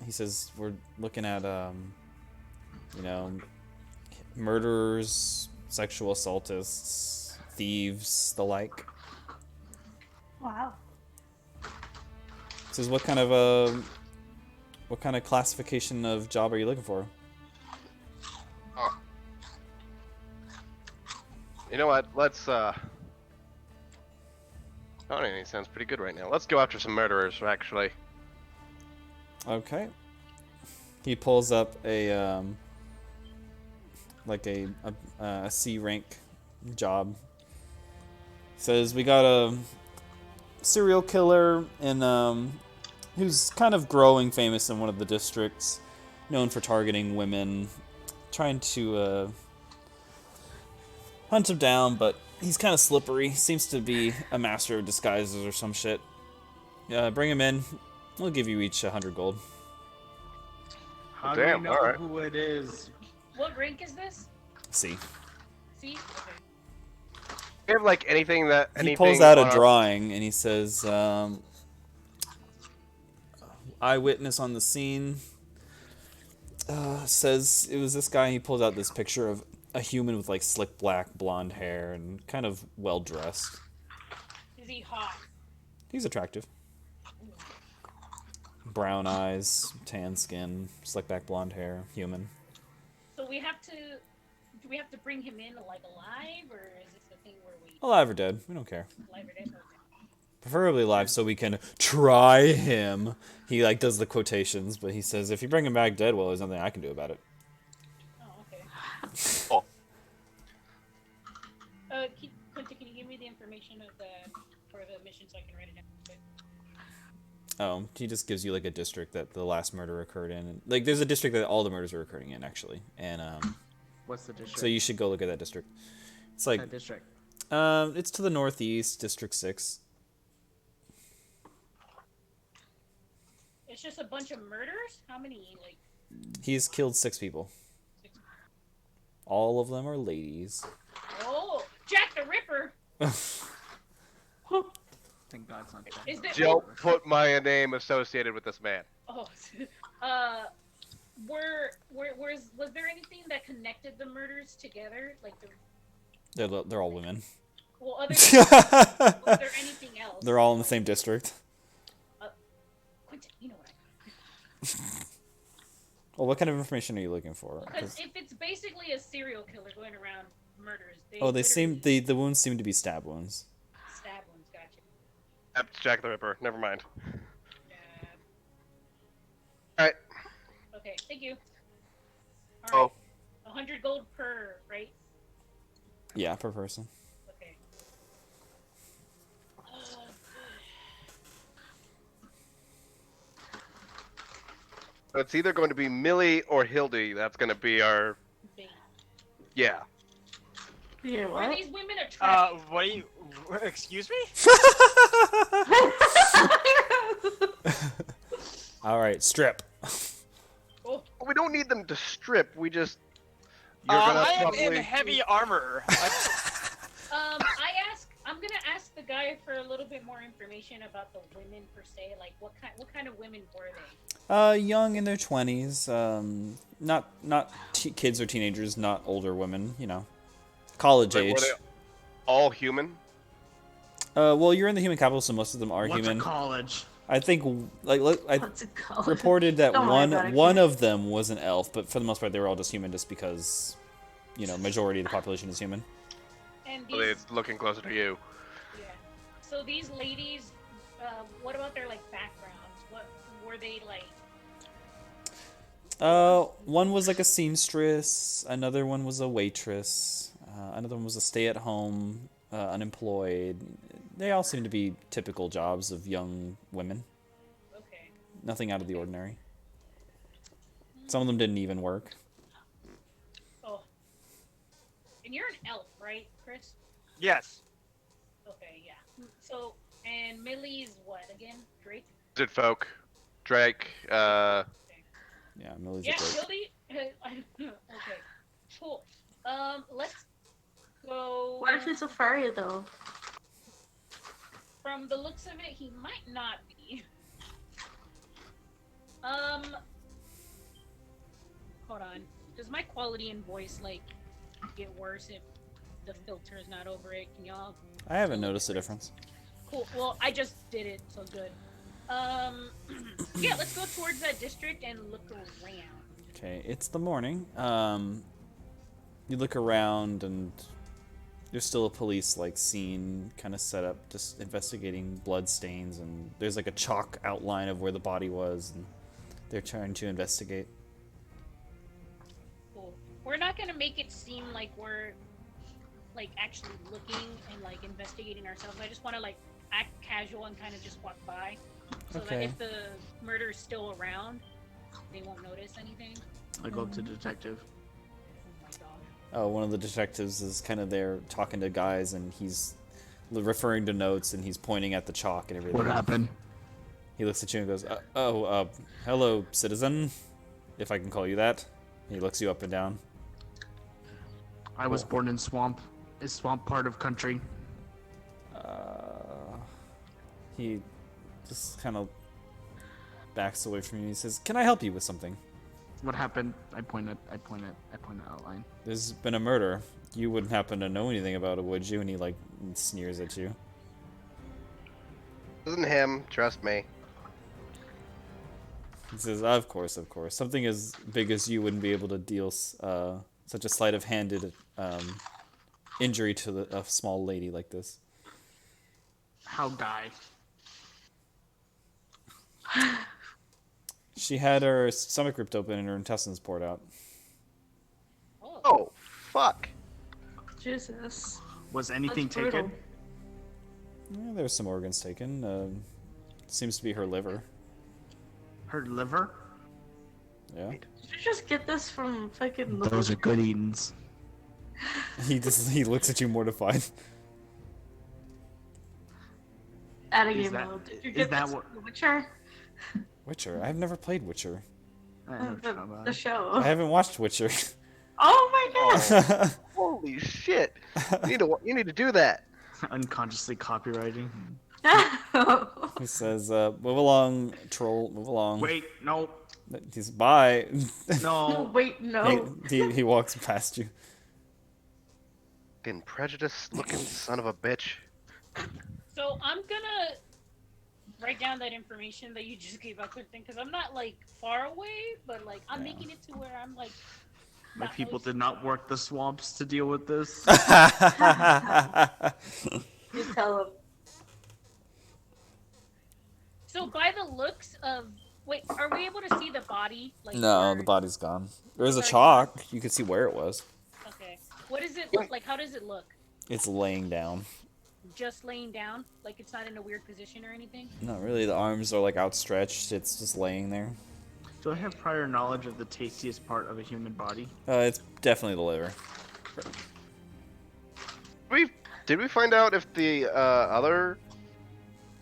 he says we're looking at murderers, sexual assaultists, thieves, the like. Wow. Says what kind of classification of job are you looking for? Oh. You know what? Let's he sounds pretty good right now. Let's go after some murderers, actually. Okay. He pulls up a C rank job. Says we got a serial killer in who's kind of growing famous in one of the districts, known for targeting women, trying to hunt him down, but he's kind of slippery. Seems to be a master of disguises or some shit. Bring him in. We'll give you each 100 gold. How Damn, do we know alright. who it is? What rank is this? See. See? Okay. Do you have like anything that He pulls out on a our- drawing and he says, eyewitness on the scene. Says it was this guy. He pulls out this picture of a human with like slick black blonde hair and kind of well dressed. Is he hot? He's attractive. Brown eyes, tan skin, slick back blonde hair, human. So do we have to bring him in like alive, or is this the thing where we Alive or dead, we don't care. alive or dead? Okay. Preferably alive so we can try him. He like does the quotations, but he says if you bring him back dead, well, there's nothing I can do about it. Oh, okay. Oh. Quinta, can you give me the information for the mission so I can write it down? Oh, he just gives you like a district that the last murder occurred in. And, like, there's a district that all the murders are occurring in, actually. And What's the district? so you should go look at that district. It's like That district. it's to the northeast, District 6. It's just a bunch of murders? How many? Like, He's killed 6 people. All of them are ladies. Oh, Jack the Ripper. Thank God it's not Jack. Is there? Don't put my name associated with this man. Oh, was there anything that connected the murders together? Like They're all women. well, other than, was there anything else? They're all in the same district. Quentin, you know what Well, what kind of information are you looking for? Because if it's basically a serial killer going around murders, They seem the wounds seem to be stab wounds. stab ones. Gotcha. That's Jack the Ripper. Never mind. Stab. Alright. Okay, thank you. Oh. All right. 100 gold per, right? Yeah, per person. Okay. So it's either going to be Millie or Hildy. That's going to be our. Bing. Yeah. Yeah, Are what? these women attractive? What do you? Excuse me? All right, strip. Oh, We don't need them to strip. We just. You're gonna I am probably. in heavy armor. I'm gonna ask the guy for a little bit more information about the women per se. Like, what kind of women were they? Young in their 20s. Not kids or teenagers. Not older women. You know, college Like, age. were they all human? Well, you're in the human capital, so most of them are What's human. a college? I think I What's it called? reported that Don't worry about it, one kid. of them was an elf, but for the most part they were all just human, just because, you know, majority of the population is human. And Well, these, it's looking closer to you. yeah. So these ladies, what about their like backgrounds? What were they like? One was like a seamstress, another one was a waitress, another one was a stay-at-home, unemployed. They all seem to be typical jobs of young women. Okay. Nothing out of the ordinary. Some of them didn't even work. Oh. And you're an elf, right, Chris? Yes. Okay, yeah. So, and Millie's what again? Drake? Lizard folk. Drake. Yeah, Millie's Yeah, a great. Hildy. Okay, cool. Let's go. What if it's a furry though? From the looks of it, he might not be. Hold on. Does my quality in voice like get worse if the filter is not over it? Can y'all? I haven't noticed a difference. Cool. Well, I just did it, so good. Yeah, let's go towards that district and look around. Okay, it's the morning. You look around and there's still a police like scene kind of set up, just investigating blood stains, and there's like a chalk outline of where the body was, and they're trying to investigate. Cool. We're not gonna make it seem like we're like actually looking and like investigating ourselves. I just want to like act casual and kind of just walk by, so that Okay. if the murder's still around, they won't notice anything. I go up to detective. Oh my gosh. Oh, one of the detectives is kind of there talking to guys, and he's referring to notes, and he's pointing at the chalk and everything. What happened? He looks at you and goes, hello, citizen, if I can call you that. He looks you up and down. I was born in swamp. Is swamp part of country? He just kind of backs away from you. He says, "Can I help you with something? What happened? I point at outline. There's been a murder. You wouldn't happen to know anything about it, would you?" And he like sneers at you. Isn't him? Trust me. He says, of course. Something as big as you wouldn't be able to deal such a sleight of handed injury to a small lady like this." How die? She had her stomach ripped open and her intestines poured out. Oh, fuck. Jesus. Was anything That's brutal. taken? Yeah, there's some organs taken. Seems to be her liver. Her liver? Yeah. Did you just get this from fucking? Those are good eatings. He looks at you mortified. Out of Is game that- mode. Did you is get that this what- from The Witcher? Witcher. I've never played Witcher. I know what you're talking The about. show. I haven't watched Witcher. Oh my Holy shit! You need to do that. Unconsciously copywriting. god. He says, "Move along, troll. Move along." Wait, no, He's bye. no. Wait, no. he walks past you. Fucking prejudiced-looking son of a bitch. So I'm gonna write down that information that you just gave out, Quentin, because I'm not like far away, but like I'm making it to where I'm like. My not people really- did not work the swamps to deal with this. You tell him. So by the looks of, wait, are we able to see the body? Like No, where- the body's gone. There's a Sorry. chalk. You can see where it was. Okay. What does it look like? How does it look? It's laying down. Just laying down, like it's not in a weird position or anything. Not really. The arms are like outstretched. It's just laying there. Do I have prior knowledge of the tastiest part of a human body? It's definitely the liver. Did we find out if the other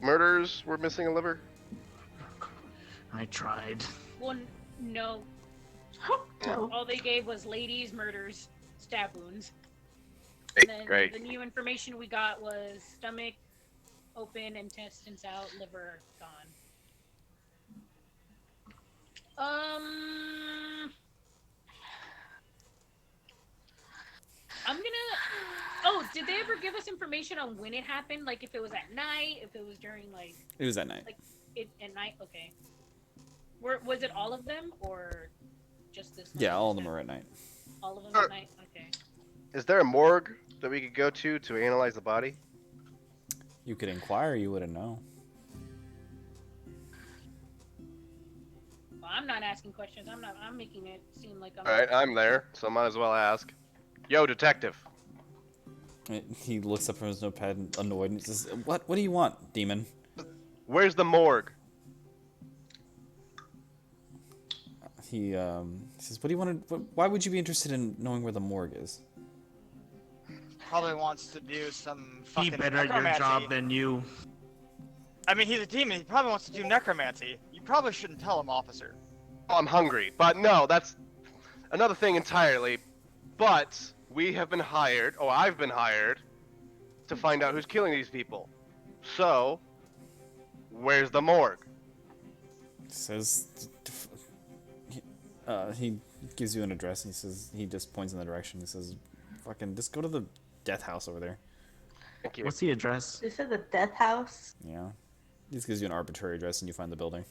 murders were missing a liver? I tried. Well, no. No. All they gave was ladies, murders, stab wounds. Great, And then great. the new information we got was stomach open, intestines out, liver gone. I'm gonna. Oh, did they ever give us information on when it happened? Like if it was at night, if it was during like It was at night. it at night? Okay. Was it all of them or just this? Yeah, one? all of them are at night. All of them at night. Okay. Is there a morgue that we could go to analyze the body? You could inquire. You wouldn't know. Well, I'm not asking questions. I'm making it seem like I'm. All right, I'm there, so might as well ask. Yo, detective. He looks up from his notepad, annoyed, and he says, "What? What do you want, demon?" Where's the morgue? He says, "What do you want to? Why would you be interested in knowing where the morgue is?" Probably wants to do some Be fucking better at your necromancy. job than you. I mean, he's a demon. He probably wants to do necromancy. You probably shouldn't tell him, officer. Oh, I'm hungry. But no, that's another thing entirely. But we have been hired, or I've been hired, to find out who's killing these people. So, where's the morgue? He says, he gives you an address. And he just points in the direction. He says, "Fucking just go to the death house over there." Thank you. What's the address? This is the death house. Yeah. He just gives you an arbitrary address, and you find the building.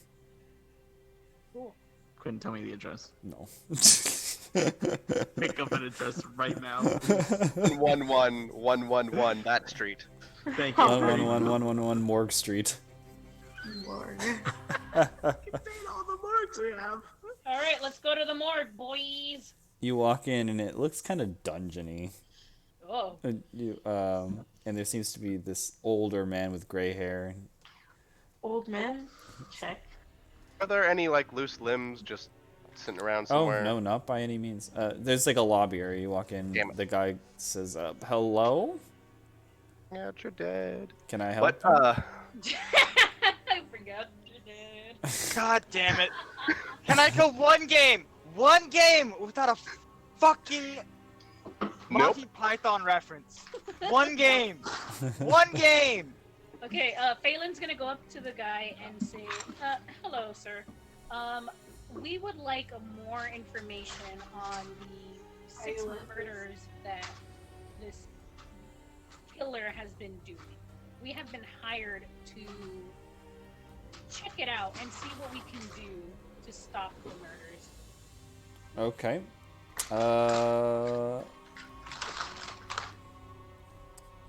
Cool. Couldn't tell me the address. No. Pick up an address right now. 11111 that street. Thank you. 11111 Morgue Street. Lord. Contain all the marks we have. All right, let's go to the morgue, boys. You walk in, and it looks kind of dungeony. Oh. And there seems to be this older man with gray hair. Old man. Check. Are there any like loose limbs just sitting around Oh, somewhere? no, not by any means. There's like a lobby area. You walk in, Damn it. the guy says, "Hello? Yeah, you're dead. Can I help?" What? I forgot you did. God damn it. Can I go one game? One game without a fucking Monty Python reference. One game. One game. Okay, Phelan's gonna go up to the guy and say, hello, sir. We would like more information on the 6 murders that this killer has been doing. We have been hired to check it out and see what we can do to stop the murders. Okay.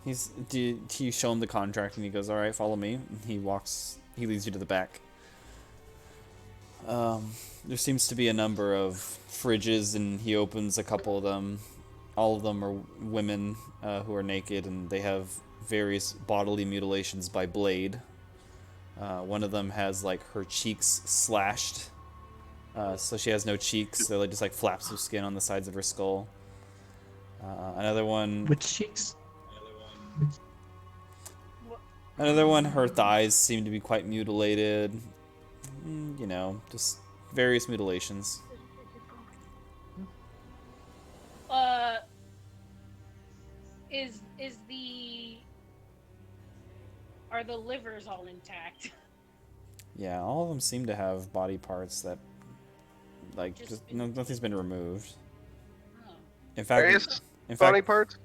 You show him the contract, and he goes, "All right, follow me." And he leads you to the back. There seems to be a number of fridges, and he opens a couple of them. All of them are women who are naked, and they have various bodily mutilations by blade. One of them has like her cheeks slashed, so she has no cheeks. They're like, just like flaps of skin on the sides of her skull. Another one. Which cheeks? Another one, her thighs seem to be quite mutilated. You know, just various mutilations. Is the are the livers all intact? Yeah, all of them seem to have body parts that, like, Just nothing's been removed. Oh. In fact, Various in body fact, parts?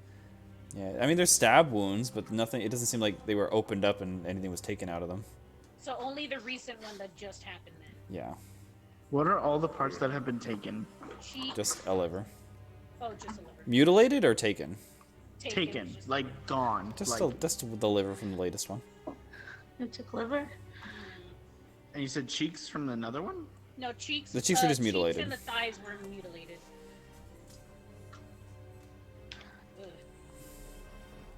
yeah. I mean, there's stab wounds, but nothing. It doesn't seem like they were opened up and anything was taken out of them. So only the recent one that just happened then. Yeah, What are all the parts that have been taken? Cheek. just a liver. Oh, just a liver. Mutilated or taken? Taken, just- like gone. Just like, just the liver from the latest one. You took liver? and you said cheeks from another one? No, cheeks. The cheeks were just mutilated. Cheeks and the thighs were mutilated. Ugh.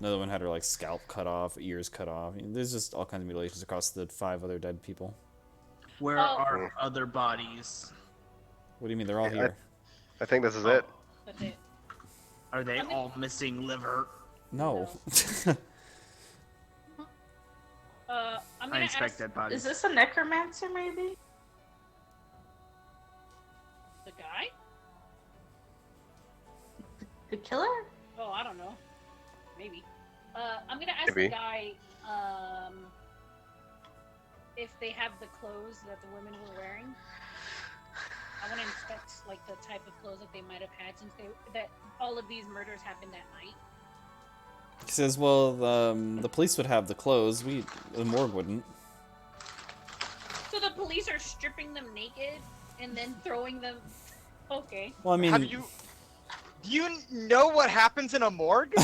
Another one had her like scalp cut off, ears cut off. There's just all kinds of mutilations across the 5 other dead people. Where Oh. are other bodies? What do you mean? They're all Yeah, here. I think this is it. That's it. Are they I mean- all missing liver? No. I'm gonna I inspect ask dead bodies. Is this a necromancer, maybe? the guy. The killer? Oh, I don't know. Maybe. I'm gonna ask Maybe. the guy if they have the clothes that the women were wearing. I want to inspect like the type of clothes that they might have had since that all of these murders happened that night. He says, "Well, the police would have the clothes. The morgue wouldn't." So the police are stripping them naked and then throwing them. Okay. Well, I mean, Do you know what happens in a morgue? I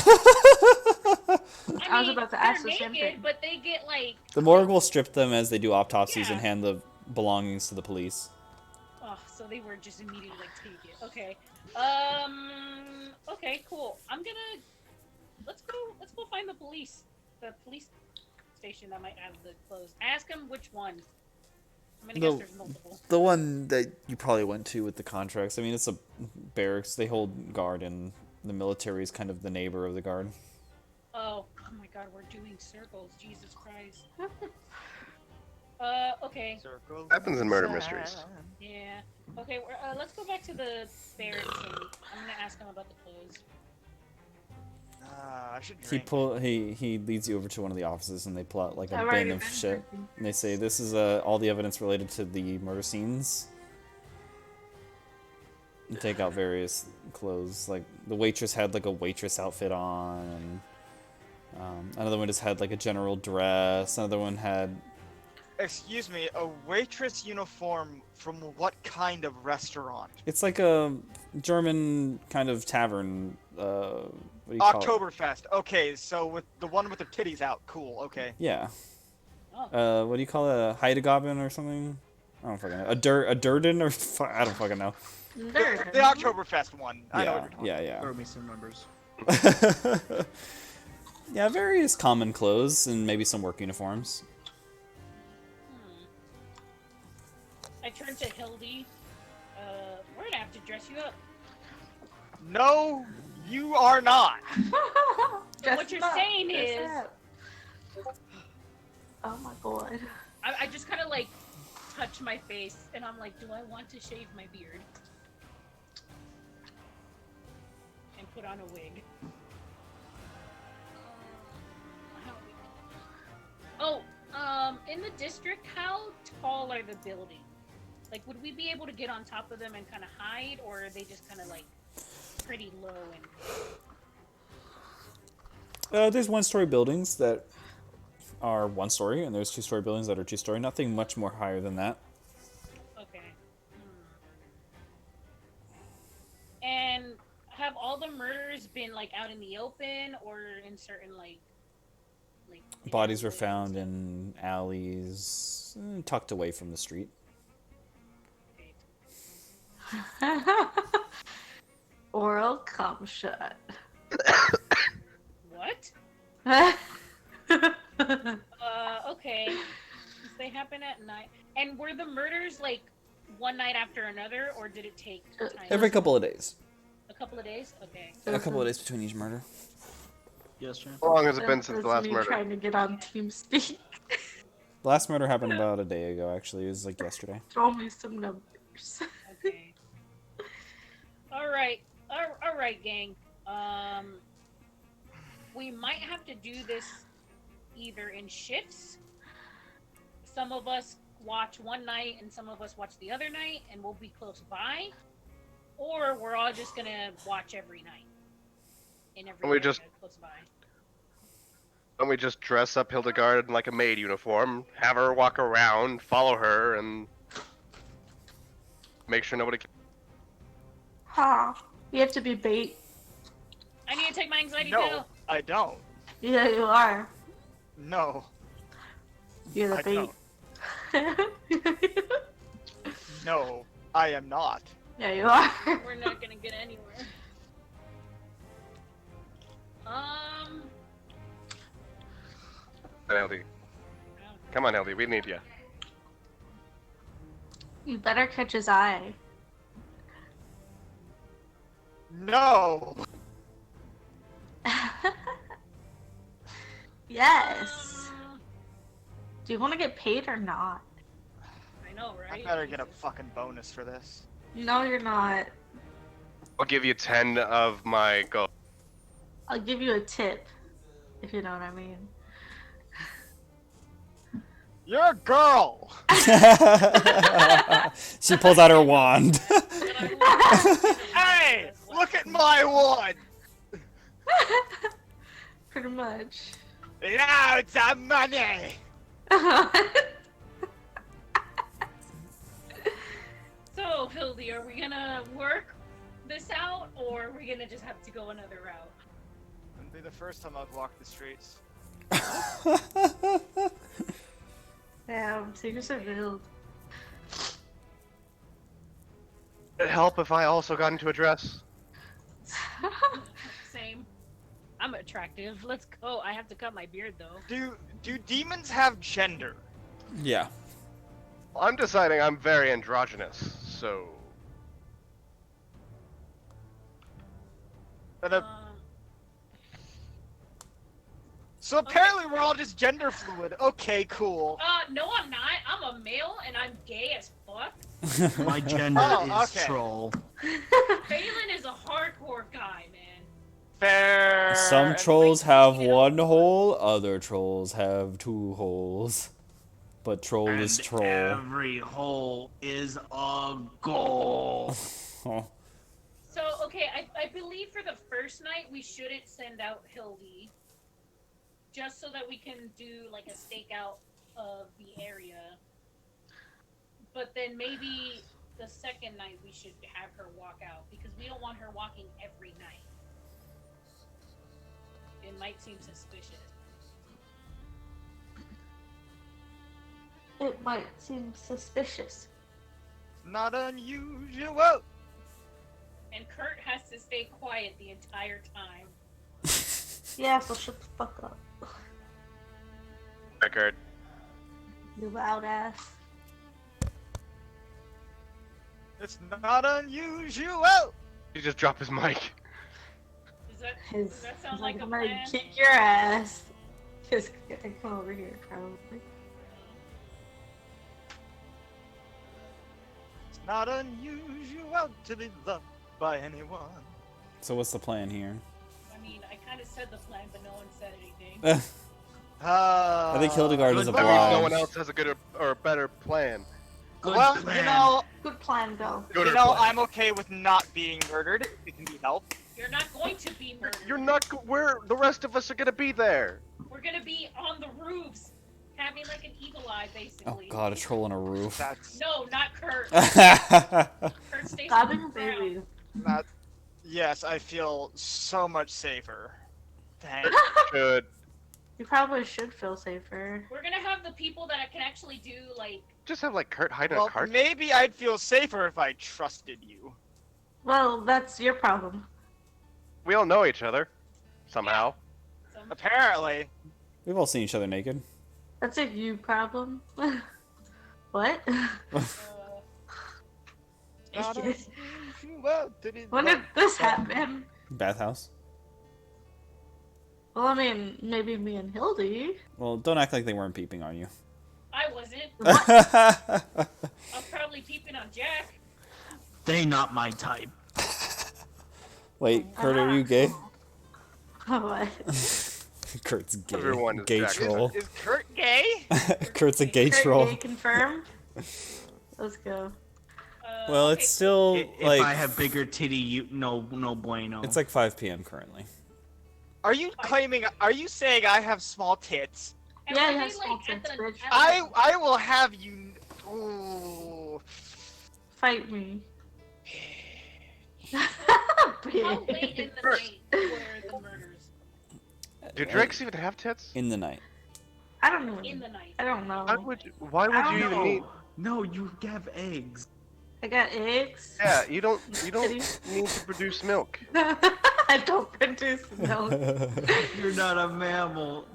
was mean, about to ask they're the same naked, thing. but they get like. the morgue will strip them as they do autopsies and Yeah. hand the belongings to the police. Oh, so they were just immediately like, take it. Okay. Okay, cool. I'm gonna. Let's go find the police. The police station that might have the clothes. Ask them which one. I'm gonna No. guess there's multiple. The one that you probably went to with the contracts. I mean, it's a barracks. They hold guard, and the military is kind of the neighbor of the guard. Oh my God, we're doing circles. Jesus Christ. Okay. Circle. Happens in murder mysteries. Yeah. Okay. Let's go back to the barracks, and I'm gonna ask them about the clothes. I should drink. He leads you over to one of the offices, and they pull out like a I've bin already of been shit, drinking. and they say, "This is all the evidence related to the murder scenes." And take out various clothes. Like the waitress had like a waitress outfit on, and another one just had like a general dress. Another one had Excuse me, a waitress uniform from what kind of restaurant? it's like a German kind of tavern. What do you call it? Oktoberfest. Okay, so with the one with the titties out. Cool. Okay. Yeah. Oh. What do you call it? A Heidegaben or something? I don't fucking know. A Durden or I don't fucking know. The Oktoberfest one. I know what you're talking Yeah. Throw me some numbers. Yeah, various common clothes and maybe some work uniforms. I turned to Hildy. We're gonna have to dress you up. No, you are not. So what you're saying is, Oh my god. I just kind of like touch my face, and I'm like, do I want to shave my beard and put on a wig? Oh, in the district, how tall are the buildings? Like, would we be able to get on top of them and kind of hide, or are they just kind of like pretty low and? There's one-story buildings that are one-story, and there's two-story buildings that are two-story. Nothing much more higher than that. Okay. And have all the murders been like out in the open or in certain like Bodies were found in alleys, tucked away from the street. Oral cum shot. What? Okay. Since they happen at night. And were the murders like one night after another, or did it take time? Every couple of days. A couple of days? Okay. A couple of days between each murder. Yes, sir. How long has it been since the That's last me murder? trying to get on TeamSpeak. The last murder happened about a day ago, actually. It was like yesterday. Throw me some numbers. course. Okay. All right, gang. We might have to do this either in shifts. Some of us watch one night, and some of us watch the other night, and we'll be close by. Or we're all just gonna watch every night. In every And we area just- close by. Don't we just dress up Hildegard in like a maid uniform, have her walk around, follow her, and make sure nobody. Huh. You have to be bait. I need to take my anxiety No, pill. I don't. Yeah, you are. No, You're the I bait. no, I am not. Yeah, you are. We're not gonna get anywhere. Hildy. Come on, Hildy, we need you. You better catch his eye. No. Yes. Do you want to get paid or not? I know, I right? better get a fucking bonus for this. No, you're not. I'll give you 10 of my gold. I'll give you a tip, if you know what I mean. You're a girl. She pulls out her wand. Hey, look at my one. Pretty much. Loads of money. So, Hildy, are we gonna work this out, or are we gonna just have to go another route? It'll be the first time I've walked the streets. Damn, secrets are real. Would it help if I also got into a dress? Same. I'm attractive. Let's go. I have to cut my beard, though. Do demons have gender? Yeah. I'm deciding I'm very androgynous, so. So apparently we're all just gender fluid. Okay, cool. No, I'm not. I'm a male, and I'm gay as fuck. My gender Oh, is okay. troll. Phelan is a hardcore guy, man. Fair. Some trolls have one hole, other trolls have two holes. But troll is troll. Every hole is a goal. So, okay, I believe for the first night we shouldn't send out Hildy. Just so that we can do, like, a stakeout of the area. But then maybe the second night we should have her walk out, because we don't want her walking every night. It might seem suspicious. It might seem suspicious. Not unusual. And Kurt has to stay quiet the entire time. Yeah, so shut the fuck up. Record. You loud ass. It's not unusual. He just dropped his mic. Does that sound like a I'm gonna plan? kick your ass. Just come over here, probably. It's not unusual to be loved by anyone. So what's the plan here? I mean, I kind of said the plan, but no one said anything. I think Hildegard is That means no one obliged. else has a good or better plan. Well, plan. you know, Good plan, go. Gooder you know, plan. I'm okay with not being murdered. It can be helped. You're not going to be murdered. You're not. Where the rest of us are gonna be there. We're gonna be on the roofs, having like an eagle eye, Oh basically. god, a troll on a roof. That's No, not Kurt. That's Kurt stays Stop on being the a ground. baby. that. Yes, I feel so much safer. Thanks. Should. You probably should feel safer. We're gonna have the people that can actually do like. Just have like Kurt hide in Well, a cart. maybe I'd feel safer if I trusted you. Well, that's your problem. We all know each other. Somehow. Some... Apparently. We've all seen each other naked. That's a you problem. What? Not unusual to be When did loved this by- happen? Bathhouse. Well, I mean, maybe me and Hildy. Well, don't act like they weren't peeping on you. I wasn't. What? I was probably peeping on Jack. They not my type. Wait, Kurt, are you gay? What? Kurt's gay. Everyone is Gay Jack. troll. Is Kurt gay? Kurt's a gay Kurt troll. Gay confirmed? Let's go. Well, it's still If like I have bigger titty, you no bueno. it's like 5 p.m. currently. Are you claiming? Are you saying I have small tits? And Yeah, were it they, has small like, at tits, the- bitch. at the- I will have you. Ooh. Fight me. How late in the night were the murders? Do drakes even have tits? In the night. I don't know. In the night. I don't know. Why would I you don't even know. need? No, you have eggs. I got eggs. Yeah, you don't need to produce milk. I don't produce milk. You're not a mammal.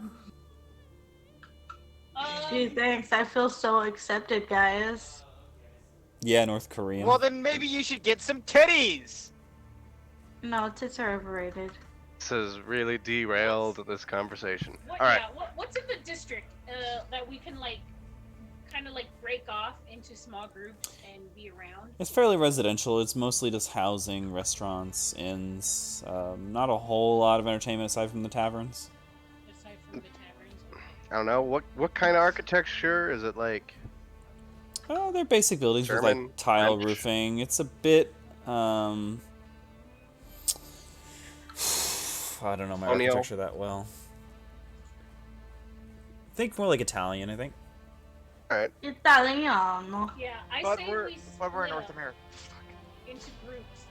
Gee, thanks. I feel so accepted, guys. Yeah, North Korean. Well, then maybe you should get some titties. No, tits are overrated. This has really derailed this conversation. What, All right. yeah, what's in the district that we can like, kind of like break off into small groups and be around? It's fairly residential. It's mostly just housing, restaurants, inns. Not a whole lot of entertainment aside from the taverns. Aside from the taverns. I don't know what kind of architecture is it like? They're basic buildings with German, like tile French? roofing. It's a bit. I don't know my Colonial? architecture that well. Think more like Italian. I think. All right. Italiano. Yeah, I But say we're we but we're in split North up America. into groups.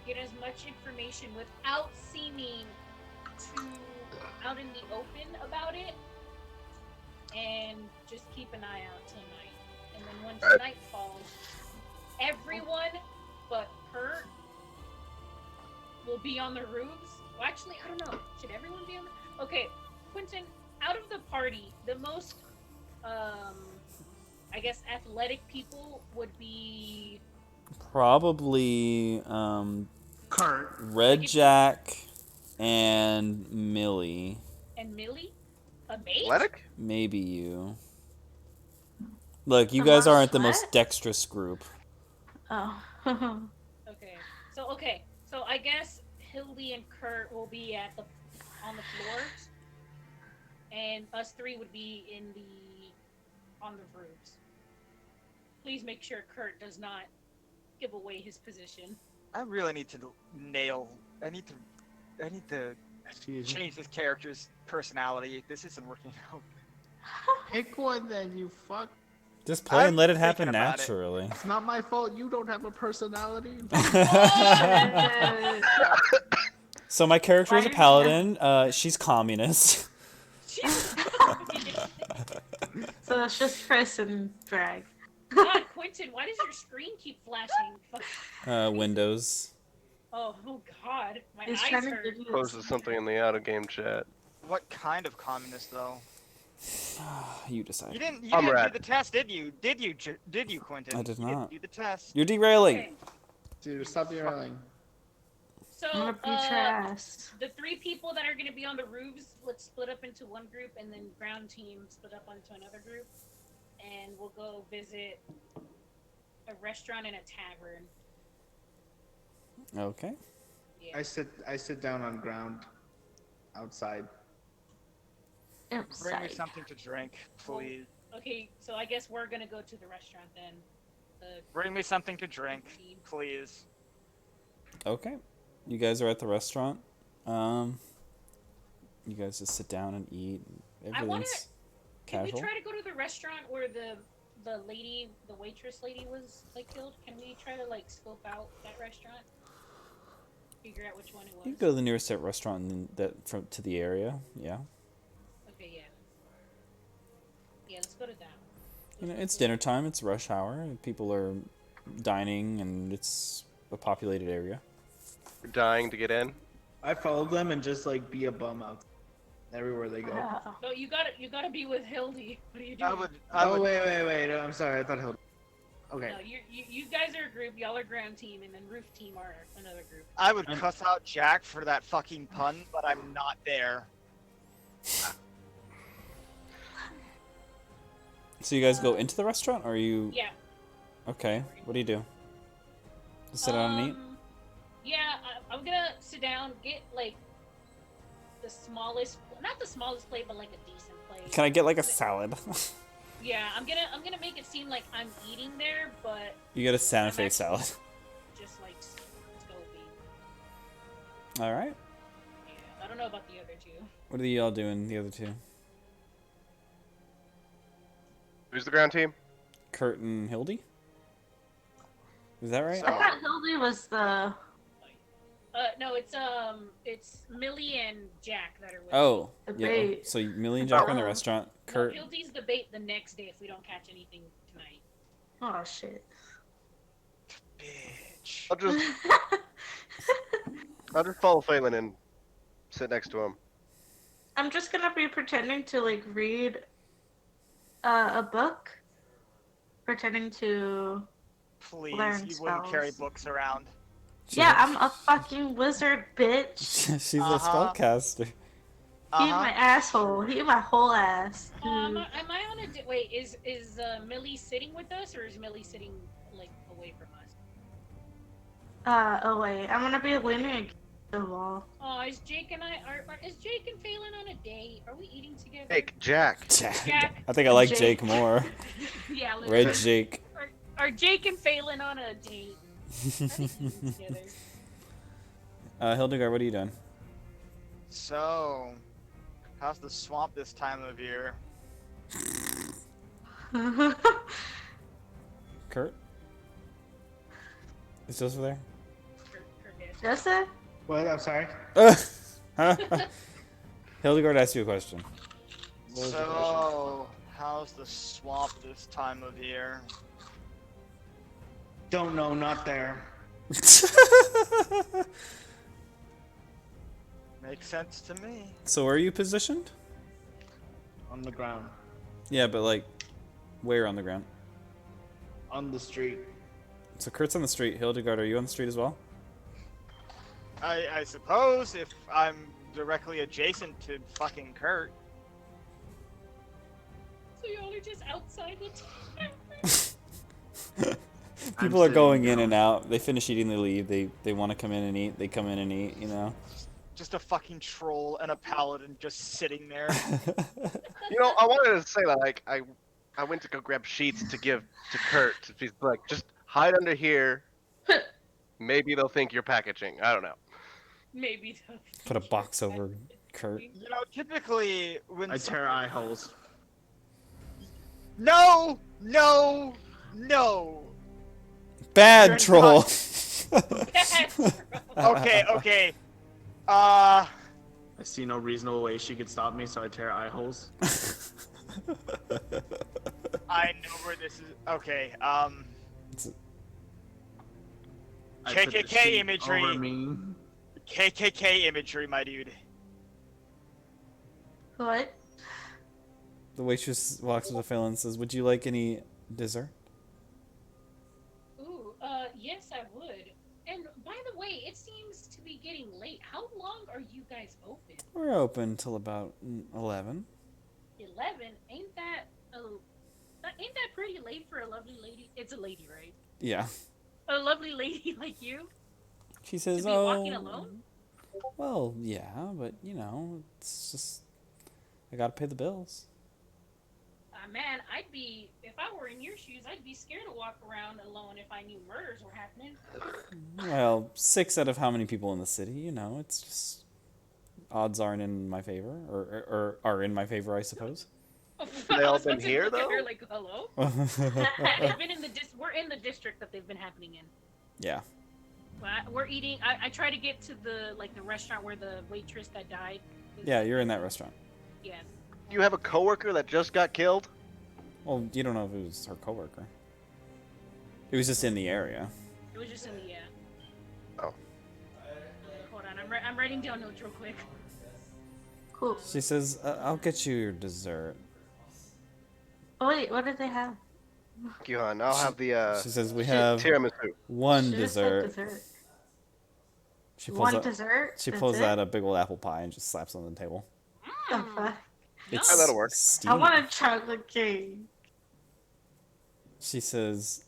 Get as much information without seeming too out in the open about it, and just keep an eye out till night. And then once Right. night falls, everyone but Kurt will be on the roofs. Well, actually, I don't know. Should everyone be on the? Okay, Quentin. Out of the party, the most, I guess, athletic people would be Probably Kurt. Red Jack and Millie. and Millie, a mate. Athletic? Maybe you. Look, you The guys most aren't the most what? dexterous group. Oh. Okay, so I guess Hildy and Kurt will be on the floors, and us three would be on the roofs. Please make sure Kurt does not give away his position. I really need to nail. I need to Excuse me. change this character's personality. This isn't working out. Pick one then, you fuck. Just play and I'm let it happen thinking about it. naturally. It's not my fault. You don't have a personality. So my character is a Why- paladin. She's communist. So that's just Chris and Drag. God, Quentin, why does your screen keep flashing? Windows. Oh God, my He's eyes trying to hurt. give you a Posted something in the out of game chat. What kind of communist, though? You decide. You didn't do Comrade. the test, did you? Did you, Quentin? I did You not. didn't do the test. You're derailing. Okay, Dude, stop yelling. so I'm gonna beat your ass. the three people that are going to be on the roofs, let's split up into one group, and then ground team split up onto another group, and we'll go visit a restaurant and a tavern. Okay. Yeah. I sit down on ground, outside. Bring me Outside. something to drink, please. Okay, so I guess we're gonna go to the restaurant then. Bring me something to drink, please. Okay. You guys are at the restaurant. You guys just sit down and eat. I wanna. Everything's Can we casual. try to go to the restaurant where the waitress lady was like killed? Can we try to like scope out that restaurant? Figure out which one it was. You can go to the nearest restaurant and to the area. Yeah. Okay, yeah. Yeah, let's go to that. You know, it's dinner time. It's rush hour. And people are dining, and it's a populated area. You're dying to get in. I follow them and just like be a bum out everywhere they go. Oh. No, you gotta be with Hildy. What are you doing? I Oh would. wait. I'm sorry. I thought he'll. Okay. No, you guys are a group. Y'all are ground team, and then roof team are another group. I would cuss out Jack for that fucking pun, but I'm not there. So you guys go into the restaurant, or are you? Yeah. Okay. What do you do? Sit down and eat. Yeah, I'm gonna sit down, get like the smallest, not the smallest plate, but like a decent plate. Can I get like a salad? Yeah, I'm gonna make it seem like I'm eating there, but You get a Santa I'm Fe actually salad. just like scoping. All right. Yeah, I don't know about the other two. What are y'all doing? The other two? Who's the ground team? Kurt and Hildy. Is that right? So- I thought Hildy was the. No, it's Millie and Jack that are with me. Oh, The yeah. bait. So Millie and Jack are in the Oh. restaurant. No, Kurt. Hildy's the bait the next day if we don't catch anything tonight. Oh shit. Bitch. I'll just follow Phelan and sit next to him. I'm just gonna be pretending to like read a book, pretending to. Please, Learn you wouldn't carry spells. books around. Yeah, I'm a fucking wizard, bitch. She's a Uh-huh. spellcaster. He Uh-huh. my asshole. He my whole ass. Am I on a wait? Is Millie sitting with us or is Millie sitting like away from us? Oh wait, I'm gonna be leaning against the wall. Oh, is Jake and is Jake and Phelan on a date? Are we eating together? Jack. Jack. I think I like Jake. Jake more. Yeah, literally. Red Jake. Are Jake and Phelan on a date? Are they eating together? Hildegard, what are you doing? So, how's the swamp this time of year? Kurt? Is Joseph there? Joseph? What? I'm sorry. Hildegard asked you a question. So, how's the swamp this time of year? Don't know. Not there. Makes sense to me. So where are you positioned? On the ground. Yeah, but like, where on the ground? On the street. So Kurt's on the street. Hildegard, are you on the street as well? I suppose if I'm directly adjacent to fucking Kurt. So y'all are just outside the People are going in and out. They finish eating, they leave. They want to come in and eat. They come in and eat. You know. Just a fucking troll and a paladin just sitting there. You know, I wanted to say that like I went to go grab sheets to give to Kurt. He's like, just hide under here. Maybe they'll think you're packaging. I don't know. Maybe. Put a box over Kurt. You know, typically when I tear eye holes. No! No! No! Bad You're troll. Okay, okay. I see no reasonable way she could stop me, so I tear eye holes. I know where this is. Okay, I put the KKK sheet imagery. over me. KKK imagery, my dude. What? The waitress walks up to Phelan and says, "Would you like any dessert?" Ooh, yes, I would. And by the way, it seems to be getting late. How long are you guys open? We're open till about 11. 11? Ain't that pretty late for a lovely lady? It's a lady, right? Yeah. A lovely lady like you? She says, To be walking alone? Well, yeah, but you know, it's just I gotta pay the bills." Man, if I were in your shoes, I'd be scared to walk around alone if I knew murders were happening. Well, 6 out of how many people in the city? You know, it's just odds aren't in my favor, or are in my favor, I suppose. They all I was about been to here, look at though? her like, hello? They've been in we're in the district that they've been happening in. Yeah. We're eating. I try to get to the restaurant where the waitress that died. Yeah, you're in that restaurant. Yeah. You have a coworker that just got killed? Well, you don't know if it was her coworker. It was just in the area. It was just in the Oh. Hold on, I'm writing down notes real quick. Cool. She says, "I'll get you your dessert." Oh wait, what did they have? Thank you, hon. I'll have the She says, "We have tiramisu. one Should've said dessert." She pulls One out, dessert? She That's pulls it? out a big old apple pie and just slaps it on the table. The fuck? It's that'll work. I steamy. want a chocolate cake. She says,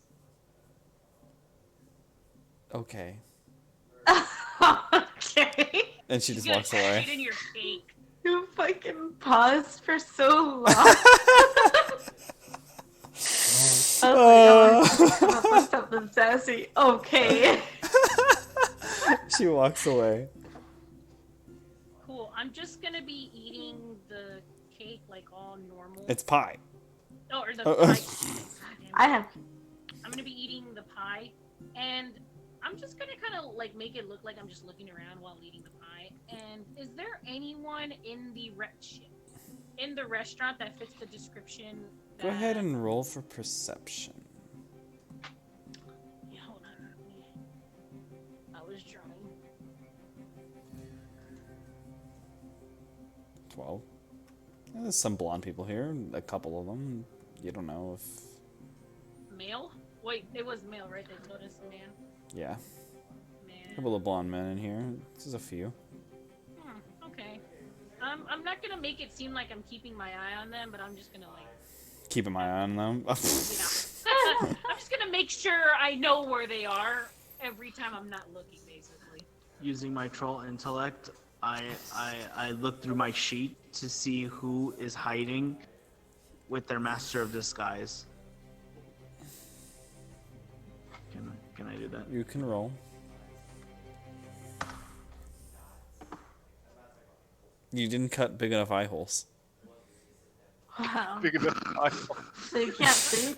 Okay. Okay. And she just You're walks gonna away. shit in your cake. You fucking paused for so long. I was like, come up with something sassy. Okay. She walks away. Cool. I'm just gonna be eating the cake like all normal. It's pie. Oh, or the Oh, pie. I have. I'm gonna be eating the pie, and I'm just gonna kind of like make it look like I'm just looking around while eating the pie. And is there anyone in the restaurant that fits the description? Go ahead and roll for perception. Yeah, hold on. I was drawing. 12. There's some blonde people here. A couple of them. You don't know if... Male? Wait, it was male, right? They told us man. Yeah. Man. A couple of blonde men in here. There's a few. Okay. I'm not gonna make it seem like I'm keeping my eye on them, but I'm just gonna like. Keeping my eye on them. I'm just gonna make sure I know where they are every time I'm not looking, basically. Using my troll intellect, I look through my sheet to see who is hiding with their master of disguise. Can I do that? You can roll. You didn't cut big enough eye holes. Wow. Big enough. So you can't see?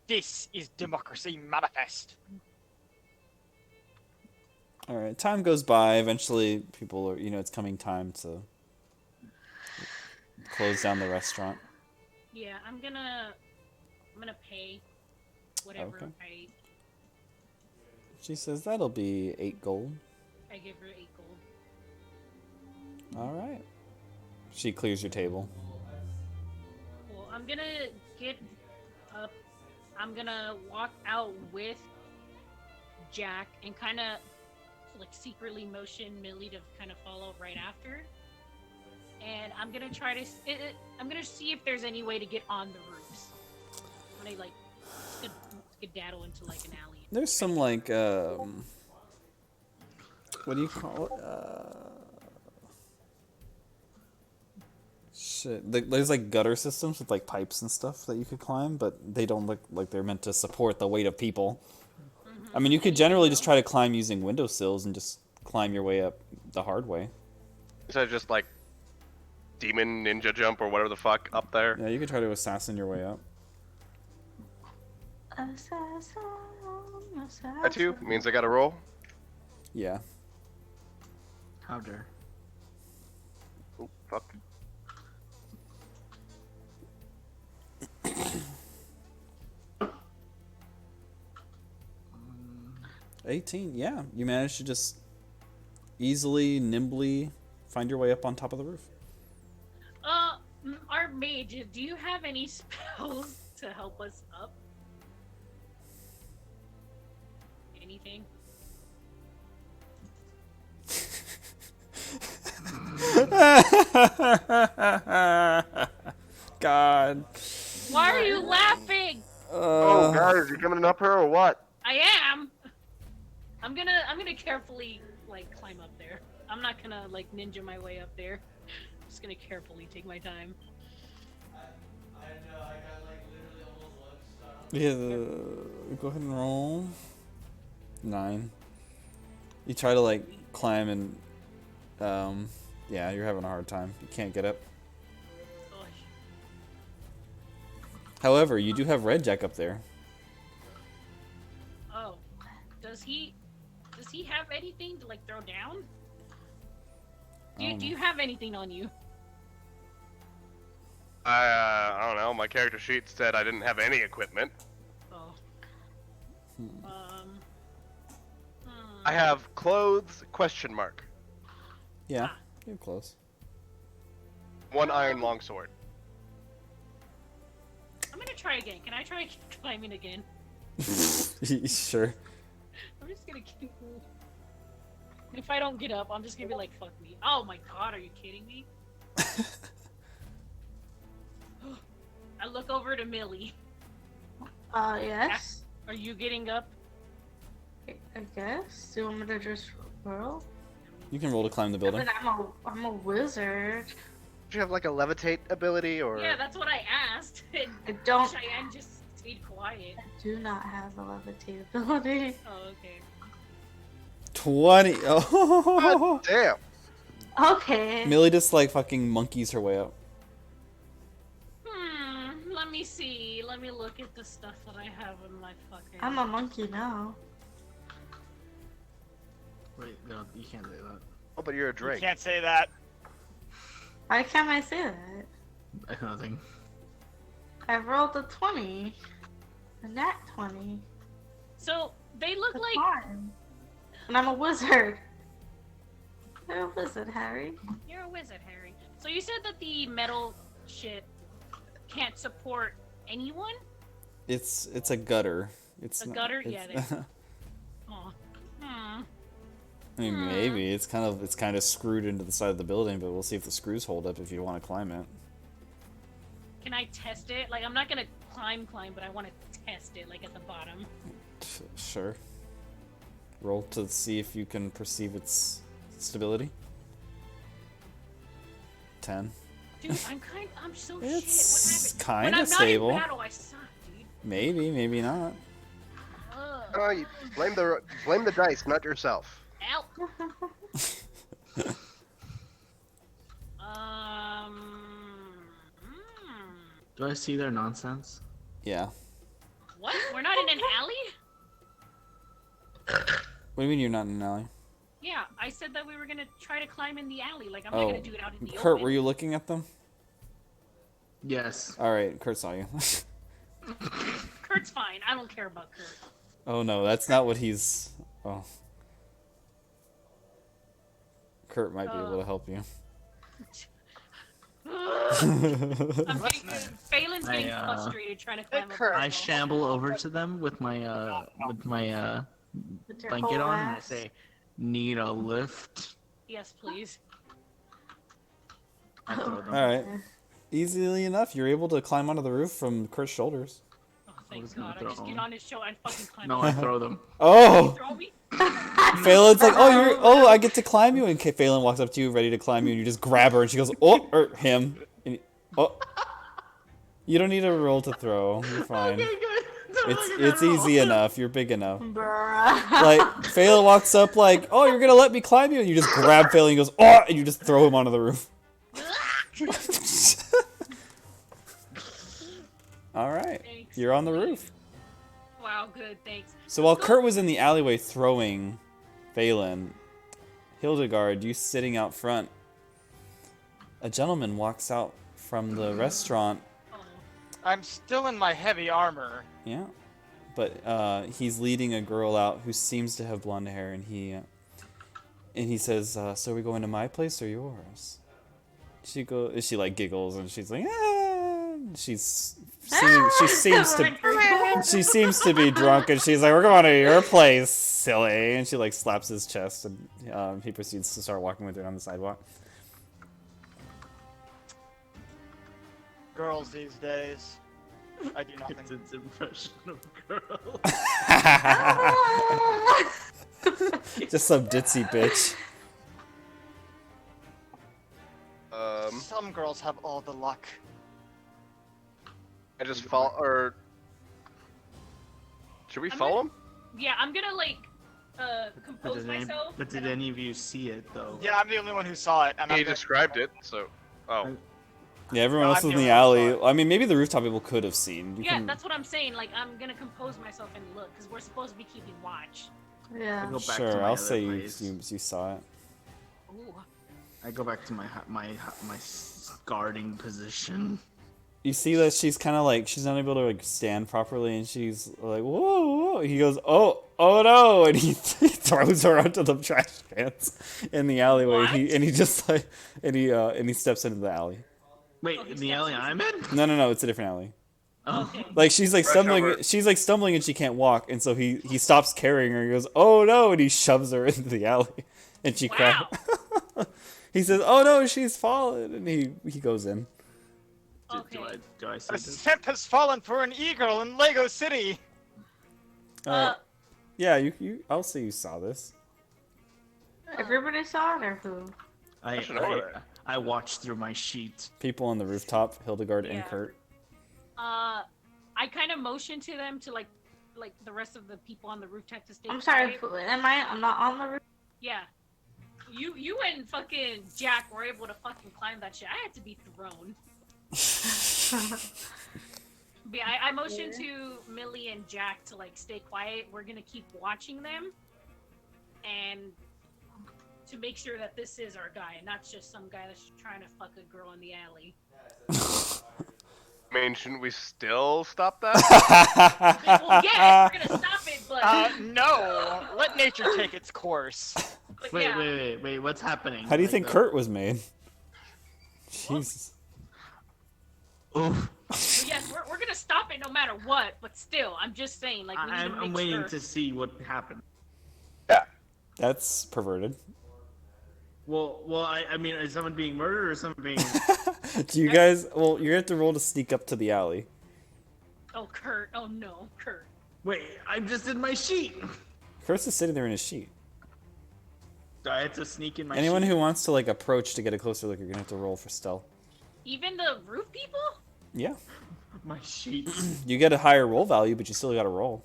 This is Democracy Manifest. Alright, time goes by. Eventually, people are, it's coming time to close down the restaurant. Yeah, I'm gonna pay whatever Okay. I She says that'll be 8 gold. give her 8 gold. Alright. She clears your table. Well, I'm gonna get up. I'm gonna walk out with Jack and kind of like secretly motion Millie to kind of follow right after. And I'm gonna try to. I'm gonna see if there's any way to get on the roofs. I'm gonna like skedaddle into like an alley. There's some like what do you call it? Shit. There's like gutter systems with like pipes and stuff that you could climb, but they don't look like they're meant to support the weight of people. I mean, you could generally just try to climb using windowsills and just climb your way up the hard way. Instead of just like demon ninja jump or whatever the fuck up there. Yeah, you could try to assassin your way up. That too means I gotta roll. Yeah. How dare. Oh, fuck. Um, 18, yeah. You managed to just easily, nimbly find your way up on top of the roof. Our mage, do you have any spells to help us up? Anything? God. Why are you laughing? Oh, guys, you coming up here or what? I am. I'm gonna carefully like climb up there. I'm not gonna like ninja my way up there. I'm just gonna carefully take my time. Yeah, go ahead and roll. 9. You try to like climb and yeah, you're having a hard time. You can't get up. Gosh. However, you do have Red Jack up there. Oh, does he have anything to like throw down? Do you have anything on you? I don't know. My character sheet said I didn't have any equipment. Oh. I have clothes ? Yeah, you're close. 1 iron longsword. I'm gonna try again. Can I try climbing again? Sure. I'm just gonna keep. If I don't get up, I'm just gonna be like, fuck me. Oh my god, are you kidding me? I look over to Millie. Yes. Are you getting up? I guess. Do you want me to just roll? You can roll to climb the I building. mean, I'm a wizard. Do you have like a levitate ability or? Yeah, that's what I asked. And I don't. Cheyenne just stayed quiet. I do not have a levitate ability. Oh, okay. 20. Oh. God damn. Okay. Millie just like fucking monkeys her way up. Let me see. Let me look at the stuff that I have in my fucking. I'm a monkey now. Wait, no, you can't say that. Oh, but you're a You Drake. can't say that. Why can't I say that? Nothing. I rolled a 20. A nat 20. So they look That's like. fine. And I'm a wizard. You're a wizard, Harry. You're a wizard, Harry. So you said that the metal shit can't support anyone? It's a gutter. It's A not- gutter? it's- Yeah, Aw. I mean, maybe it's kind of screwed into the side of the building, but we'll see if the screws hold up if you want to climb it. Can I test it? Like, I'm not gonna climb, but I want to test it, like, at the bottom. Sure. Roll to see if you can perceive its stability. 10. Dude, I'm so It's shit. What happened? kinda when I'm stable. not in battle, I suck, dude. Maybe, maybe not. Oh, you blame the dice, not yourself. Ow. Do I see their nonsense? Yeah. What? We're not in an alley? What do you mean you're not in an alley? Yeah, I said that we were gonna try to climb in the alley. Like, I'm not Oh, gonna do it out in the Kurt, open. were you looking at them? Yes. All right, Kurt saw you. Kurt's fine. I don't care about Kurt. Oh no, that's not what he's. Oh. Kurt might be able to help you. I'm getting, Phelan's getting I, frustrated trying to climb up. I shamble over to them with my blanket whole on and I ass. say, "Need a lift?" Yes, please. I throw them. All right. Easily enough, you're able to climb onto the roof from Kurt's shoulders. Oh, thank just gonna God. I throw just get him. on his show and fucking climb No, up. I throw them. Oh! Throw me? Phelan's like, I get to climb you, and Phelan walks up to you, ready to climb you, and you just grab her, and she goes, oh, or him, and oh. You don't need a roll to throw. You're fine. It's easy enough. You're big enough. Bruh. Like Phelan walks up, like, oh, you're gonna let me climb you, and you just grab Phelan, and he goes, oh, and you just throw him onto the roof. All right, Thanks. you're on the roof. Wow, good, thanks. So while Kurt was in the alleyway throwing Phelan, Hildegard, you sitting out front, a gentleman walks out from the restaurant. I'm still in my heavy armor. Yeah, but he's leading a girl out who seems to have blonde hair, and he says, "So are we going to my place or yours?" She like giggles, and she's like, "Ah." She seems to be drunk, and she's like, "We're going to your place, silly," and she like slaps his chest, and he proceeds to start walking with her on the sidewalk. Girls these days. I do nothing. It's its impression of girl. Just some ditzy bitch. Some girls have all the luck. I just follow, or should we follow him? Yeah, I'm gonna like compose myself. But did any of you see it though? Yeah, I'm the only one who saw it. And He I'm described it, so. Oh. Yeah, everyone No, else I'm was in the the only one who alley. I mean, maybe the rooftop people could have seen. You Yeah, can- that's what I'm saying. Like, I'm gonna compose myself and look, because we're supposed to be keeping watch. Yeah. I go back to Sure, my I'll other say place. you saw it. Ooh. I go back to my guarding position. You see that she's kind of like, she's not able to like stand properly, and she's like, whoa, whoa. He goes, oh no, and he throws her onto the trash cans in the alleyway. He just like, and he steps into the alley. Wait, in the alley I'm in? No, it's a different alley. Oh. Like she's like stumbling, and she can't walk, and so he stops carrying her. He goes, oh no, and he shoves her into the alley, and she crashes. He says, oh no, she's fallen, and he goes in. Okay. Do I see A this? scent has fallen for an eagle in Lego City. Yeah, I'll say you saw this. Everybody saw it, or who? I watched through my sheets. People on the rooftop, Hildegard and Yeah. Kurt. I kind of motioned to them to like the rest of the people on the rooftop to stay I'm sorry. quiet. I'm not on the roof. Yeah. You and fucking Jack were able to fucking climb that shit. I had to be thrown. But yeah, I motioned to Millie and Jack to like stay quiet. We're gonna keep watching them, and to make sure that this is our guy, and not just some guy that's trying to fuck a girl in the alley. I mean, shouldn't we still stop that? Well, yes, we're gonna stop it, but No. Let nature take its course. but Wait, yeah. wait, what's happening? How do you Like, think Kurt was made? Jesus. Oof. But yes, we're gonna stop it no matter what. But still, I'm just saying, like we need to I'm make waiting sure. to see what happened. That's perverted. Well, I mean, is someone being murdered or someone being? Do you guys? Well, you're gonna have to roll to sneak up to the alley. Oh, Kurt. Oh no, Kurt. Wait, I'm just in my sheet. Kurt's is sitting there in his sheet. Do I have to sneak in my Anyone sheet? who wants to like approach to get a closer look, you're gonna have to roll for stealth. Even the roof people? Yeah. My sheet. You get a higher roll value, but you still gotta roll.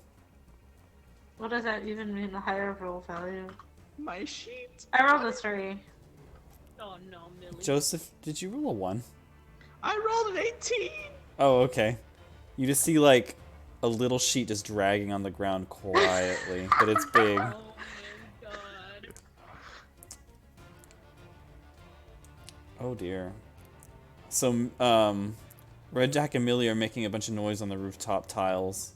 What does that even mean? The higher roll value? My sheet. I rolled a 3. Oh no, Millie. Joseph, did you roll a 1? I rolled an 18. Oh, okay. You just see like a little sheet just dragging on the ground quietly, but it's big. Oh my god. Oh dear. So, Red Jack and Millie are making a bunch of noise on the rooftop tiles.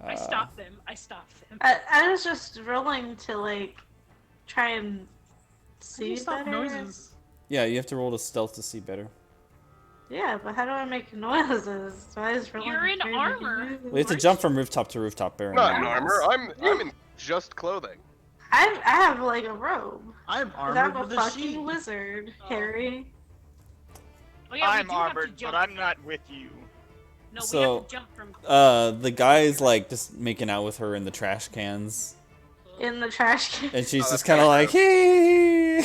I stopped them. I stopped them. I was just rolling to like try and see Stop better. noises. Yeah, you have to roll to stealth to see better. Yeah, but how do I make noises? So I was rolling. You're in crazy armor. noises. We have to jump from rooftop to rooftop, bearing Not in in mind. armor. I'm in just clothing. I have like a robe. I'm 'Cause armored I'm a with a fucking sheet. wizard, Oh. Harry. Oh yeah, we I'm do have to armored, jump. but I'm not with you. No, we So- have to jump from. The guy's like just making out with her in the trash cans, In the trash can. and she's Oh, just that's kind of like, hey.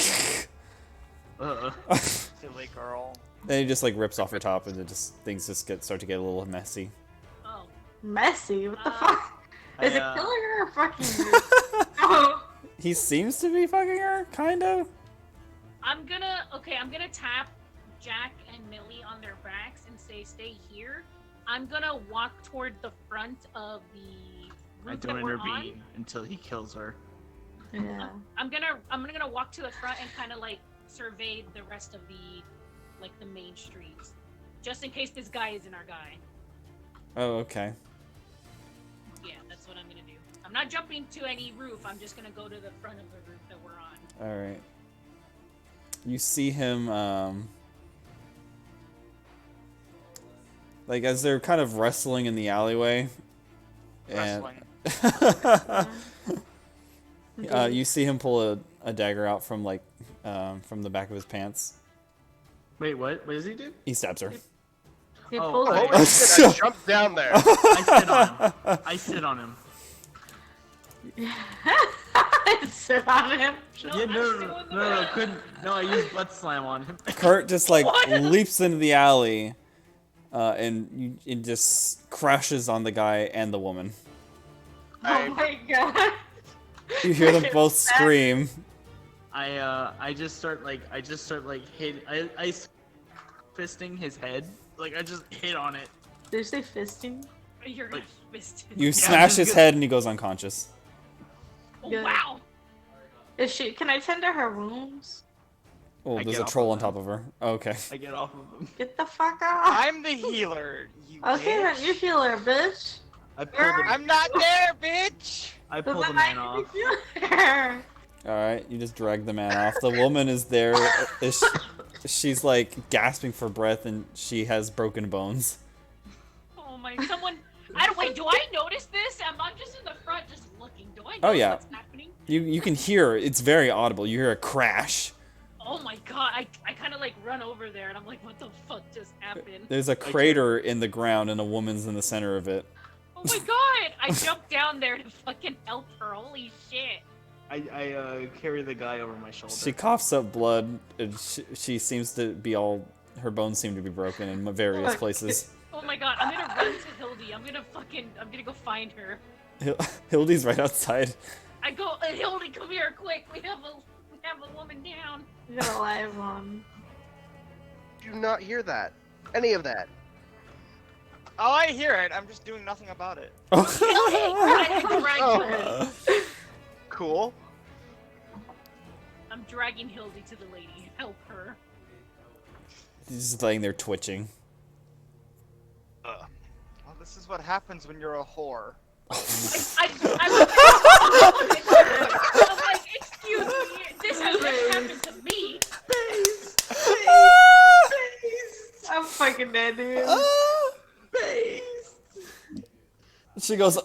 Silly girl. Then he just like rips off her top, and it just things just start to get a little messy. Oh. Messy. What the fuck? Is it I, killing her or fucking her? Oh. He seems to be fucking her, kind of. I'm gonna tap Jack and Millie on their backs and say, "Stay here." I'm gonna walk toward the front of the I roof don't that we're on. intervene until he kills her. Yeah. I'm gonna walk to the front and kind of like survey the rest of the main streets, just in case this guy isn't our guy. Oh, okay. Yeah, that's what I'm gonna do. I'm not jumping to any roof. I'm just gonna go to the front of the roof that we're on. All right. You see him, like as they're kind of wrestling in the alleyway, and you see him pull a dagger out from from the back of his pants. Wait, what? What does he do? He stabs her. He Oh, pulls oh, it. Holy shit, I jumped down there. I sit on him. I sit on him. Yeah, no, couldn't. No, I used butt slam on him. Kurt just like leaps into the alley, and it just crashes on the guy and the woman. Oh my god. You hear them both scream. I just start hitting. I fisting his head. Like I just hit on it. Did you say fisting? You're gonna fist it. You Yeah, smash just his get- head and he goes unconscious. Oh, Good. wow. Is she? Can I tend to her wounds? Oh, I there's get a off troll of on top of her. Oh, okay. I get off of him. Get the fuck off. I'm the healer. You Okay, bitch. then you heal her, bitch. I pulled the, I'm not there, bitch. I But pulled the then man I off. heal her. All right, you just drag the man off. The woman is there. She's like gasping for breath, and she has broken bones. Oh my! Someone. Wait. Do I notice this? I'm not just in the front, just looking. Do I? Oh, Notice yeah. What's happening? You can hear it's very audible. You hear a crash. Oh my god! I kind of like run over over there, and I'm like, what the fuck just happened? There's a crater in the ground, and a woman's in the center of it. Oh my god! I jumped down there to fucking help her. Holy shit! I carry the guy over my shoulder. She coughs up blood, and she seems to be all... Her bones seem to be broken in various places. Oh my god! I'm gonna run to Hildy. I'm gonna go find her. Hildy's right outside. I go, Hildy, come here, quick! We have a woman down. We got a live one. Do not hear that. Any of that. Oh, I hear it. I'm just doing nothing about it. I'm dragging her. Cool. I'm dragging Hildy to the lady. Help her. She's just laying there twitching. Well, this is what happens when you're a whore. I'm like, excuse me, this has never happened to me. Please. I'm fucking dead, dude. Please. She goes,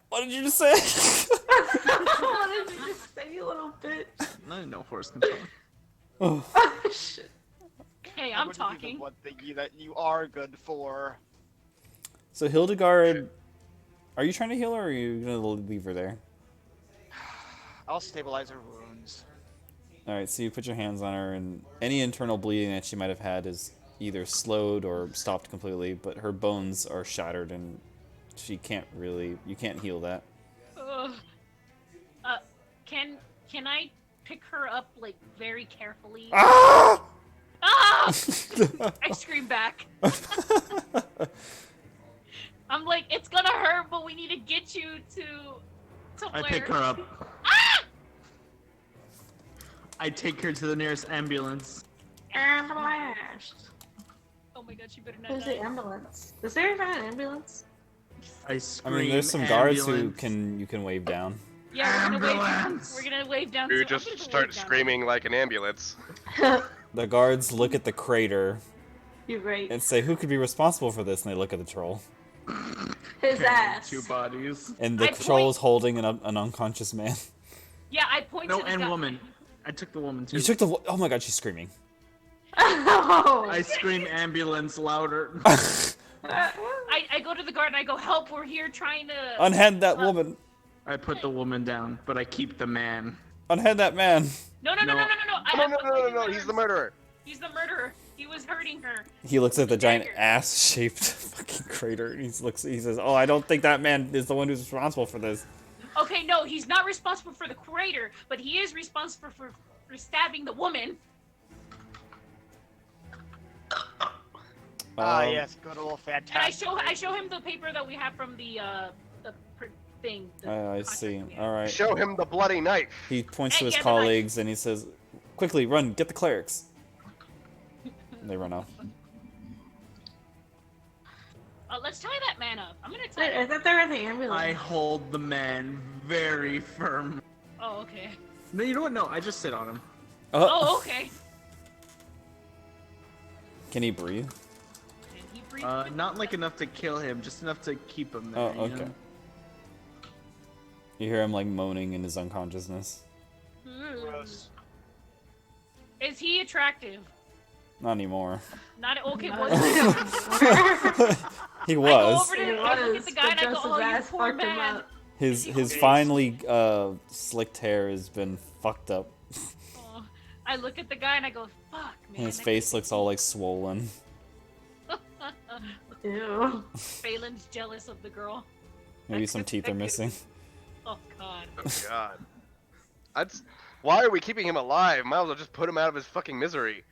what did you just say? What did you just say, you little bitch? I didn't know horse control. Oh. Shit. Hey, I'm talking. What that you are good for. So Hildegard, are you trying to heal her, or are you gonna leave her there? I'll stabilize her wounds. Alright, so you put your hands on her, and any internal bleeding that she might have had is either slowed or stopped completely, but her bones are shattered, and she can't really... You can't heal that. Can I pick her up, like, very carefully? Ah! Ah! I scream back. I'm like, it's gonna hurt, but we need to get you to I where... pick her up. Ah! I take her to the nearest ambulance. Ambulance. Oh my god, she better not Who's die. the ambulance? Is there even an ambulance? I I scream. mean, there's some guards who ambulance. you can wave down. Yeah, Ambulance! we're gonna wave down. You I'm just gonna go start wave down. screaming like an ambulance. The guards look at the crater You're right. and say, who could be responsible for this? And they look at the troll. His ass. 2 bodies. And the I troll point- is holding an unconscious man. Yeah, I point No, to the and guy. woman. I took the woman too. You took the... Oh my god, she's screaming. Oh. I scream ambulance louder. I go to the guard and I go, help, we're here trying to... Unhand that woman. I put the woman down, but I keep the man. Unhand that man. No. I No, have no, he's the murderer. He's the murderer. He was hurting her. He looks at the giant Dagger. ass-shaped fucking crater, and he says, "Oh, I don't think that man is the one who's responsible for this." Okay, no, he's not responsible for the crater, but he is responsible for stabbing the woman. Yes, good old And fantastic. I show him the paper that we have from the thing. I see. All right. Show him the bloody knife. He points to Hey, his get the knife. colleagues and he says, "Quickly, run! Get the clerics." And they run off. Let's tie that man up. I'm gonna tie Wait, I him. thought they were in the ambulance. I hold the man very firm. Oh, okay. No, you know what? No, I just sit on him. Oh, okay. Can he breathe? And he breathed Not like enough to kill him, just enough to keep him there. Oh, you okay. know? You hear him like moaning in his unconsciousness. Gross. Is he attractive? Not anymore. Not okay. No. What? He I go was. over to He I look at was, the guy and I go, but just "Oh, his you ass poor fucked him man." up. His finely slicked hair has been fucked up, Oh, I look at the guy and I go, "Fuck, man." and his that face looks all like swollen. Ew. Phelan's jealous of the girl. Maybe some teeth are missing. Oh God. Oh god. Why are we keeping him alive? Might as well just put him out of his fucking misery.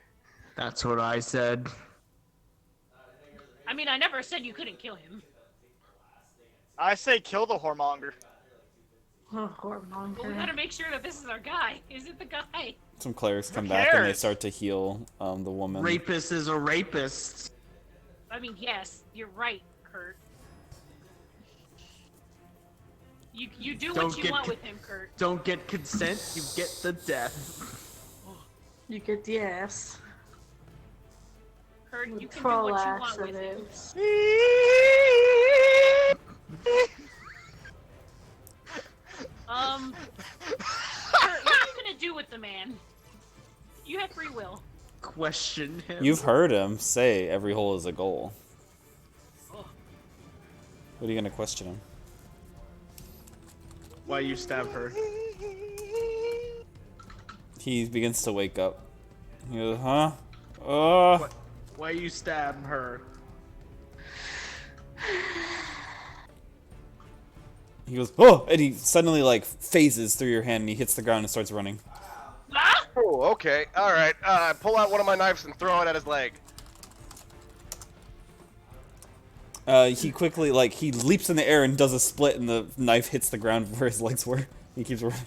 That's what I said. I mean, I never said you couldn't kill him. I say kill the whoremonger. Oh, But we gotta make sure that this is our guy. Is it the guy? Some clerics come Who back and they cares? start to heal the woman. Rapist is a rapist. I mean, yes, you're right, Kurt. You do Don't what you get want con- with him, Kurt. Don't get consent, you get the death. You get the ass. Kurt, you can do Troll what you ass want with it him. is. Kurt, what are you gonna do with the man? You have free will. question him. You've heard him say every hole is a goal. Oh. What are you gonna question him? Why you stab her? He begins to wake up. He goes, huh? Why you stab her? He goes, oh! And he suddenly, like, phases through your hand and he hits the ground and starts running. Ah! Oh, okay. Alright. I pull out one of my knives and throw it at his leg. He quickly, like, he leaps in the air and does a split and the knife hits the ground where his legs were. He keeps running.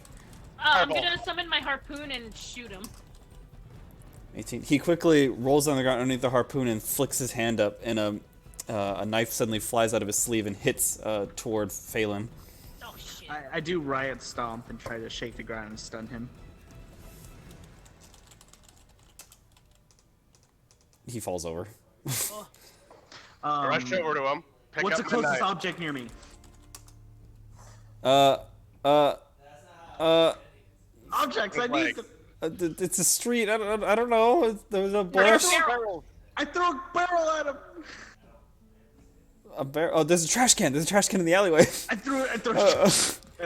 I'm gonna summon my harpoon and shoot him. 18. He quickly rolls on the ground underneath the harpoon and flicks his hand up, and a knife suddenly flies out of his sleeve and hits toward Phelan. Oh shit. I do riot stomp and try to shake the ground and stun him. He falls over. Rush over to him. Pick What's up the the closest knife. object near me? Objects. I need. It's a street. I don't know. There's a bush. I throw a barrel at him. A bear. Oh, there's a trash can. There's a trash can in the alleyway. I threw it. At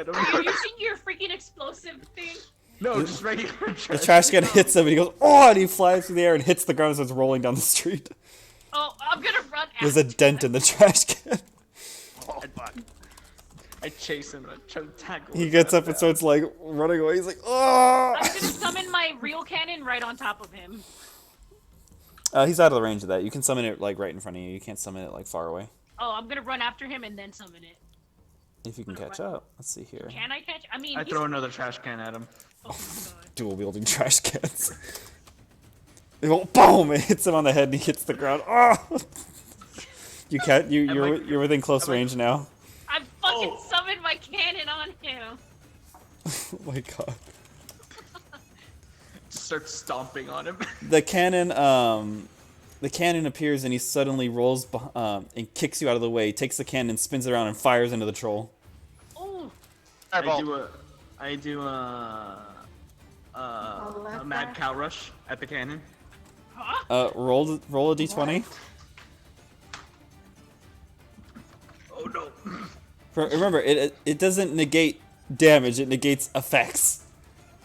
him. Are you using your freaking explosive thing? No, just regular trash. The trash can hits him and he goes, oh, and he flies through the air and hits the ground and starts rolling down the street. Oh, I'm gonna run after There's a dent in the trash can. Oh, fuck. I chase him and I try to tackle He him. gets up and starts like running away. He's like, oh! I'm gonna summon my real cannon right on top of him. He's out of the range of that. You can summon it like right in front of you. You can't summon it like far away. Oh, I'm gonna run after him and then summon it. If you can catch up. Let's see here. Can I catch? I mean, I he's- throw another trash can at him. Oh my god. Dual wielding trash cans. They go boom! It hits him on the head and he hits the ground. Oh! You can't. You're within close range now. I fucking summoned my cannon on him. Oh my god. Start stomping on him. The cannon appears and he suddenly rolls and kicks you out of the way. Takes the cannon, spins it around, and fires into the troll. Oh. I do a mad cow rush at the cannon. Roll a d20. Oh no! Remember, it doesn't negate damage. It negates effects.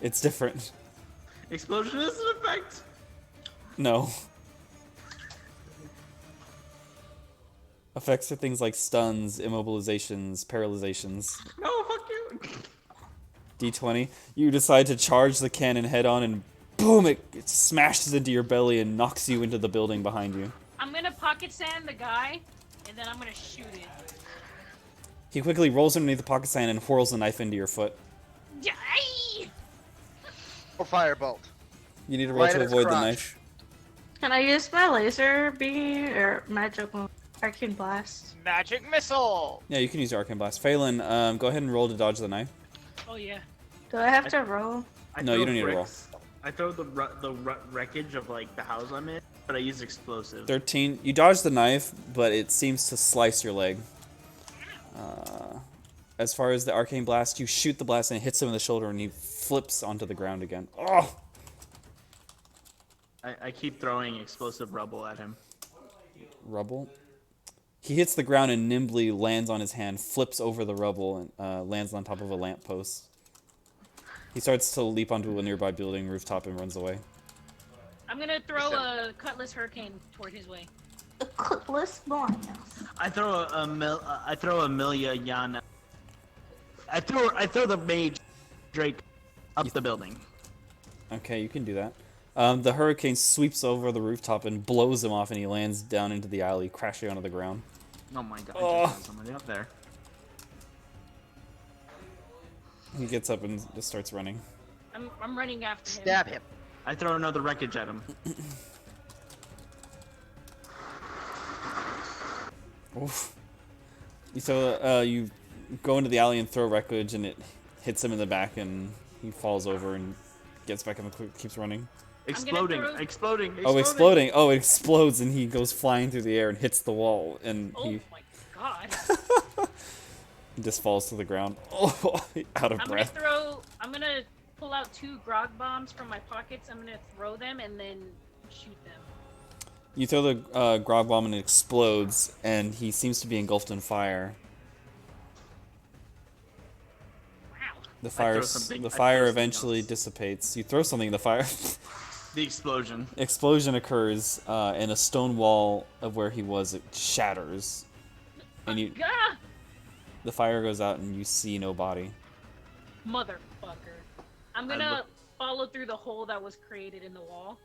It's different. Explosion is an effect. No. Effects are things like stuns, immobilizations, paralyzations. No, fuck you. D20. You decide to charge the cannon head on and boom, it smashes into your belly and knocks you into the building behind you. I'm gonna pocket sand the guy, and then I'm gonna shoot it. He quickly rolls underneath the pocket sand and whirls the knife into your foot. Yay! Or firebolt. You need to roll Right to at his avoid the crotch. knife. Can I use my laser beam or magic arcane blast? Magic missile. Yeah, you can use your arcane blast. Phelan, go ahead and roll to dodge the knife. Oh yeah. Do I have to roll? No, you don't need to roll. I throw the wreckage of like the house I'm in, but I use explosive. 13. You dodge the knife, but it seems to slice your leg. As far as the arcane blast, you shoot the blast and it hits him in the shoulder and he flips onto the ground again. Oh! I keep throwing explosive rubble at him. Rubble? He hits the ground and nimbly lands on his hand, flips over the rubble, and lands on top of a lamppost. He starts to leap onto a nearby building rooftop and runs away. I'm gonna throw a cutlass hurricane toward his way. A cutlass one. I throw a Amelia Yana. I throw the mage Drake up the building. Okay, you can do that. The hurricane sweeps over the rooftop and blows him off, and he lands down into the alley, crashing onto the ground. Oh my god! Oh. I just had somebody up there. He gets up and just starts running. I'm running after him. Stab him. I throw another wreckage at him. Oof. You go into the alley and throw wreckage, and it hits him in the back, and he falls over and gets back up and keeps running. Exploding! throw- Exploding! Oh, exploding! Oh, it explodes, and he goes flying through the air and hits the wall, and Oh he my god. just falls to the ground. Oh, out of breath. I'm gonna pull out 2 grog bombs from my pockets. I'm gonna throw them and then shoot them. You throw the grog bomb and it explodes, and he seems to be engulfed in fire. Wow. The throw fire, something- the I throw fire something eventually else. dissipates. You throw something in the fire. The explosion. Explosion occurs, and a stone wall of where he was, it shatters, and you. Ah! The fire goes out, and you see no body. Motherfucker. I'm I gonna look- follow through the hole that was created in the wall.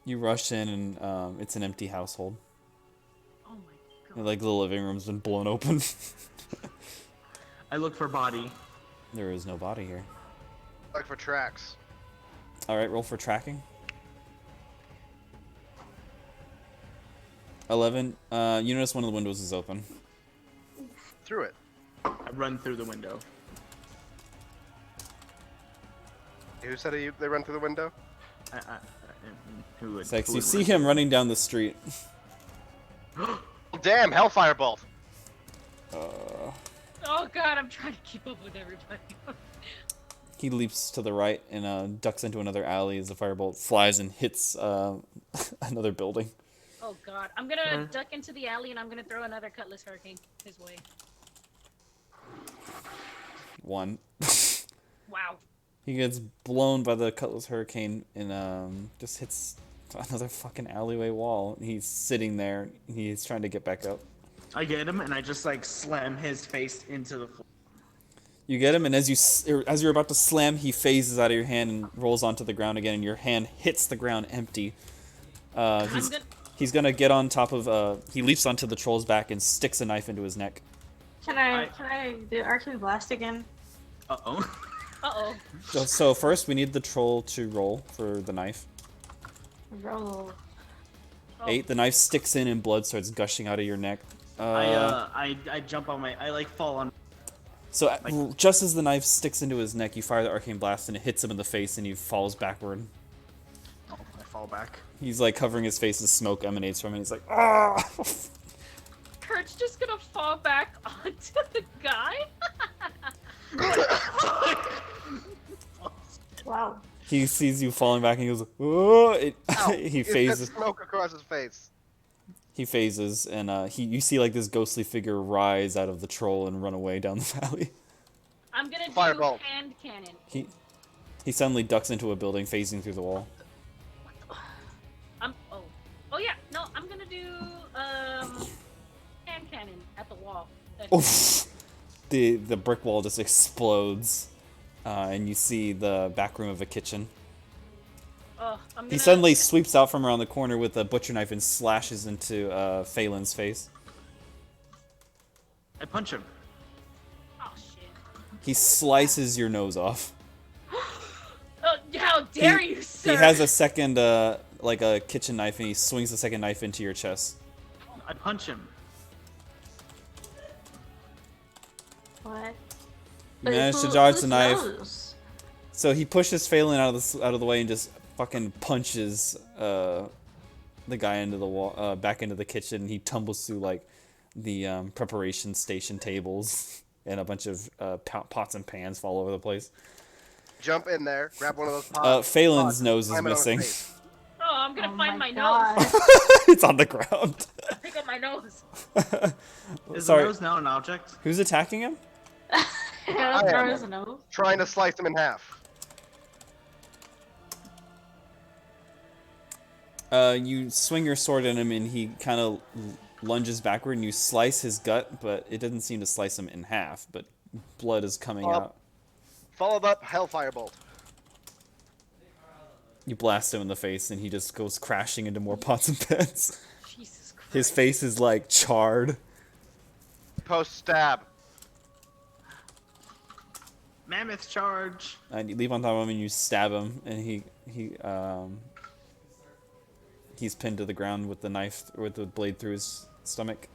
You rush in, and it's an empty household. Oh my god. Like the living room's been blown open. I look for body. There is no body here. Look for tracks. All right, roll for tracking. 11. You notice one of the windows is open. Through it. I run through the window. Who said they run through the window? Who would? Sex, who you would see run? him running down the street. Damn, Hellfire Bolt. Oh god, I'm trying to keep up with everybody. He leaps to the right and ducks into another alley as the firebolt flies and hits another building. Oh god. I'm gonna duck into the alley and I'm gonna throw another Cutlass Hurricane his way. 1. Wow. He gets blown by the Cutlass Hurricane and just hits another fucking alleyway wall. He's sitting there. He's trying to get back up. I get him and I just like slam his face into the floor. You get him, and as you're about to slam, he phases out of your hand and rolls onto the ground again, and your hand hits the ground empty. He's gonna get on top of. He leaps onto the troll's back and sticks a knife into his neck. Can I do Arcane Blast again? Uh-oh. Uh-oh. So first, we need the troll to roll for the knife. Roll. 8. The knife sticks in, and blood starts gushing out of your neck. I jump on I like fall on. So just as the knife sticks into his neck, you fire the arcane blast, and it hits him in the face, and he falls backward. Oh, I fall back. He's like covering his face as smoke emanates from him. He's like, ah! Kurt's just gonna fall back onto the guy? Wow. He sees you falling back, and he goes, oh! Ow, He it phases. got smoke across his face. He phases, and you see like this ghostly figure rise out of the troll and run away down the valley. I'm gonna Fireball. do hand cannon. He suddenly ducks into a building, phasing through the wall. Oh yeah, no, I'm gonna do hand cannon at the wall. Oof! The brick wall just explodes, and you see the back room of a kitchen. He suddenly sweeps out from around the corner with a butcher knife and slashes into Phelan's face. I punch him. Oh shit. He slices your nose off. Oh, how dare you, sir! He has a second, like a kitchen knife, and he swings the second knife into your chest. I punch him. What? You manage to dodge the knife. So he pushes Phelan out of the way and just fucking punches the guy into the wall, back into the kitchen. He tumbles through like the preparation station tables, and a bunch of pots and pans fall over the place. Jump in there, grab one of those pots. Phelan's nose is slam it on his missing. face. Oh, I'm gonna find my God. nose. It's on the ground. Pick up my nose. Is Sorry. the nose now an object? Who's attacking him? I Throw am his nose. trying to slice him in half. You swing your sword at him, and he kind of lunges backward, and you slice his gut, but it doesn't seem to slice him in half. But blood is coming out. Followed up, Hellfire Bolt. You blast him in the face, and he just goes crashing into more pots and pans. Jesus Christ. His face is like charred. Post stab. Mammoth charge. And you leap on top of him, and you stab him, and he's pinned to the ground with the knife, with the blade through his stomach.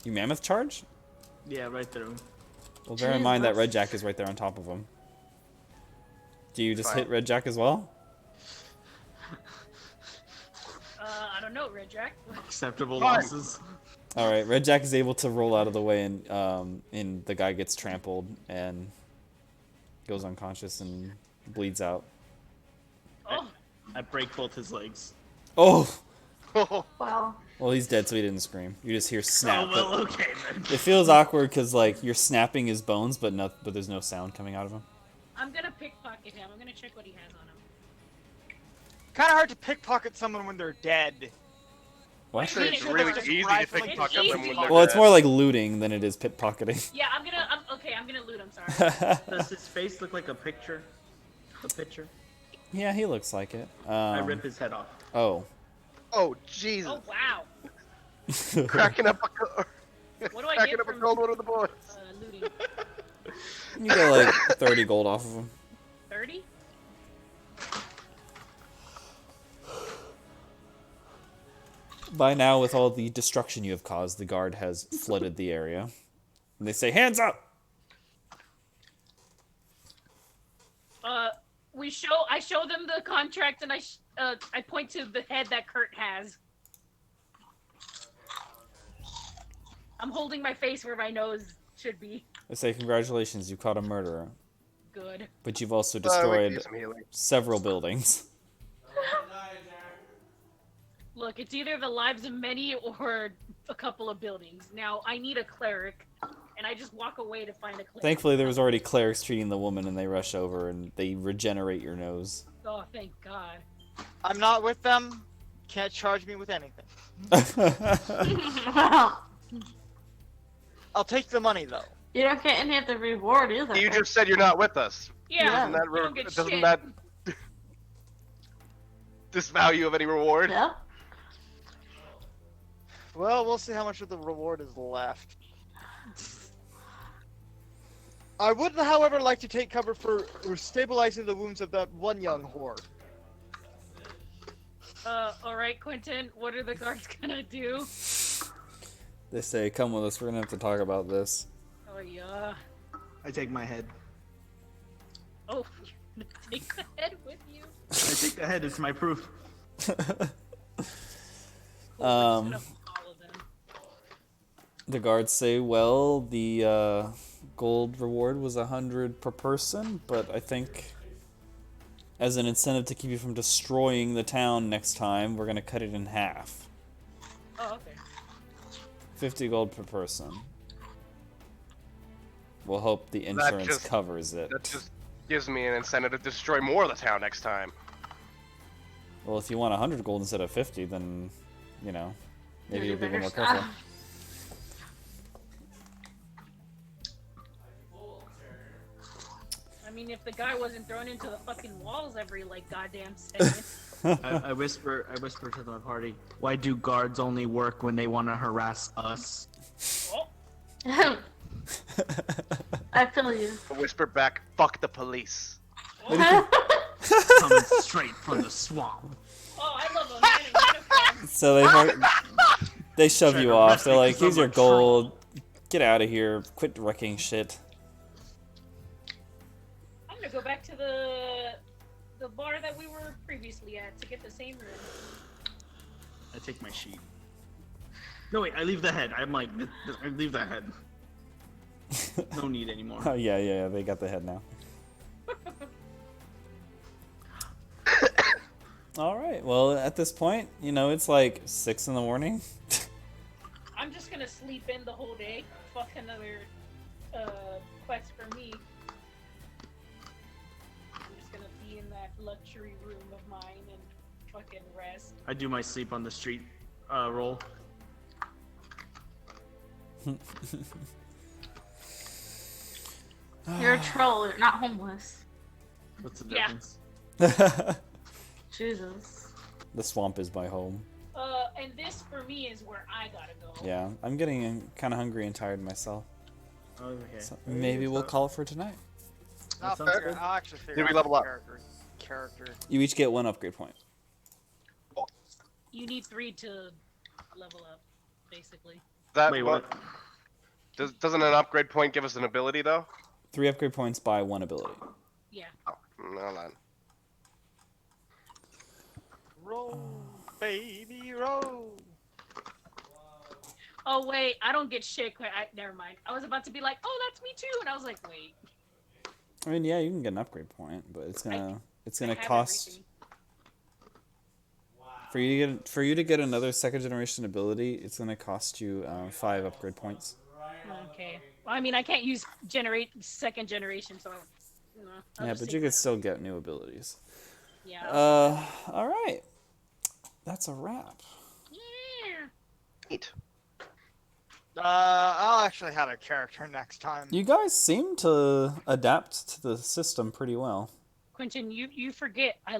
You mammoth charge? Yeah, right through. Well, bear in mind that Red Jack is right there on top of him. Do you just Fine. hit Red Jack as well? I don't know, Red Jack. Acceptable Fine. losses. All right, Red Jack is able to roll out of the way, and the guy gets trampled and goes unconscious and bleeds out. Oh, I break both his legs. Oh! Wow. Well, he's dead, so he didn't scream. You just hear snap. Oh, well, okay then. It feels awkward because like you're snapping his bones, but there's no sound coming out of him. I'm gonna pickpocket him. I'm gonna check what he has on him. Kind of hard to pickpocket someone when they're dead. What? Actually, It's it's really just easy to right, like, pickpocket it's them when easy. they're Well, it's dead. more like looting than it is pickpocketing. Yeah, I'm gonna loot him. Sorry. Does his face look like a picture? A picture? Yeah, he looks like it. I rip his head off. Oh. Oh, Jesus. Oh wow. Cracking up What do I cracking get up a from cold one of the boys. looting? You get like 30 gold off of him. 30? By now, with all the destruction you have caused, the guard has flooded the area. And they say, hands up! I show them the contract and I point to the head that Kurt has. I'm holding my face where my nose should be. They say, congratulations, you caught a murderer. Good. But you've also we can destroyed use some healing. several buildings. Look, it's either the lives of many or a couple of buildings. Now, I need a cleric, and I just walk away to find a cleric. Thankfully, there was already clerics treating the woman, and they rush over and they regenerate your nose. Oh, thank God. I'm not with them. Can't charge me with anything. Well, I'll take the money though. you don't get any of the reward either. You just said you're not with us. Yeah, Yeah. Doesn't shit. that disvalue of any reward? Yep. Well, we'll see how much of the reward is left. I would, however, like to take cover for stabilizing the wounds of that one young whore. Alright, Quentin, what are the guards gonna do? They say, come with us, we're gonna have to talk about this. Oh, yeah. I take my head. Oh, you're gonna take the head with you? I take the head. It's my proof. Cool, I'm just gonna follow them. The guards say, well, the gold reward was 100 per person, but I think as an incentive to keep you from destroying the town next time, we're gonna cut it in half. Oh, okay. 50 gold per person. We'll hope the insurance just- covers it. That just gives me an incentive to destroy more of the town next time. Well, if you want 100 gold instead of 50, then, you know, maybe You you'll be a little more better careful. stop. I mean, if the guy wasn't thrown into the fucking walls every, like, goddamn second. I whisper to the party. Why do guards only work when they want to harass us? Oh, I feel you. I whisper back, fuck the police. Coming straight from the swamp. oh, I love a man in uniform. So they shove Trying you to off. arrest They're me like, 'cause here's I'm your a troll." gold. Get out of here. Quit wrecking shit. I'm gonna go back to the bar that we were previously at to get the same room. I take my sheet. No wait, I leave the head. I'm like, I leave the head. No need anymore. Oh, yeah, they got the head now. Alright, well, at this point, you know, it's like 6 in the morning. I'm just gonna sleep in the whole day. Fuck another quest for me. I'm just gonna be in that luxury room of mine and fucking rest. I do my sleep on the street roll. You're a troll. You're not homeless. What's the Yeah. difference? Jesus. The swamp is my home. And this for me is where I gotta go. Yeah, I'm getting kind of hungry and tired myself. Okay. So maybe we'll call it for tonight. That sounds good. I'll actually figure Did we out level the up? character. You each get 1 upgrade point. You need 3 to level up, basically. That Wait, what? Doesn't an upgrade point give us an ability though? 3 upgrade points by 1 ability. Yeah. Oh, hold on. Roll, baby, roll. Oh wait, I don't get shit. Never mind. I was about to be like, oh, that's me too, and I was like, wait. I mean, yeah, you can get an upgrade point, but it's gonna I have cost. everything. For you to get another second generation ability, it's gonna cost you 5 upgrade points. Okay. Well, I mean, I can't use second generation, so. I'll Yeah, just but take you that. could still get new abilities. Yeah. All right. That's a wrap. Yeah. Neat. I'll actually have a character next time. You guys seem to adapt to the system pretty well. Quentin, you forget I